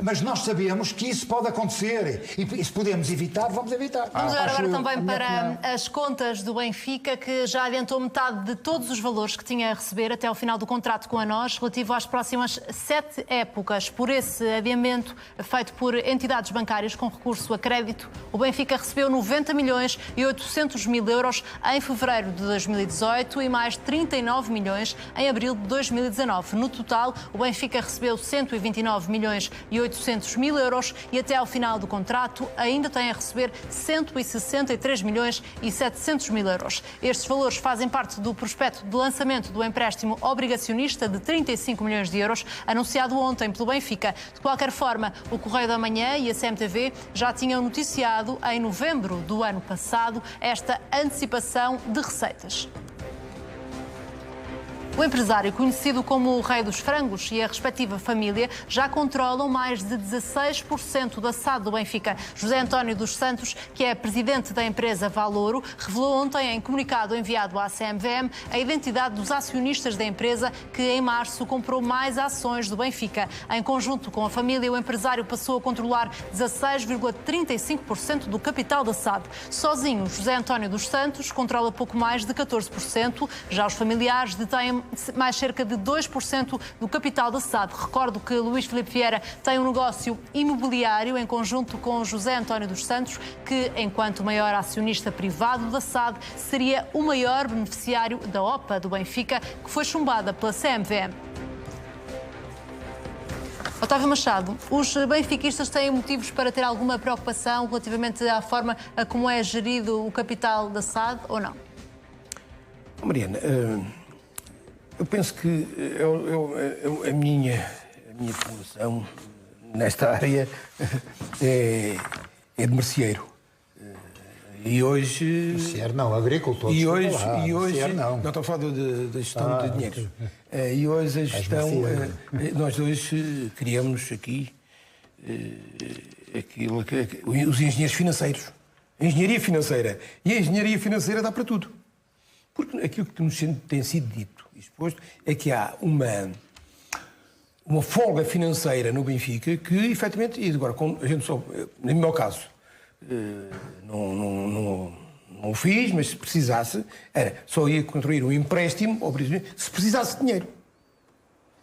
Mas nós sabemos que isso pode acontecer e se podemos evitar, vamos evitar. Vamos agora também para as contas do Benfica, que já adiantou metade de todos os valores que tinha a receber até ao final do contrato com a nós, relativo às próximas 7 épocas. Por esse adiamento feito por entidades bancárias com recurso a crédito, o Benfica recebeu 90 milhões e 800 mil euros em fevereiro de 2018 e mais 39 milhões em abril de 2019. No total, o Benfica recebeu 129 milhões e 800 mil euros e até ao final do contrato ainda tem a receber 163 milhões e 700 mil euros. Estes valores fazem parte do prospecto de lançamento do empréstimo obrigacionista de 35 milhões de euros, anunciado ontem pelo Benfica. De qualquer forma, o Correio da Manhã e a CMTV já tinham noticiado em novembro do ano passado esta antecipação de receitas. O empresário, conhecido como o Rei dos Frangos, e a respectiva família já controlam mais de 16% da SAD do Benfica. José António dos Santos, que é presidente da empresa Valouro, revelou ontem em comunicado enviado à CMVM a identidade dos acionistas da empresa que em março comprou mais ações do Benfica. Em conjunto com a família, o empresário passou a controlar 16,35% do capital da SAD. Sozinho, José António dos Santos controla pouco mais de 14%. Já os familiares detêm mais cerca de 2% do capital da SAD. Recordo que Luís Filipe Vieira tem um negócio imobiliário em conjunto com José António dos Santos, que, enquanto maior acionista privado da SAD, seria o maior beneficiário da OPA do Benfica, que foi chumbada pela CMVM. Otávio Machado, os benfiquistas têm motivos para ter alguma preocupação relativamente à forma a como é gerido o capital da SAD ou não? Mariana, eu penso que a minha formação nesta área é de merceeiro. E hoje... Merceeiro não, agricultor. E hoje não estou a falar da gestão de dinheiro. E hoje a gestão... nós dois criamos aqui os engenheiros financeiros. A engenharia financeira. E a engenharia financeira dá para tudo. Porque aquilo que nos tem sido dito e exposto é que há uma folga financeira no Benfica que, efetivamente, e agora, a gente só, no meu caso, não o fiz, mas se precisasse, só ia construir um empréstimo ao Brasil se precisasse de dinheiro.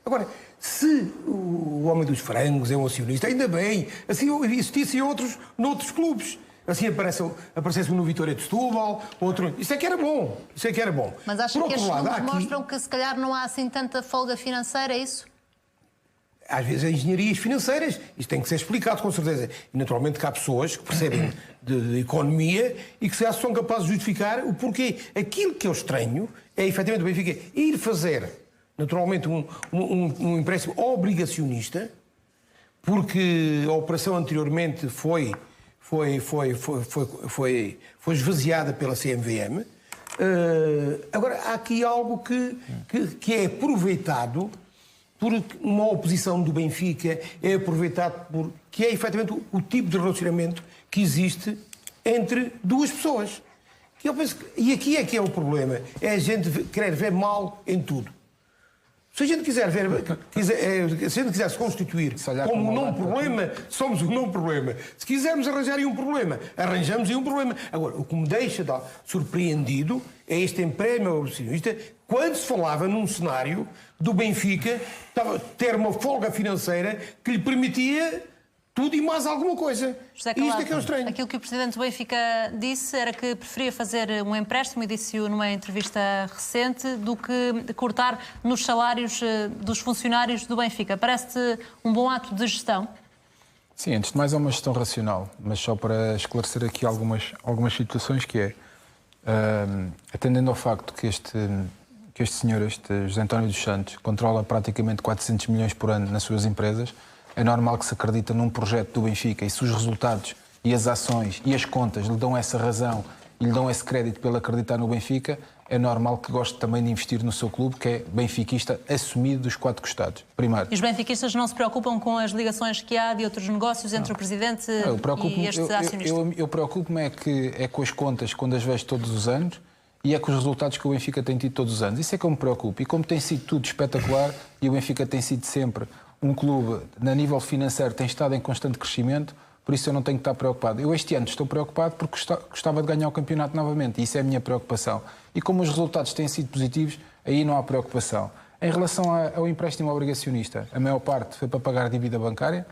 Agora, se o homem dos frangos é um acionista, ainda bem, assim existissem outros noutros clubes. Assim aparecesse um no Vitória de Setúbal, outro... Isso é que era bom. Mas acha que estes números mostram que se calhar não há assim tanta folga financeira, é isso? Às vezes há engenharias financeiras, isto tem que ser explicado com certeza. E naturalmente que há pessoas que percebem de economia e que se são capazes de justificar o porquê. Aquilo que eu estranho é efetivamente o Benfica ir fazer naturalmente um empréstimo obrigacionista, porque a operação anteriormente foi esvaziada pela CMVM. Agora, há aqui algo que é aproveitado por uma oposição do Benfica, é aproveitado que é efetivamente o tipo de relacionamento que existe entre duas pessoas. Que eu penso e aqui é que é o problema, é a gente querer ver mal em tudo. Se a gente quiser se constituir como um não problema, somos um não problema. Se quisermos arranjar aí um problema, arranjamos aí um problema. Agora, o que me deixa surpreendido é este empréstimo obrigacionista, quando se falava num cenário do Benfica ter uma folga financeira que lhe permitia tudo e mais alguma coisa. José Calado, isto é que é estranho. Aquilo que o Presidente do Benfica disse era que preferia fazer um empréstimo, e disse-o numa entrevista recente, do que cortar nos salários dos funcionários do Benfica. Parece-te um bom ato de gestão? Sim, antes de mais é uma gestão racional, mas só para esclarecer aqui algumas situações que é, atendendo ao facto que este senhor, este José António dos Santos, controla praticamente 400 milhões por ano nas suas empresas, é normal que se acredita num projeto do Benfica e se os resultados e as ações e as contas lhe dão essa razão e lhe dão esse crédito pelo acreditar no Benfica, é normal que goste também de investir no seu clube, que é benfiquista assumido dos quatro costados. Primeiro. E os benfiquistas não se preocupam com as ligações que há de outros negócios entre o Presidente e estes acionistas? Eu preocupo-me é com as contas, quando as vejo todos os anos, e é com os resultados que o Benfica tem tido todos os anos. Isso é que eu me preocupo. E como tem sido tudo espetacular, e o Benfica tem sido sempre um clube, a nível financeiro, tem estado em constante crescimento, por isso eu não tenho que estar preocupado. Eu este ano estou preocupado porque gostava de ganhar o campeonato novamente, e isso é a minha preocupação. E como os resultados têm sido positivos, aí não há preocupação. Em relação ao empréstimo obrigacionista, a maior parte foi para pagar a dívida bancária,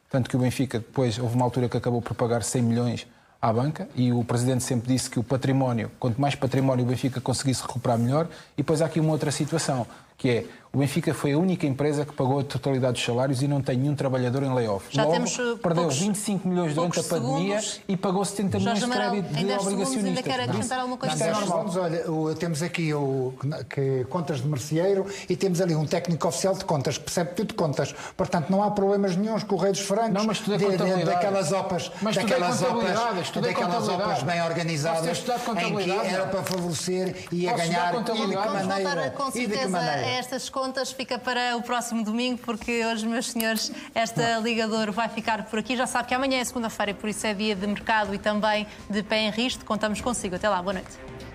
tanto que o Benfica depois, houve uma altura que acabou por pagar 100 milhões à banca, e o Presidente sempre disse que o património, quanto mais património o Benfica conseguisse recuperar melhor, e depois há aqui uma outra situação, que é, o Benfica foi a única empresa que pagou a totalidade dos salários e não tem nenhum trabalhador em layoff. Já logo, temos perdeu 25 milhões durante a pandemia e pagou 70 milhões de crédito de obrigacionistas. Ainda quer acrescentar alguma coisa? Não, 10 segundos, olha, temos aqui contas de merceeiro e temos ali um técnico oficial de contas, que percebe tudo de contas. Portanto, não há problemas nenhuns com o Rei dos Frangos. Não, mas daquelas OPAs bem organizadas, em que era para favorecer e a ganhar. Vamos voltar com certeza a estas contas fica para o próximo domingo, porque hoje, meus senhores, esta Liga de Ouro vai ficar por aqui. Já sabe que amanhã é segunda-feira e por isso é dia de mercado e também de pé em risco. Contamos consigo. Até lá, boa noite.